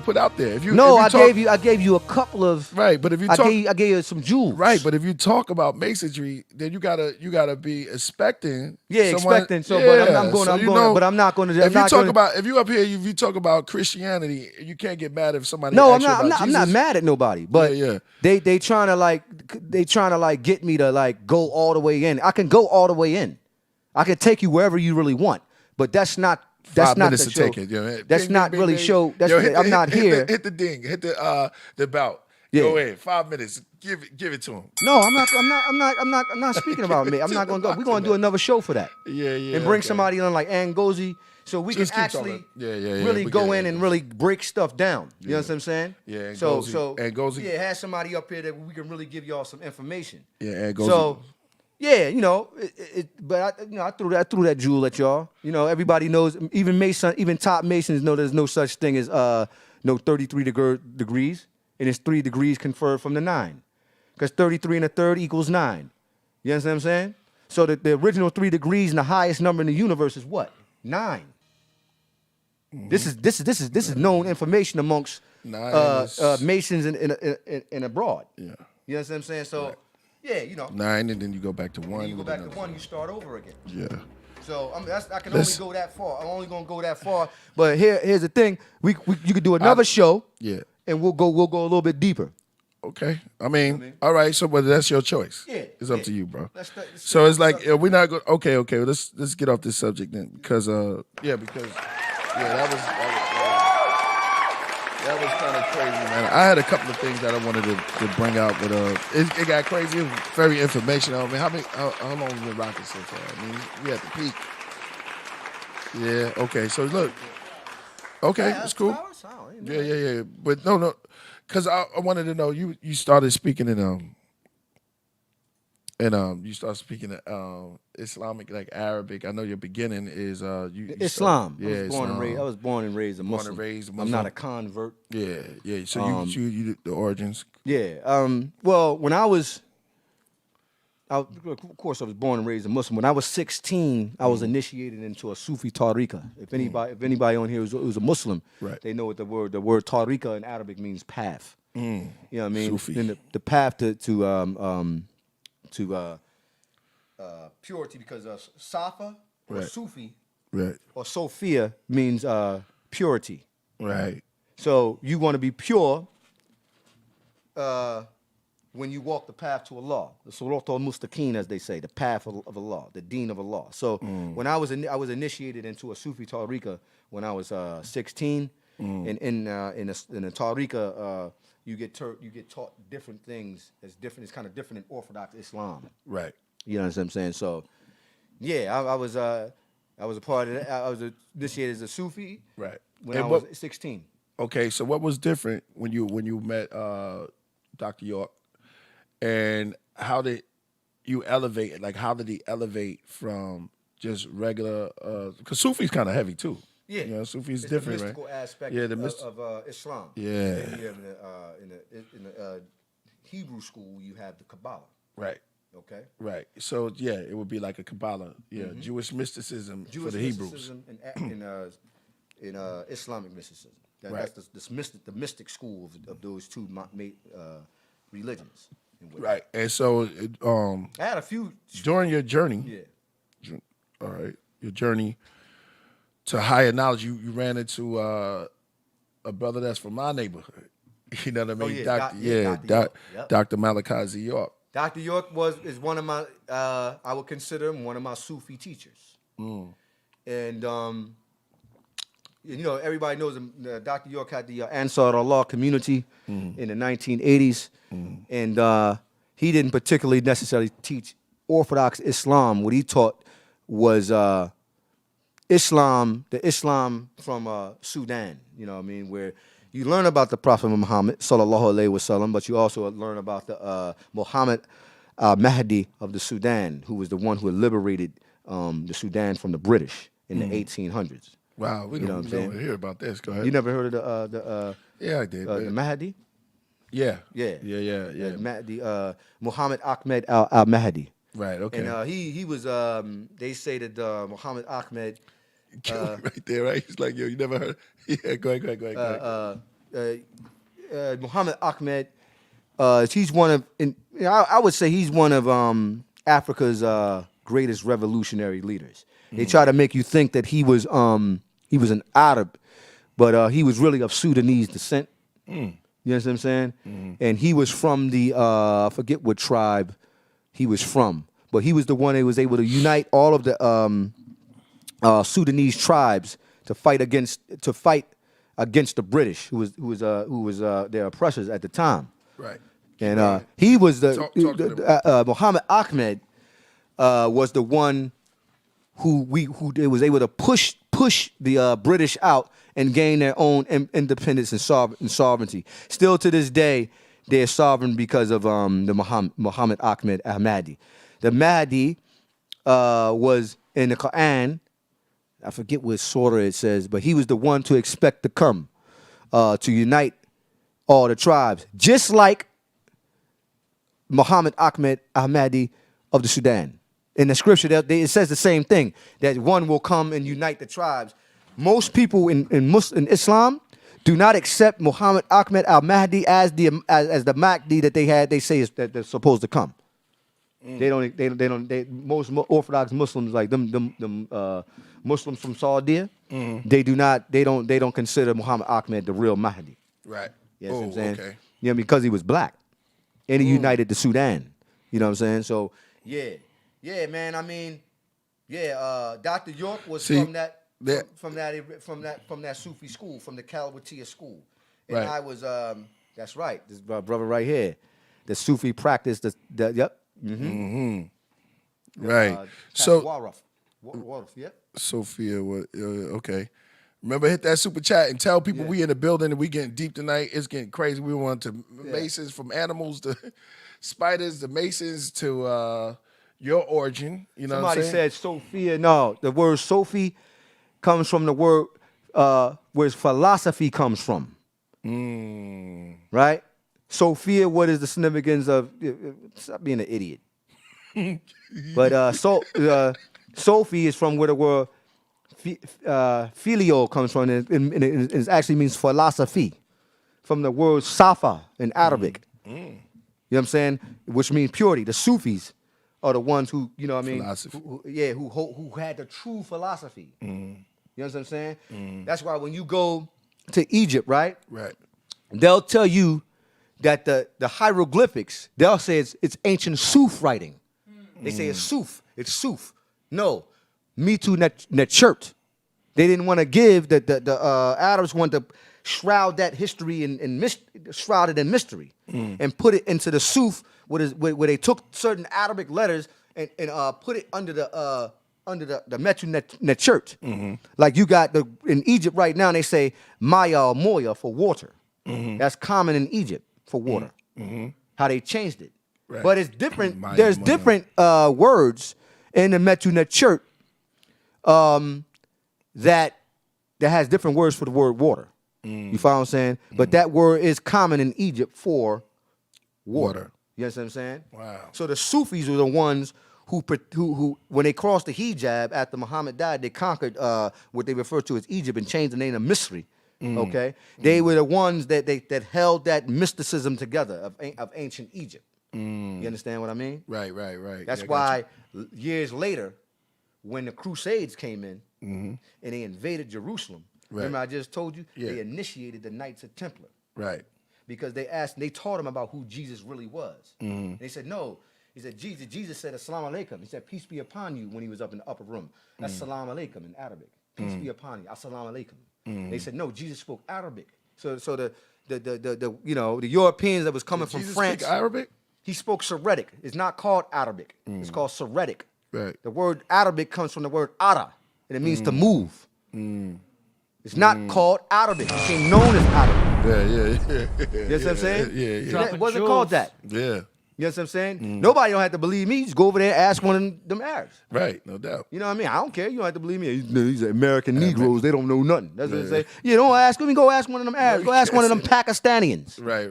put out there. If you No, if you I gave you a couple of right, but if you I talk gave you some jewels. right, but if you talk about masonry, then you gotta be expecting. Yeah, someone, expecting. So, but I'm not going to. If you talk about if you up here, if you talk about Christianity, you can't get mad if somebody. No, asks I'm not mad at nobody. But yeah. they trying to like get me to like go all the way in. I can go all the way in. I can take you wherever you really want. But that's not 5 minutes the to show. take it. Yeah, That's ding, not ding, really ding. show. That's Yo, I'm not here. Hit the ding. Hit the belt. Yeah. Go ahead. 5 minutes. Give it to him. No, I'm not speaking about me. I'm not going to go. We're going to do another show for that. Yeah. And bring okay. somebody on like Angozi, so we Just can keep actually talking. Yeah, really we go get in it. and really break stuff down. You know what I'm saying? Yeah, So Angozi. yeah, have somebody up here that we can really give y'all some information. Yeah, Angozi. So yeah, you know, but I threw that jewel at y'all. You know, everybody knows. Even top Masons know there's no such thing as no 33 degrees, and it's 3 degrees conferred from the 9, because 33 and a third equals 9. You understand what I'm saying? So the original 3 degrees and the highest number in the universe is what? 9. Mm-hmm. This is known information amongst Masons and abroad. Yeah. You understand what I'm saying? So. Right. Yeah, you know. 9, and then you go back to 1. You go back to 1, you start over again. Yeah. So I can only go that far. I'm only gonna go that far. But here's the thing: you could do another show. Yeah. And we'll go a little bit deeper. Okay. I mean, all right. So, but that's your choice. Yeah. It's up to you, bro. Let's so it's like we're not going. Okay. Let's get off this subject then, because that was kind of crazy, man. I had a couple of things that I wanted to bring out, but it got crazy. It was very informational. I mean, how long have we been rocking so far? I mean, we at the peak. Yeah. Okay. So look. Okay, it's cool. Yeah. But no, because I wanted to know you started speaking in you started speaking Islamic, like Arabic. I know your beginning is you Islam. Yeah, I was born and raised a Muslim. I'm not a convert. Yeah. So you the origins. Yeah. Well, when I was of course, I was born and raised a Muslim. When I was 16, I was initiated into a Sufi tariqa. If anybody on here who's a Muslim, right, they know what the word tariqa in Arabic means path. You know what I mean? Sufi. And the path to purity, because Safa or Sufi or Sophia means purity. Right. So you want to be pure when you walk the path to Allah, the Surat al-Mustaqeen, as they say, the path of Allah, the deen of Allah. So when I was initiated into a Sufi tariqa when I was 16, and in a tariqa you get taught different things. It's kind of different in Orthodox Islam. Right. You know what I'm saying? So yeah, I was a part of that. I was initiated as a Sufi. Right. When I was 16. Okay, so what was different when you met Dr. York? And how did you elevate? Like, how did he elevate from just regular? Because Sufi's kind of heavy too. Yeah, you know, Sufi's it's different, the mystical right? aspect of Islam. Yeah. In the Hebrew school, you have the Kabbalah. Right. Okay. Right. So yeah, it would be like a Kabbalah. Yeah, Jewish mysticism for the Hebrews. In Islamic mysticism. Right. That's the mystic school of those two religions. Right. And so I had a few during your journey. Yeah. All right. Your journey to higher knowledge, you ran into a brother that's from my neighborhood. You know what I mean? Dr. Malachi York. Dr. York is one of my I would consider him one of my Sufi teachers. And you know, everybody knows him. Dr. York had the Ansar Allah community in the 1980s. And he didn't particularly necessarily teach Orthodox Islam. What he taught was Islam, the Islam from Sudan, you know what I mean, where you learn about the Prophet Muhammad, sallallahu alaihi wasallam, but you also learn about the Muhammad Mahdi of the Sudan, who was the one who had liberated the Sudan from the British in the 1800s. Wow, we don't hear about this. Go ahead. You never heard of the yeah, I did. the Mahdi? Yeah. Mahdi, Muhammad Ahmed al-Mahdi. Right. Okay. And he was. They say that Muhammad Ahmed Killah right there, right? He's like, yo, you never heard? Yeah, go ahead. Muhammad Ahmed, he's one of, I would say he's one of Africa's greatest revolutionary leaders. They try to make you think that he was an Arab, but he was really of Sudanese descent. You know what I'm saying? And he was from the I forget what tribe he was from, but he was the one that was able to unite all of the Sudanese tribes to fight against the British, who was their oppressors at the time. Right. And he was Talk to Muhammad Ahmed was the one who was able to push the British out and gain their own independence and sovereignty. Still to this day, they're sovereign because of the Muhammad Ahmed Ahmadi. The Mahdi was in the Quran. I forget what surah it says, but he was the one to expect to come to unite all the tribes, just like Muhammad Ahmed Ahmadi of the Sudan. In the scripture, it says the same thing, that one will come and unite the tribes. Most people in Islam do not accept Muhammad Ahmed al-Mahdi as the Mahdi that they say is that they're supposed to come. Most Orthodox Muslims, like them Muslims from Saudi, they don't consider Muhammad Ahmed the real Mahdi. Right. You know what I'm saying? Okay. You know, because he was black and he united the Sudan. You know what I'm saying? So yeah, man. I mean, Dr. York was from that Sufi school, from the Calawatiyya school, and right. I was that's right. This brother right here, the Sufi practice. Yep. Right. So Waruf, yep. Sophia, okay. Remember, hit that super chat and tell people we in the building and we getting deep tonight. It's getting crazy. We want to Masons, from animals to spiders, to Masons to your origin. You know Somebody what I'm saying? said Sophia. No, the word Sophie comes from the word where philosophy comes from. Right? Sophia, what is the significance of? Stop being an idiot. But Sophie is from where the word filio comes from, and it actually means philosophy, from the word safa in Arabic. You know what I'm saying? Which means purity. The Sufis are the ones who, you know what I mean? Philosophy. Who had the true philosophy. You know what I'm saying? That's why when you go to Egypt, right? Right. They'll tell you that the hieroglyphics, they'll say it's ancient Suf writing. They say it's Suf. It's Suf. No. Mitu Nechert. They didn't want to give the Arabs wanted to shroud that history shroud it in mystery and put it into the Suf, where they took certain Arabic letters and put it under the Metu Nechert. Like you got in Egypt right now, they say Maya or Moya for water. That's common in Egypt for water. How they changed it. Right. But it's different. Maya, There's Moya. different words in the Metu Nechert that has different words for the word water. You follow what I'm saying? But that word is common in Egypt for water. You understand what I'm saying? Wow. So the Sufis were the ones who when they crossed the hijab after Muhammad died, they conquered what they refer to as Egypt and changed the name to Misri. Okay? They were the ones that held that mysticism together of ancient Egypt. You understand what I mean? Right. That's Yeah, why years later, when the Crusades came in and they invaded Jerusalem, remember I just told you, they initiated the Knights of Templar. Right. Because they taught them about who Jesus really was. They said, no. He said, Jesus said, Assalamu alaikum. He said, peace be upon you when he was up in the upper room. That's Assalamu alaikum in Arabic. Peace be upon you. Assalamu alaikum. They said, no, Jesus spoke Arabic. So the Europeans that was coming from Jesus France. speak Arabic? He spoke Syriac. It's not called Arabic. It's called Syriac. Right. The word Arabic comes from the word ara, and it means to move. It's not called Arabic. It became known as Arabic. Yeah. You know what I'm saying? Yeah. It wasn't called that. Yeah. You know what I'm saying? Nobody don't have to believe me. Just go over there and ask one of them Arabs. Right, no doubt. You know what I mean? I don't care. You don't have to believe me. These are American Negroes. They don't know nothing. That's what they say. Yeah, don't ask me. Go ask one of them Arabs. Go ask one of them Pakistanians. Right.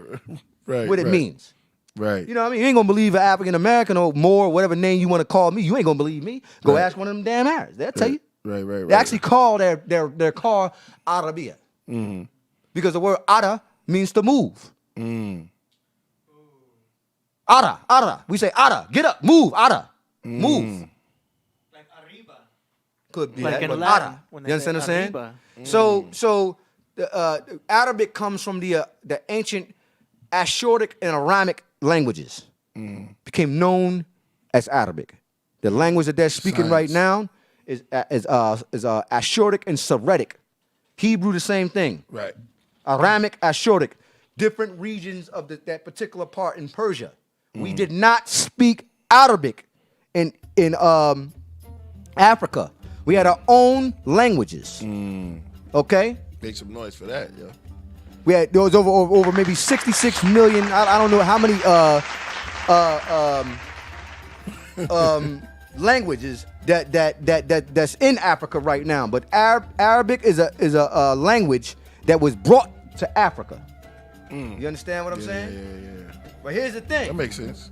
What it means. Right. You know what I mean? You ain't gonna believe an African American or more, whatever name you want to call me. You ain't gonna believe me. Go ask one of them damn Arabs. They'll tell you. Right. They actually call their car Arabia. Because the word Ara means to move. Ara. We say Ara, get up, move, Ara, move. Like arriba. Could be Like that, in but Latin, Ara. when You they understand say what I'm arriba. saying? So the Arabic comes from the ancient Ashuric and Aramic languages. Became known as Arabic. The language that they're speaking right now is Ashuric and Syriac. Hebrew, the same thing. Right. Aramic, Ashuric, different regions of that particular part in Persia. We did not speak Arabic in Africa. We had our own languages. Okay? Make some noise for that, yo. There was over maybe 66 million. I don't know how many languages that's in Africa right now. But Arabic is a language that was brought to Africa. You understand what I'm saying? Yeah. But here's the thing. That makes sense.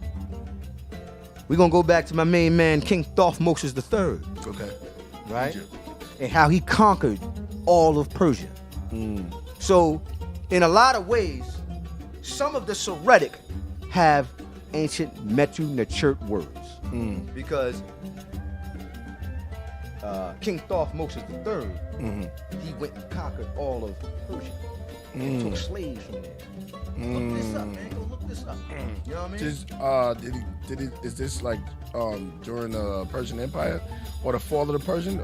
We're gonna go back to my main man, King Thothmoses III, Okay. right? Egypt. And how he conquered all of Persia. So, in a lot of ways, some of the Syriac have ancient Metu Nechert words. Because King Thothmoses III, he went and conquered all of Persia and took slaves from there. Look this up, man. Go look this up. You know what I mean? Did he? Is this like during the Persian Empire, or the fall of the Persian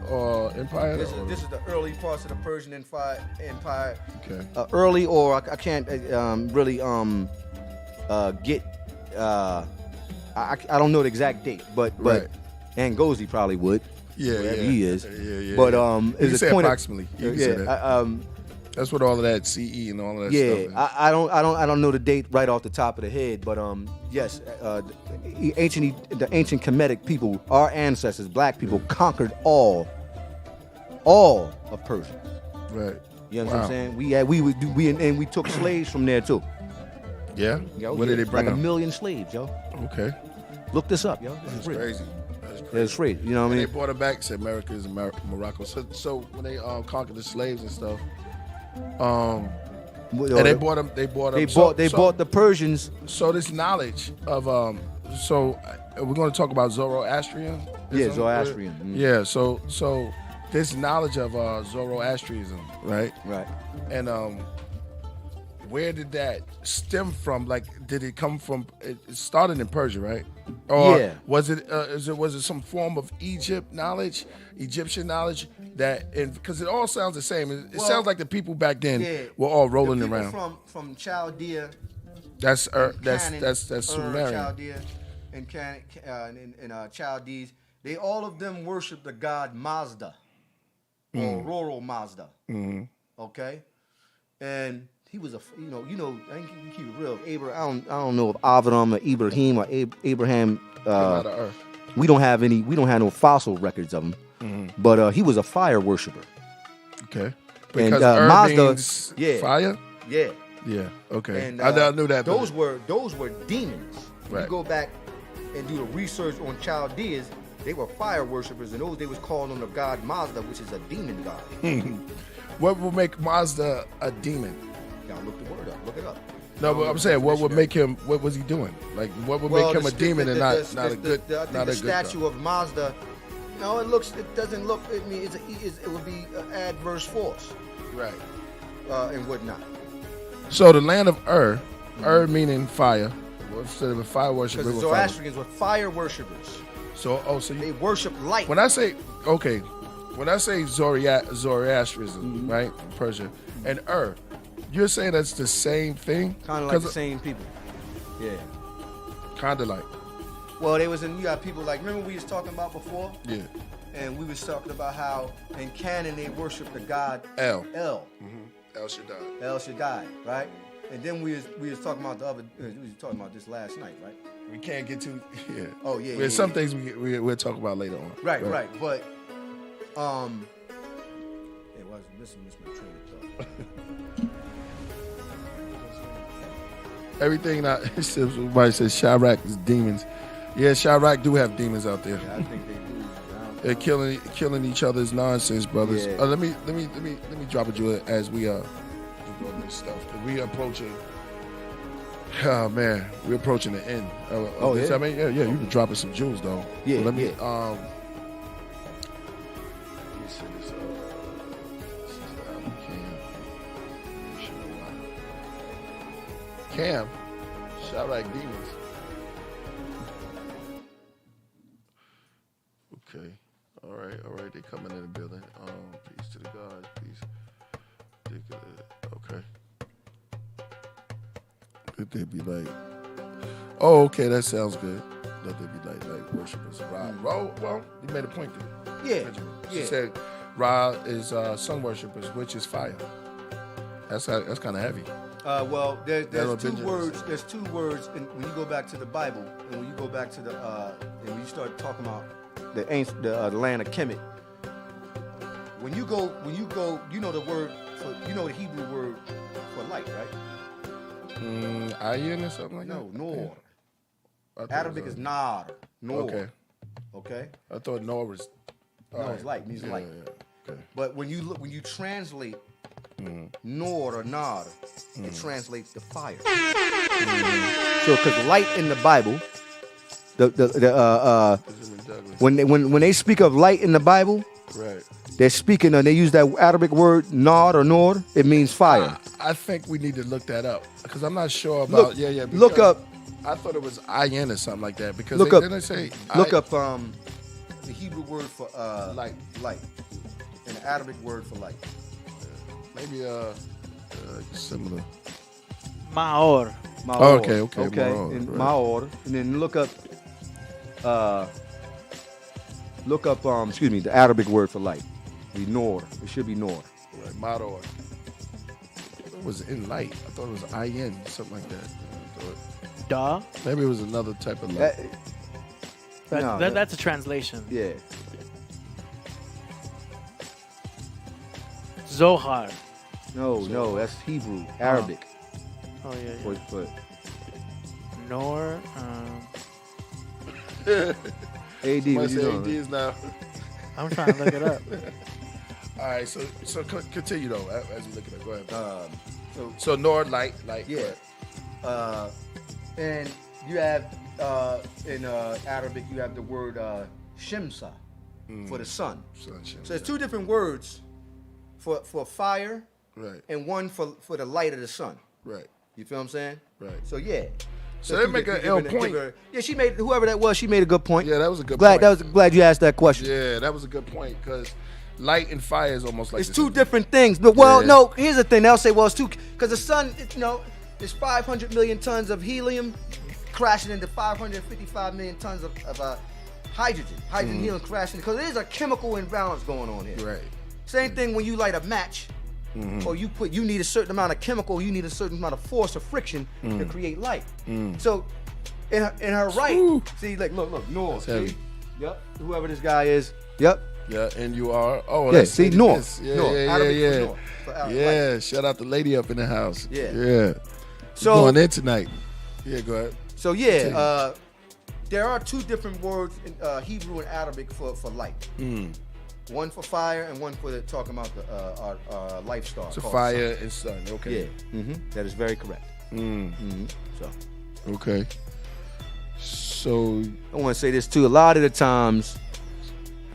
Empire? This is the early parts of the Persian Empire. Okay. Early, or I can't really get. I don't know the exact date, but Right. Angozi probably would. Wherever he is. Yeah. But you can say approximately. You can say yeah. that. That's what all of that CE and all of that stuff is. I don't know the date right off the top of the head, but yes, the ancient Kemetic people, our ancestors, black people, conquered all of Persia. Right. You know what I'm saying? We took slaves from there too. Yeah. Yo, What did they bring? Like 1 them? million slaves, yo. Okay. Look this up, yo. This is That's real. crazy. That's crazy. That's crazy. You know what I And they mean? brought it back. Said America is Morocco. So when they conquered the slaves and stuff, and they bought them. They bought them. They bought the Persians. So this knowledge of so we're going to talk about Zoroastrianism. Yeah, Zoroastrian. Yeah. So this knowledge of Zoroastrianism, right? Right. And where did that stem from? Like, did it come from? It started in Persia, right? Or Yeah. was it? Was it some form of Egyptian knowledge that? Because it all sounds the same. It Well, sounds like the people back then yeah, were all rolling the people around. from Chaldea. That's Canaan, that's Sumerian. Chaldea, and Chaldees. They all of them worship the god Mazda, or Roro Mazda. Okay, and he was I think you keep it real. Abraham, I don't know if Avram or Ibrahim or Abraham. Out of earth. We don't have no fossil records of him, but he was a fire worshiper. Okay. Because And, Mazda, means fire. Yeah. Yeah. Okay. And I knew that. Those were demons. If Right. you go back and do the research on Chaldeans, they were fire worshippers, and those they was calling on the god Mazda, which is a demon god. What would make Mazda a demon? Y'all look the word up. Look it up. No, but I'm saying, what would make him? What was he doing? Like, what would make him a demon and not a good? I think not the a good statue guy? of Mazda. No, it doesn't look. I mean, it would be an adverse force Right. and whatnot. So the land of Ur meaning fire. Well, instead of a fire worshiper, Because the it was fire. Zoroastrians were fire worshippers. So They worship light. when I say Zoroastrianism, right, from Persia, and Ur, you're saying that's the same thing? Kind of like the same people. Yeah. Kind of like, Well, you got people like, remember we was talking about before? yeah. And we was talking about how in Canaan they worship the god El. El El Shaddai. Shaddai, right? And then we was talking about we was talking about this last night, right? We can't get too. Yeah. Oh, yeah, There's yeah, some yeah. things we'll talk about later on. Right. But hey, why is missing my train of thought? Everything that somebody says Chirac is demons. Yeah, Chirac do have demons out there. Yeah, I think they do. They're killing each other's nonsense, brothers. Yeah. Let me drop a jewel as we do this stuff. We approaching. Oh man, we're approaching the end. This. Yeah. I mean, yeah, you been dropping some jewels though. Yeah, So let me. yeah. Let me see this. This is the album Cam. Shout like demons. Okay. All right. They coming in the building. Peace to the gods. Peace. Okay. They'd be like, oh, okay, that sounds good. That they'd be like worshipers. Ra, well, you made a point there. Yeah. Benjamin. Yeah. She said Ra is sun worshipers, which is fire. That's kind of heavy. Well, there's what two Benjamin words. said. There's two words, and when you go back to the Bible, and when you go back to the, and when you start talking about the land of Kemet, when you go, you know the word the Hebrew word for light, right? Ayin or something like No, that? Nor. I thought Arabic it was is Nar. Nor. Okay. Okay. I thought Noah was. No, it's light. Means light. Yeah. Okay. But when you translate Nor or Nar, it translates to fire. So, because light in the Bible, when they speak of light in the Bible, Right. they're speaking and they use that Arabic word Nar or Nor. It means fire. I think we need to look that up because I'm not sure about. Look up. I thought it was ayin or something like that because Look up. didn't say Look up the Hebrew word for light. light, and the Arabic word for light. Maybe similar. Maor. Oh, okay, Maor, right. Maor, and then look up the Arabic word for light. The Nor. It should be Nor. Right, Mador. It was in light. I thought it was ayin, something like that. Da. Maybe it was another type of light. That's a translation. Yeah. Zohar. No, that's Hebrew, Arabic. Oh yeah. For Nor. AD. Might What you say doing? ADs now. I'm trying to look it up. All right, so continue though as you look at it. Go ahead. So So Nord light, yeah. And you have in Arabic you have the word Shemsa for the sun. Sunshine. So there's two different words for fire Right, and one for the light of the sun. right, You feel what I'm saying? right. So yeah. So they make an ill point. Yeah, she made whoever that was. She made a good point. Yeah, that was a good glad point. glad you asked that question. Yeah, that was a good point because light and fire is almost like It's the two same. different things. But well, Yeah. no. Here's the thing. They'll say, well, it's two because the sun, is 500 million tons of helium crashing into 555 million tons of hydrogen. Helium crashing because there's a chemical imbalance going on here. Right. Same thing when you light a match, or you need a certain amount of chemical, you need a certain amount of force or friction to create light. So, in her right, see, like look, Nor. That's heavy. See? Yep. Whoever this guy is. Yep. Yeah, and you are. Oh, Yeah, that's see, Lady Nor. Miss. Yeah, Nor. yeah, Arabic yeah, for yeah. Nor, for light. Yeah, shout out the lady up in the house. Yeah. Yeah. So Going in tonight. Yeah, go ahead. So yeah, there are two different words in Hebrew and Arabic for light. One for fire and one for talking about our lifestyle. So called fire and sun. Okay. sun. Yeah, that is very correct. So Okay. So I want to say this too. A lot of the times,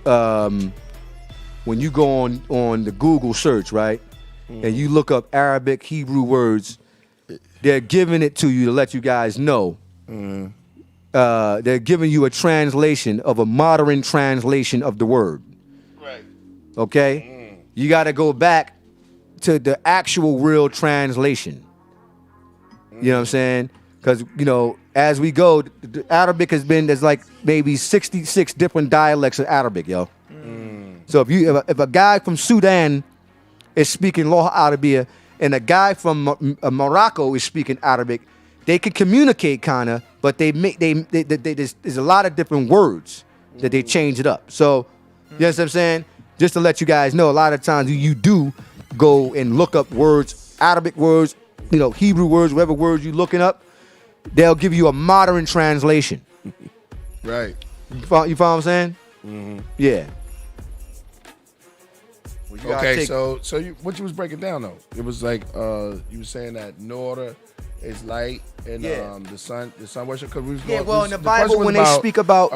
when you go on the Google search, right, and you look up Arabic, Hebrew words, they're giving it to you to let you guys know. They're giving you a translation of a modern translation of the word. right. Okay? You got to go back to the actual real translation. You know what I'm saying? Because, as we go, the Arabic there's like maybe 66 different dialects of Arabic, yo. So if a guy from Sudan is speaking Loha Arabiya and a guy from Morocco is speaking Arabic, they can communicate kind of, but there's a lot of different words that they change it up. So, you know what I'm saying? Just to let you guys know, a lot of times you do go and look up words, Arabic words, Hebrew words, whatever words you're looking up, they'll give you a modern translation. Right. You follow what I'm saying? Yeah. Well, you gotta Okay, take- so what you was breaking down though? It was like you were saying that in order is light and Yeah. the sun worship. Cause we was Yeah, going, well, we in the was- Bible, question was when they speak about-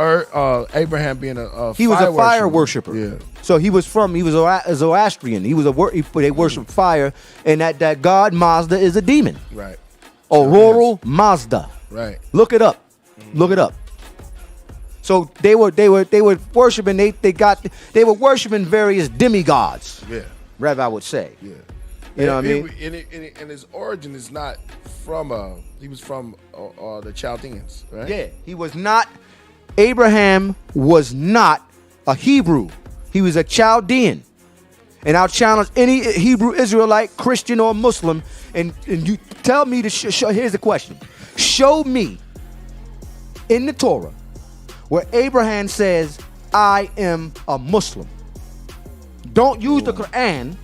Abraham being a He was a fire worshiper. Yeah. So he was a Zoroastrian. He was they worship fire, and that god Mazda is a demon. Right. Auroral Mazda. Right. Look it up. Look it up. So they were worshiping. They were worshiping various demigods. Yeah. Rather, I would say. Yeah. You know what I mean? And his origin is not from he was from the Chaldeans, right? Yeah, he was not. Abraham was not a Hebrew. He was a Chaldean. And I'll challenge any Hebrew Israelite, Christian or Muslim, and you tell me to show. Here's the question: show me in the Torah where Abraham says, "I am a Muslim." Don't use the Quran.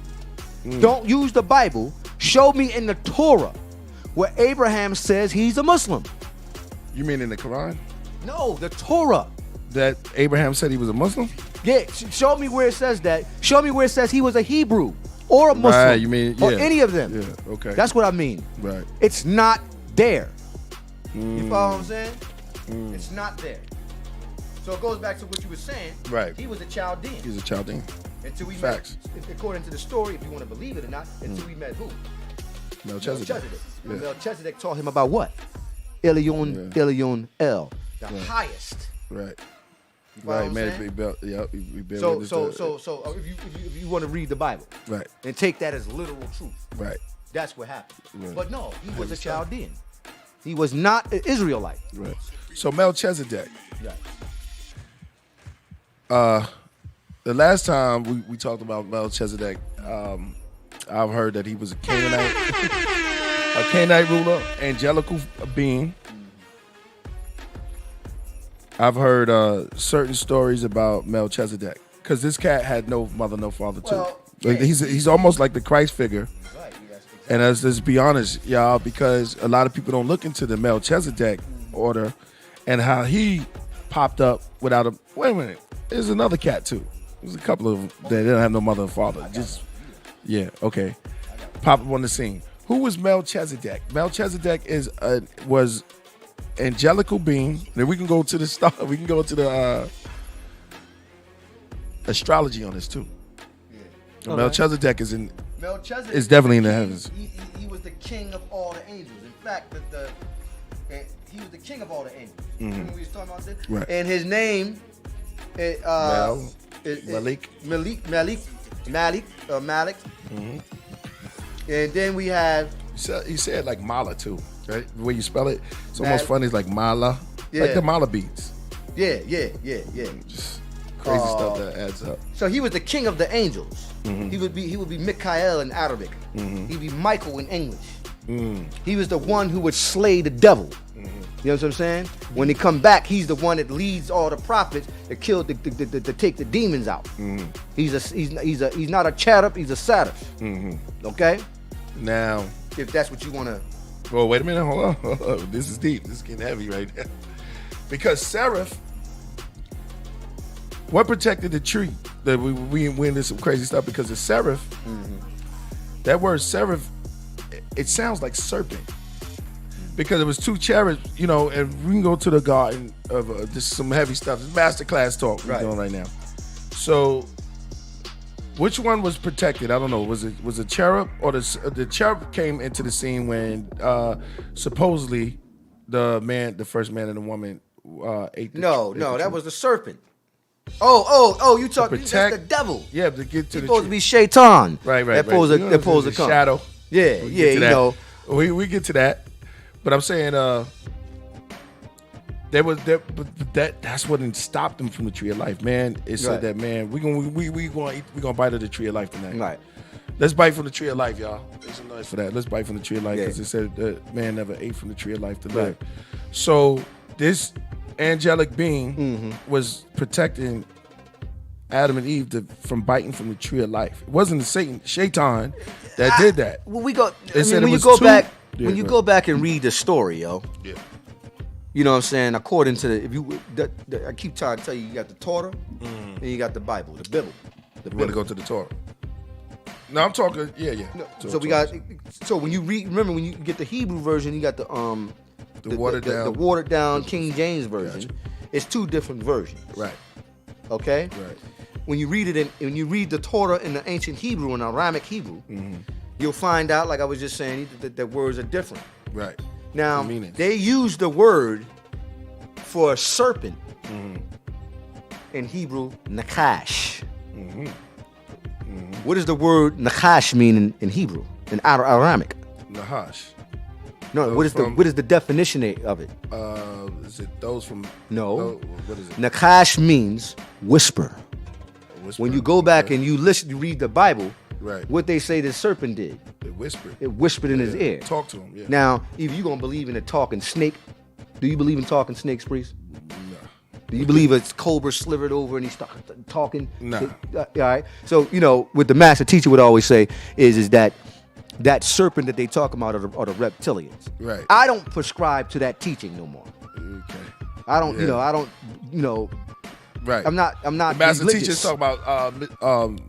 Don't use the Bible. Show me in the Torah where Abraham says he's a Muslim. You mean in the Quran No, the Torah. that Abraham said he was a Muslim? Yeah, show me where it says that. Show me where it says he was a Hebrew or a Muslim. Right, you mean or yeah. any of them. Yeah. Okay. That's what I mean. right. It's not there. You follow what I'm saying? It's not there. So it goes back to what you were saying. Right. He was a Chaldean. He's a Chaldean. Until we Facts. met, according to the story, if you want to believe it or not, until we met who? Melchizedek. Yeah. Yeah. Melchizedek taught him about what? Elyon El, the highest. Right. You follow what Right, I'm man. saying? We built. Yeah, we built. So with if you want to read the Bible, Right. and take that as literal truth, Right. that's what happened. Right. But no, he was a Chaldean. He was not an Israelite. Right. So Melchizedek. Right. The last time we talked about Melchizedek, I've heard that he was a Canaanite, a Canaanite ruler, angelical being. I've heard certain stories about Melchizedek because this cat had no mother, no father too. Well, Like, he's almost like the Christ figure. Right. And let's be honest, y'all, because a lot of people don't look into the Melchizedek order and how he popped up without a. Wait a minute, there's another cat too. There's a couple of them that didn't have no mother and father. Yeah, okay. Pop up on the scene. Who was Melchizedek? Melchizedek was angelical being. Then we can go to the star. We can go to the astrology on this too. Okay. Melchizedek is in. Melchizedek It's definitely in the he- heavens. He was the king of all the angels. In fact, he was the king of all the angels. Remember we was talking about this? Right. And his name, Malik. Malik. And then we have He said like Mala too, right? The way you spell it, it's almost Mal- funny. It's like Mala, Yeah. like the Mala beats. yeah. Just crazy stuff that adds up. So he was the king of the angels. He would be Michael in Arabic. He'd be Michael in English. He was the one who would slay the devil. You know what I'm saying? When they come back, he's the one that leads all the prophets to kill to take the demons out. He's not a cherub, he's a seraph. Okay? Now, If that's what you want to. well, wait a minute, hold on. This is deep. This is getting heavy right now. Because seraph, what protected the tree? That we into some crazy stuff because the seraph, that word seraph, it sounds like serpent. Because it was two cherubs, you know, and we can go to the garden of this is some heavy stuff. It's masterclass talk we're doing right now. So, which one was protected? I don't know. Was it cherub or the cherub came into the scene when supposedly the first man and the woman ate the No, ate the that tree. was the serpent. Oh, you talking? That's protect- the devil. Yeah, to get to He's the supposed to tree. be Shaitan. Right. That supposed You know, to come. shadow. Yeah, We yeah, get to you that. know. We get to that, but I'm saying that's what stopped them from the tree of life, man. It said Right. that, man, we gonna bite of the tree of life tonight. Right. Let's bite from the tree of life, y'all. Make some noise for that. Let's bite from the tree of life Yeah. because it said that man never ate from the tree of life to live. Right. So this angelic being was protecting Adam and Eve from biting from the tree of life. It wasn't the Shaitan that did that. When we go, They said it when you was go two- back, Yeah, when you go go back and read the story, yo, Yeah. You know what I'm saying? According to I keep trying to tell you, you got the Torah and you got the Bible, the Bible. You want to go to the Torah? No, I'm talking. Yeah. No, so we got. So when you read, remember when you get the Hebrew version, you got the watered down King James version. Gotcha. It's two different versions. Right. Okay. Right. When you read it when you read the Torah in the ancient Hebrew, in Aramaic Hebrew, you'll find out, like I was just saying, that words are different. Right. Now The meanings. they use the word for a serpent in Hebrew, nakash. What does the word nakash mean in Hebrew, in Aramaic? Nahash. No, what is the definition of it? Is it those from? No. What is it? Nakash means whisper. Whisper? When you go back Okay. and you read the Bible, Right. what they say the serpent did, They whispered. it whispered in his ear. Talk to him. Yeah. Now, if you're gonna believe in a talking snake, do you believe in talking snakes, Priest? No. Do you believe a cobra slithered over and he started talking? Nah. All right. So, what the master teacher would always say is that serpent that they talk about are the reptilians. Right. I don't prescribe to that teaching no more. Okay. I don't, Yeah. Right. I'm not The master religious. teachers talk about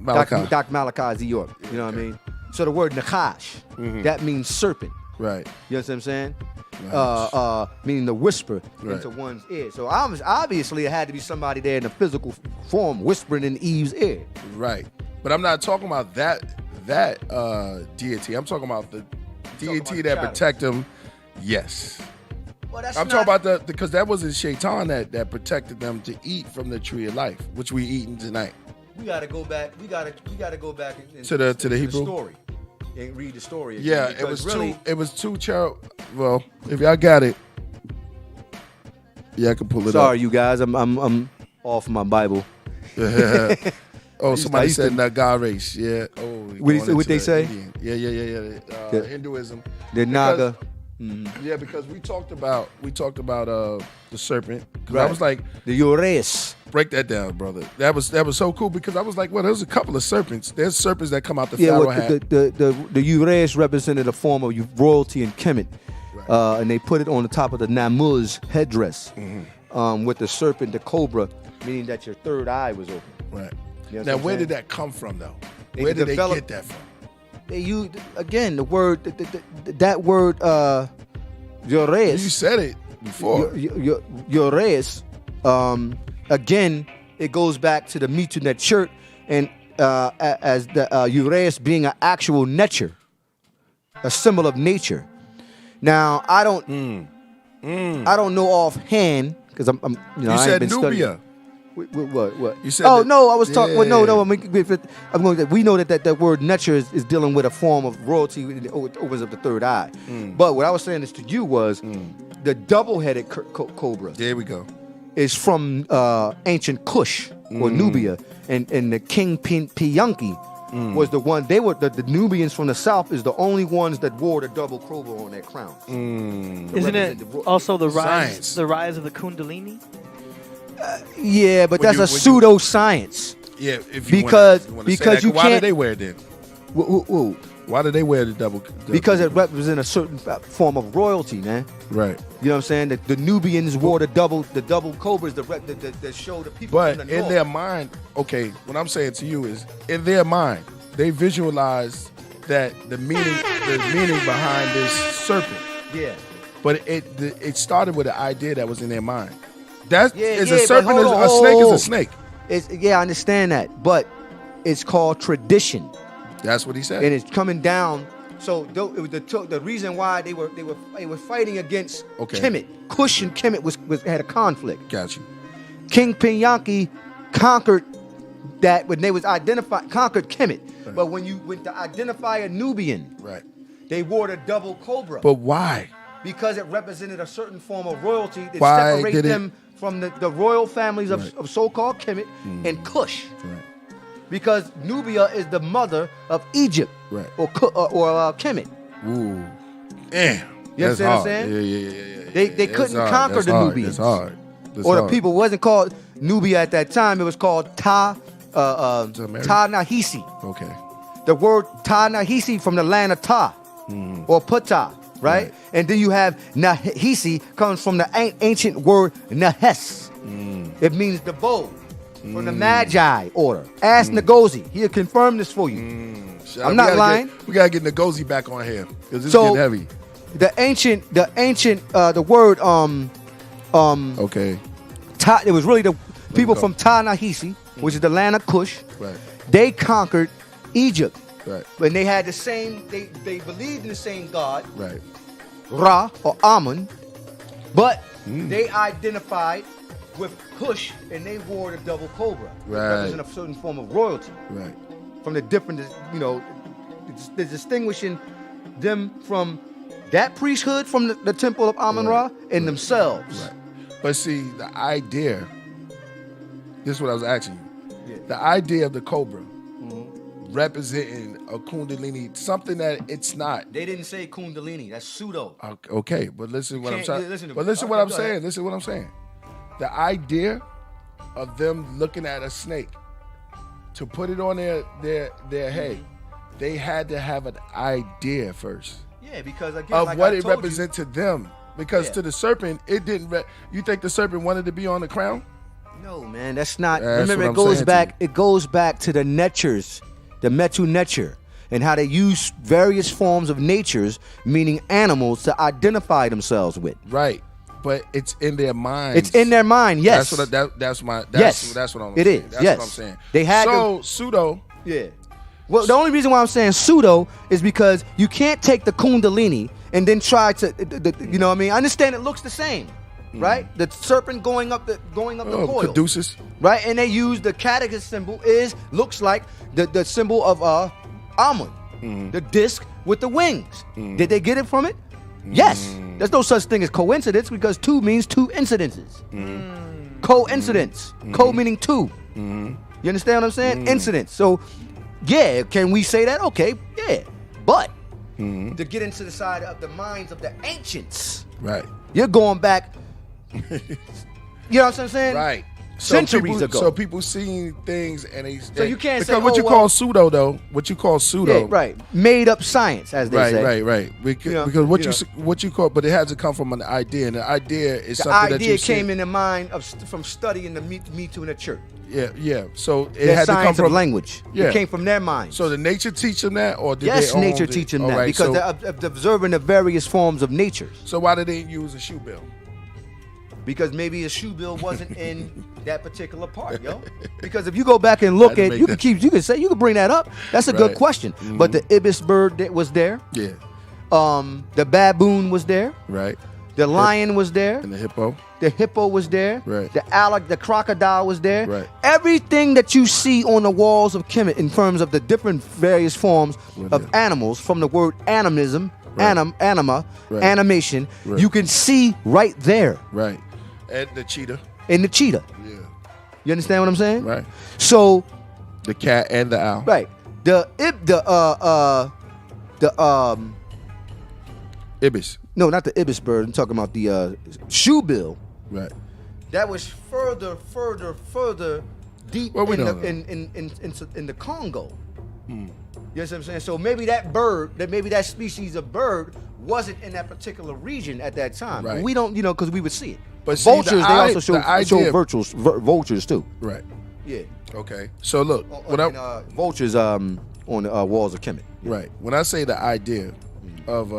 Malachi. Dr. Malachi York. You know what I mean? So the word nakash, that means serpent. Right. You know what I'm saying? Nice. Meaning the whisper Right. into one's ear. So obviously it had to be somebody there in a physical form whispering in Eve's ear. Right. But I'm not talking about that deity. I'm talking about the deity that shadow. protect them. Yes. Well, that's I'm talking about because that wasn't Shaitan that protected them to eat from the tree of life, which we eating tonight. We gotta go back. We gotta go back and To the Hebrew? story and read the story. Again, Yeah, because really, it was two Well, if y'all got it, yeah, I can pull it up. Sorry, you guys. I'm off my Bible. Oh, somebody used said to- Nagares. Yeah. Oh, What they say? Yeah. The- Hinduism. The Naga. Yeah, because we talked about the serpent. 'Cause I Right. was like, The Ures. break that down, brother. That was so cool because I was like, well, there's a couple of serpents. There's serpents that come out the Yeah, Pharaoh well, hat. the Ures represented a form of royalty in Kemet, and they put it on the top of the Namuz headdress, with the serpent, the cobra, meaning that your third eye was open. Right. You know what Now, I'm where saying? did that come from, though? They Where did they developed- get that from? They used again the word that word Ures. You said it before. Ures. Again, it goes back to the Mitunet shirt and as the Ures being an actual nature, a symbol of nature. Now I don't know offhand because I'm You I ain't said been studying. Nubia. What? You said Oh that- no, I was talking. Well, no. Yeah. I mean, we know that word nature is dealing with a form of royalty. It opens up the third eye. But what I was saying is to you was the double-headed cobra There we go. is from ancient Kush or Nubia, and the King Piyanki was the one. They were the Nubians from the south is the only ones that wore the double cobra on their crowns. Isn't it also the Science. rise of the Kundalini? Yeah, but When that's you- a pseudoscience. Yeah, if you Because- wanna because say that. you Why can't- did they wear it then? Why did they wear the double? Because it represents a certain form of royalty, man. Right. You know what I'm saying? The Nubians wore the double cobras that show the people But from the in north. their mind, okay, what I'm saying to you is, in their mind, they visualize that the meaning behind this serpent. Yeah. But it started with an idea that was in their mind. That Yeah, is yeah, a but serpent. hold on, A snake is a hold. snake. I understand that, but it's called tradition, That's what he said. and it's coming down. So it was the reason why they were fighting against Okay. Kemet. Kush and Kemet had a conflict. Got you. King Pinyanki conquered that when they was conquered Kemet. Right. But when you went to identify a Nubian, Right. they wore the double cobra. But why? Because it represented a certain form of royalty that Why separated did it- them from the royal families Right. of so-called Kemet and Kush. Right. Because Nubia is the mother of Egypt Right. or Kemet. Ooh. Damn. You That's understand what I'm hard. saying? Yeah. They That's couldn't hard. conquer That's the hard. Nubians. That's hard. That's Or the hard. people wasn't called Nubia at that time. It was called American? Ta-Nahisi. Okay. The word Ta-Nahisi from the land of Ta or Ptah, right? And then you have Nahisi, comes from the ancient word Nahes. It means the bow. From the Magi order. Ask Ngozi. He'll confirm this for you. I'm not lying. We gotta get Ngozi back on here because this is getting heavy. The word Okay. it was really the people from Ta-Nahisi, which is the land of Cush. Right. They conquered Egypt. Right. When they had the same, they believed in the same God, Right. Ra or Amun, but they identified with Cush and they wore the double cobra, Right. representing a certain form of royalty. Right. From the different, the distinguishing them from that priesthood from the temple of Amun-Ra and themselves. Right. But see, the idea, this is what I was asking you. Yeah. The idea of the cobra representing a kundalini, something that it's not. They didn't say Kundalini. That's pseudo. Okay, but listen what I'm Can't- saying. listen to But me. listen what Okay, I'm go saying. ahead. Listen what I'm saying. The idea of them looking at a snake to put it on their head, they had to have an idea first Yeah, because again, of like what I it told you- represents to them. Because Yeah. to the serpent, it didn't. You think the serpent wanted to be on the crown? No, man, that's not. That's Remember, what it I'm goes saying to back. It goes back to the natures, the Metu nature, and how they use various forms of natures, meaning animals, to identify themselves with. Right, but it's in their minds. It's in their mind. Yes. That's what. That's my. Yes. That's what I'm. It saying. is, That's yes. what I'm saying. They had so pseudo. Yeah. Well, the only reason why I'm saying pseudo is because you can't take the Kundalini and then try to, you know what I mean? I understand it looks the same, right? The serpent going up the coil. Caduceus. Right, and they use the catechist symbol looks like the symbol of Amun, the disc with the wings. Did they get it from it? Yes. There's no such thing as coincidence because two means two incidences. Coincidence. Co meaning two. You understand what I'm saying? Incidents. So, yeah, can we say that? Okay, yeah. But to get into the side of the minds of the ancients, Right. you're going back. You know what I'm saying? Right. Centuries ago. So people seeing things and they. So you can't because say, what oh, you well- call pseudo though. What you call pseudo. Yeah, right. Made up science, as they say. Right. Because, You know, because what you what you call, but it has to come from an idea, and the idea is The something that idea you came see. in the mind from studying the Me Too in the church. Yeah. So it Their had to come science from of language. Yeah. It came from their minds. So the nature teach them that, or did yes, they own nature it? teaching All that right, because so, they're observing the various forms of natures. So why did they use a shoe bill? Because maybe a shoe bill wasn't in that particular part, yo. Because if you go back and look Had to at, make you that- can bring that up. That's a good Right. question. But the ibis bird that was there, Yeah. the baboon was there, Right. the lion was there, And the hippo. the hippo was there, Right. the crocodile was there. Right. Everything that you see on the walls of Kemet in terms of the different various forms Right of there. animals, from the word animism, Right. anima, Right. animation, Right. you can see right there Right. And the cheetah. in the cheetah. Yeah. You understand what I'm saying? Right. So, The cat and the owl. right, Ibis. no, not the ibis bird. I'm talking about the shoe bill. Right. That was further deep Well, we in, don't in the Congo. You know what I'm saying? So maybe that species of bird wasn't in that particular region at that time. Right. We don't, because we would see it. But see, vultures, the they i- also show the idea- vultures too. Right. Yeah. Okay. So look, when I, vultures on the walls of Kemet. right, when I say the idea of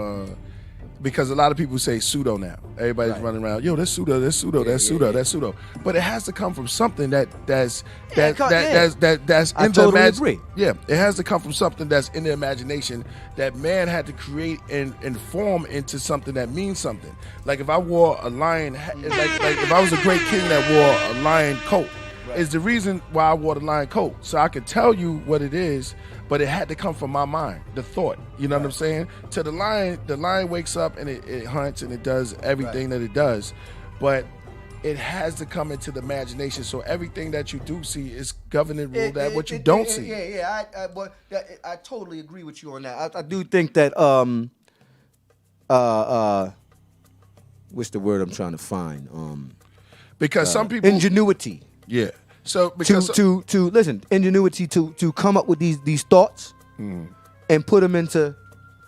because a lot of people say pseudo now. Everybody's Right. running around, yo, that's pseudo, that's pseudo, Yeah, that's yeah, pseudo, yeah. that's pseudo. But it has to come from something that's Yeah, that's I in totally the agree. Yeah, it has to come from something that's in the imagination that man had to create and form into something that means something. Like if I wore a lion, like if I was a great king that wore a lion coat, is the reason why I wore the lion coat. So I could tell you what it is, but it had to come from my mind, the thought. You know what I'm saying? To the lion wakes up and it hunts and it does everything that it does, but it has to come into the imagination. So everything that you do see is governing rule that what you don't see. Yeah. I totally agree with you on that. I do think that what's the word I'm trying to find? Because some people, Ingenuity. yeah. So because To listen, ingenuity to come up with these thoughts and put them into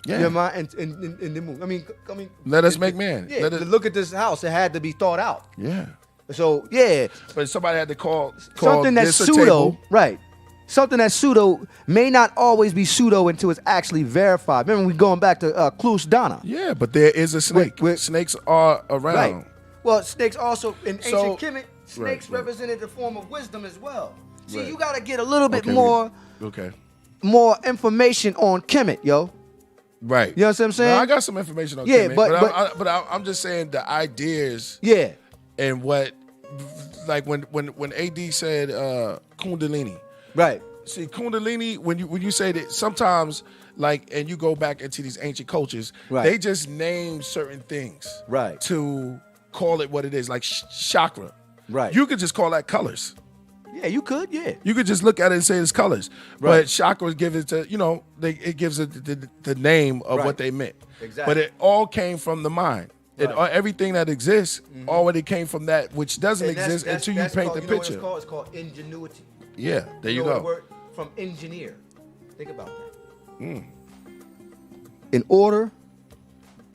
Yeah. You know what I mean? And the move. I mean, Let us make man. Yeah. Let us, Look at this house. It had to be thought out. yeah. So yeah, But somebody had to call something that's this a pseudo, table. right? Something that's pseudo may not always be pseudo until it's actually verified. Remember, we going back to Klus Donna. Yeah, but there is a snake. Wait. Snakes are around. Right. Well, snakes also in So- ancient Kemet, snakes right. represented the form of wisdom as well. See, Right. you got to get a little bit Okay, more information on Kemet, yo. Right. You know what I'm saying? No, I got some information on Yeah, Kemet, but- I'm just saying the ideas Yeah. and what, like when AD said Kundalini. Right. See, Kundalini, when you say that, sometimes, like, and you go back into these ancient cultures, Right. they just name certain things, Right. to call it what it is, like chakra. Right. You could just call that colors. Yeah, you could. Yeah. You could just look at it and say it's colors. Right. But chakras give it to, it gives it the name of Right. what they meant. Exactly. But it all came from the mind. Right. Everything that exists already came from that which doesn't And exist until you paint the picture. Know what it's called? It's called ingenuity. Yeah, there you know go. the word from engineer. Think about that. In order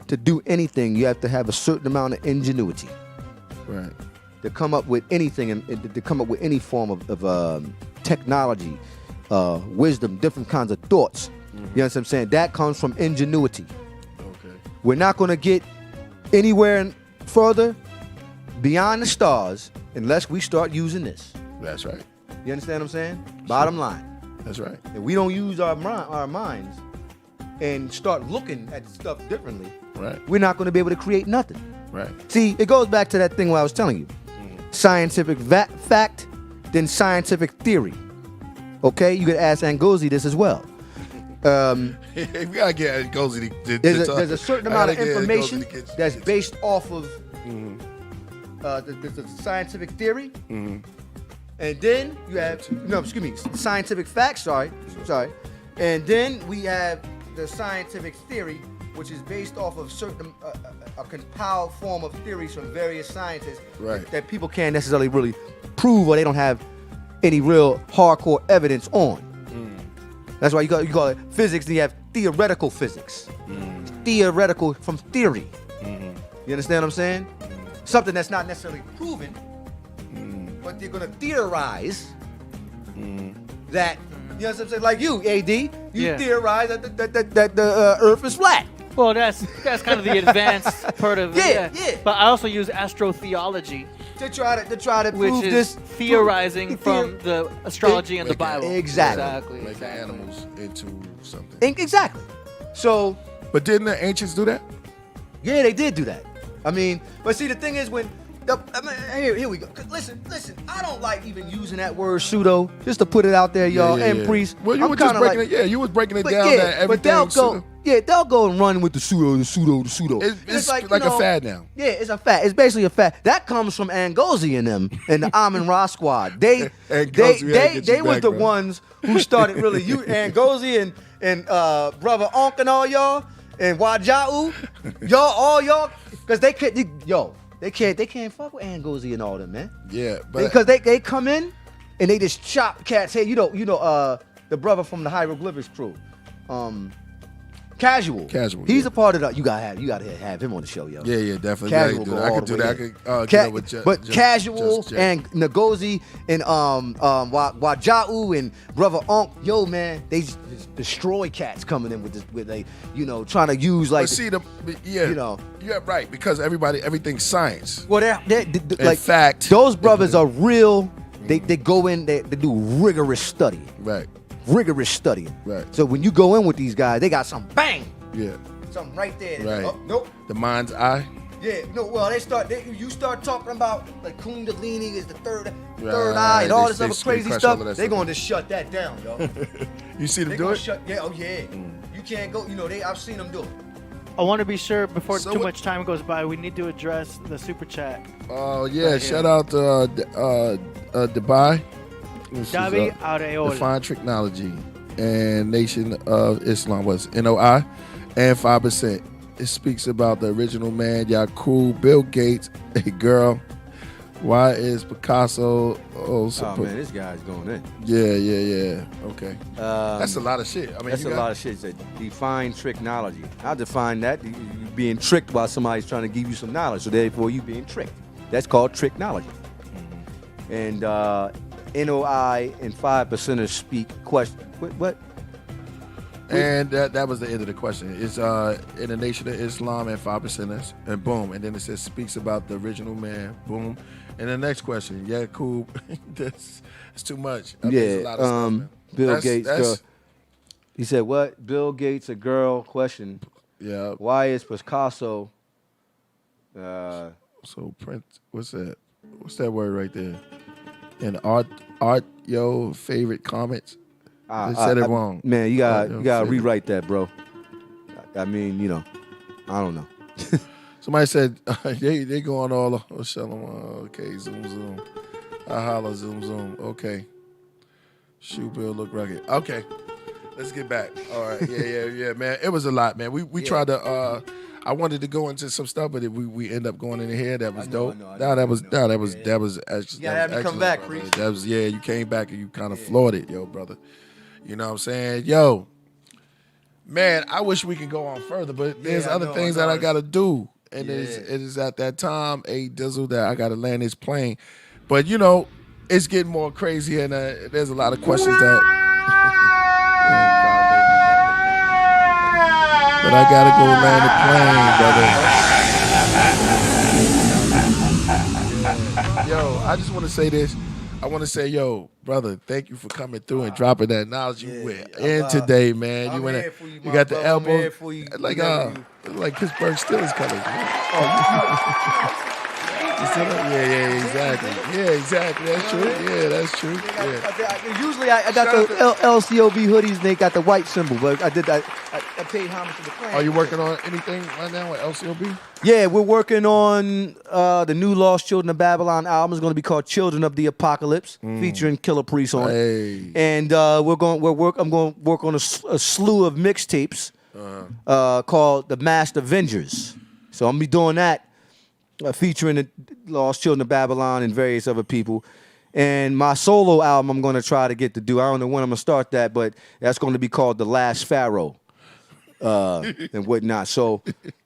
to do anything, you have to have a certain amount of ingenuity Right. to come up with anything and to come up with any form of technology, wisdom, different kinds of thoughts. You know what I'm saying? That comes from ingenuity. Okay. We're not going to get anywhere further beyond the stars unless we start using this. That's right. You understand what I'm saying? Bottom line. That's right. If we don't use our minds and start looking at stuff differently, Right. we're not going to be able to create nothing. Right. See, it goes back to that thing where I was telling you. Scientific fact, then scientific theory. Okay? You could ask Ngozi this as well. We gotta get Ngozi to There's a certain amount of I gotta get information Ngozi to get- that's based off of the scientific theory. And then you have, scientific facts, sorry. And then we have the scientific theory, which is based off of certain, a compiled form of theories from various scientists Right. that people can't necessarily really prove or they don't have any real hardcore evidence on. That's why you call it physics, and you have theoretical physics. Theoretical from theory. You understand what I'm saying? Something that's not necessarily proven, but they're gonna theorize that. You know what I'm saying? Like you, AD, you Yeah. theorize that the Earth is flat. Well, that's kind of the advanced part of it. Yeah, yeah. But I also use astrotheology, To try to which prove is this theorizing from the astrology and the Make it- Bible. Exactly. Making animals into something. Exactly. So But didn't the ancients do that? yeah, they did do that. I mean, but see, the thing is when. Here we go. Listen. I don't like even using that word pseudo, just to put it out there, y'all. And priest. Well, you I'm were just kinda breaking like, it. Yeah, you was breaking it But down. yeah, that everything. but they'll go. pseudo. Yeah, they'll go and run with the pseudo. It's like you a fad now. Yeah, it's a fad. It's basically a fad. That comes from Ngozi and them and the Amun Ra squad. They was the ones who started really. You Ngozi and brother Onk and all y'all and Wajau, all y'all, because they could. They can't fuck with Ngozi and all them, man. Yeah, but Because they come in and they just chop cats. Hey, the brother from the hieroglyphics crew, Casual. He's yeah. a part of that. You gotta have him on the show, yo. Yeah, definitely. Casual. I could do that. I could get up with but Just Casual Jack. and Ngozi and Wajau and brother Onk, yo man, they just destroy cats coming in with this, trying to use like. But you're right, because everything's science. Well, they're like fact, those brothers are real. They go in. They do rigorous study. Right. Rigorous studying. Right. So when you go in with these guys, they got some bang. Yeah. Something right there. Right. Oh, nope. The mind's eye. Yeah. No. Well, you start talking about like Kundalini is the third Right. eye and all this They other crazy crush stuff. all of that They're stuff. going to shut that down, yo. You see them They do gonna it? shut. Yeah. Oh yeah. You can't go. I've seen them do it. I want to be sure before So too what- much time goes by, we need to address the super chat. Oh yeah! Right Shout here. out to Dubai. This is, Davi Areola. Define Technology and Nation of Islam was NOI and 5%. It speaks about the original man, Yakub, Bill Gates, a girl Why is Picasso also? Oh man, this guy's going in. Yeah. Okay. That's a lot of shit. I mean, that's a lot of shit. It's a define tricknology. I'll define that. You being tricked while somebody's trying to give you some knowledge. So therefore, you being tricked. That's called tricknology. And NOI and 5%ers speak question. What? And that was the end of the question. It's in the Nation of Islam and 5%ers, and boom. And then it says speaks about the original man, boom. And the next question, yeah, cool. That's too much. I mean, it's a lot of stuff, man. Bill Gates. He said what? Bill Gates, a girl question. Yeah. Why is Picasso? So print. What's that? What's that word right there? And art, yo, favorite comments. They said it wrong. Man, you gotta rewrite that, bro. I mean, I don't know. Somebody said they going all shalom. Okay, zoom. I holla, zoom. Okay. Shoe bill look rugged. Okay. Let's get back. All right. Yeah, man. It was a lot, man. We tried to I wanted to go into some stuff, but we end up going in here. That was dope. That was actually. You gotta have me come back, Preach. That was you came back and you kind of floored it, yo, brother. You know what I'm saying? Yo, man, I wish we could go on further, but there's other things that I gotta do. And it is at that time, a dizzle, that I gotta land this plane. But it's getting more crazy, and there's a lot of questions that but I gotta go land the plane, brother. Yo, I just want to say this. I want to say, yo, brother, thank you for coming through and dropping that knowledge you went in today, man. You got the elbow, like Pittsburgh Steelers colors. Yeah, exactly. That's true. Yeah, that's true. Yeah. Usually I got the LCOB hoodies. They got the white symbol, but I did that. I paid homage to the plan. Are you working on anything right now with LCOB? Yeah, we're working on the new Lost Children of Babylon album. It's going to be called Children of the Apocalypse, featuring Killah Priest on it. And I'm going to work on a slew of mixtapes called The Masked Avengers. So I'm going to be doing that. Featuring the Lost Children of Babylon and various other people. And my solo album I'm going to try to get to do. I don't know when I'm going to start that, but that's going to be called The Last Pharaoh and whatnot. So,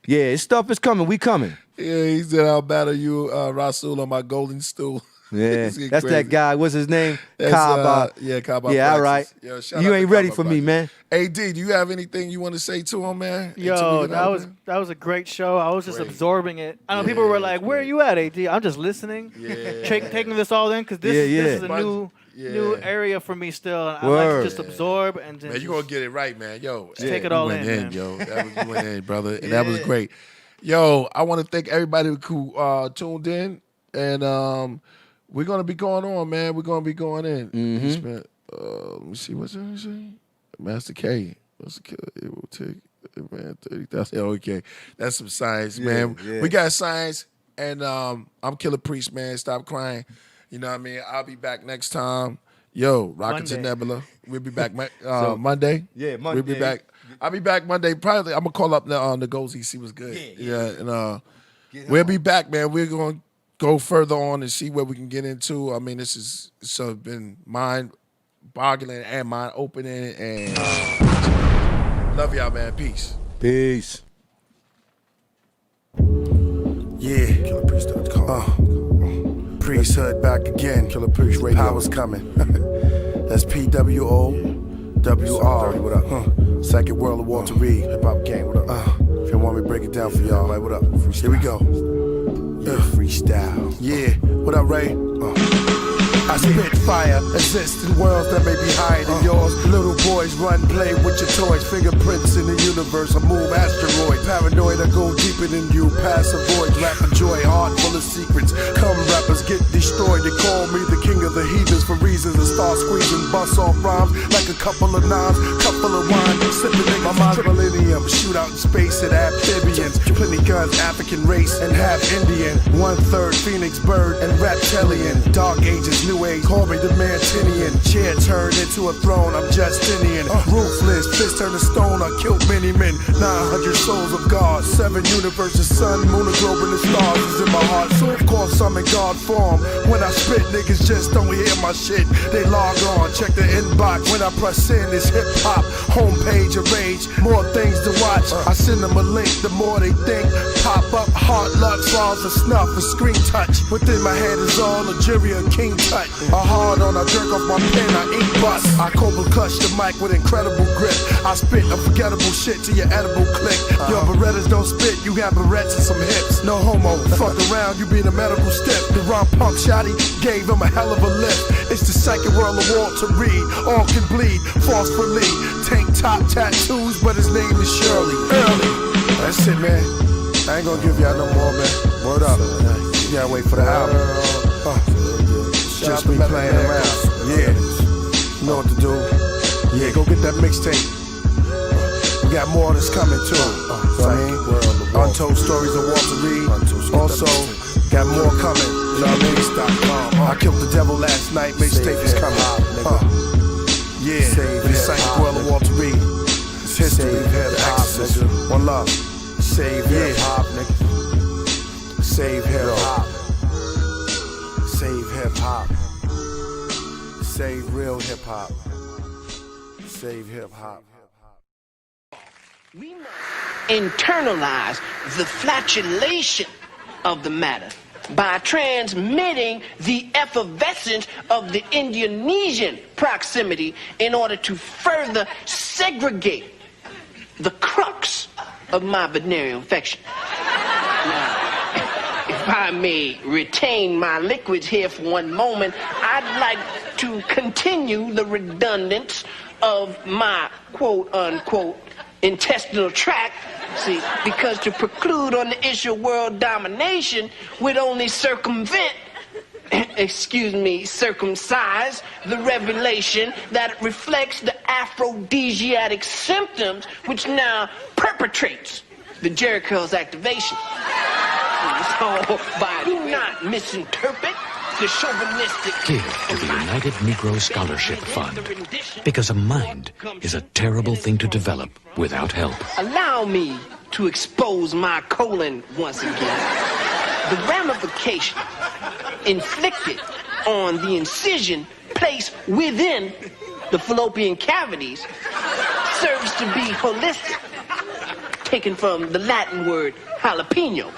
yeah, this stuff is coming. We coming. Yeah, he said, I'll battle you, Rasul, on my golden stool. Yeah, that's crazy. That guy. What's his name? Kaba. Kaba. Yeah, all right. Yo, you ain't ready for me, man. AD, do you have anything you want to say to him, man? Yo, that was a great show. I was just absorbing it. I know people were like, "Where are you at, AD?" I'm just listening, taking this all in because this is a new area for me still. And I like to just absorb and just. Man, you gonna get it right, man. Yo, take it all in, man. Yo. You went in, brother, and that was great. Yo, I want to thank everybody who tuned in, and we're gonna be going on, man. We're gonna be going in. He spent, let me see, what's it say? Master K. It will take, man, 30,000. Okay, that's some science, man. Yeah. We got science, and I'm Killah Priest, man. Stop crying. You know what I mean? I'll be back next time. Yo, Rocket to Nebula. We'll be back Monday. Yeah, Monday. We'll be back. I'll be back Monday. Probably I'm gonna call up the Gozy, see what's good. And we'll be back, man. We're gonna go further on and see what we can get into. I mean, this is been mind-boggling and mind-opening, and love y'all, man. Peace. Peace. Yeah, KillahPriest.com. Priesthood back again. Killah Priest Radio. Power's coming. That's PWOWR. What up? Second World War to read. Hip Hop Gang. What up? If you want me to break it down for y'all, like, what up? Here we go. Freestyle. Yeah, what up, Ray? I spit fire, exist in worlds that may be higher than yours. Little boys run, play with your toys. Fingerprints in the universe, I move asteroids. Paranoid, I go deeper than you. Pass avoid, rap and joy, heart full of secrets. Come rappers get destroyed. They call me the king of the heathens for reasons. I start squeezing, bust off rhymes like a couple of nines, couple of wine. Sipping in my mind's millennium. Shoot out in space at amphibians. Plenty guns. Cause African race and half Indian, 1/3 Phoenix bird and reptilian. Dark ages, new age, call me the Mantinian. Chair turned into a throne, I'm Justinian. Ruthless, fist turned to stone, I killed many men. 900 souls of God, 7 universes, sun, moon, and globe, and the stars is in my heart. So of course I'm in God form. When I spit, niggas just don't hear my shit. They log on, check the inbox. When I press in, it's hip hop. Homepage of rage, more things to watch. I send them a link, the more they think. Pop up, heart luck, falls a snuff, a screen touch. Within my head is all Algeria, king touch. A hard on, I jerk off my pen, I ink bust. I cold clutch the mic with incredible grip. I spit unforgettable shit to your edible click. Your Berettas don't spit, you got Berettas and some hips. No homo, fuck around, you be the medical stiff. The Ron Pump shotty gave him a hell of a lift. It's the second world of Walter Reed. All can bleed, forcefully. Tank top tattoos, but his name is Shirley. Early. That's it, man. I ain't gonna give y'all no more, man. Word up. You gotta wait for the album. Just me playing around. Yeah. You know what to do. Yeah, go get that mixtape. We got more that's coming too. I mean, Untold Stories of Walter Reed. Also, got more coming. You know what I mean? I killed the devil last night. Mixtape is coming. Yeah, the second world of Walter Reed. It's history. Exegesis. One love. Save hip hop, nigga. Save hip hop. Save hip hop. Save real hip hop. Save hip hop. We must internalize the flatulation of the matter by transmitting the effervescence of the Indonesian proximity in order to further segregate the crux of my venereal infection. Now, if I may retain my liquids here for one moment, I'd like to continue the redundance of my quote-unquote intestinal tract. See, because to preclude on the issue of world domination would only circumvent, circumcise the revelation that reflects the aphrodisiac symptoms which now perpetrates the Jericho's activation. So, do not misinterpret the chauvinistic... Give to the United Negro Scholarship Fund, because a mind is a terrible thing to develop without help. Allow me to expose my colon once again. The ramification inflicted on the incision placed within the fallopian cavities serves to be holistic, taken from the Latin word jalapeno.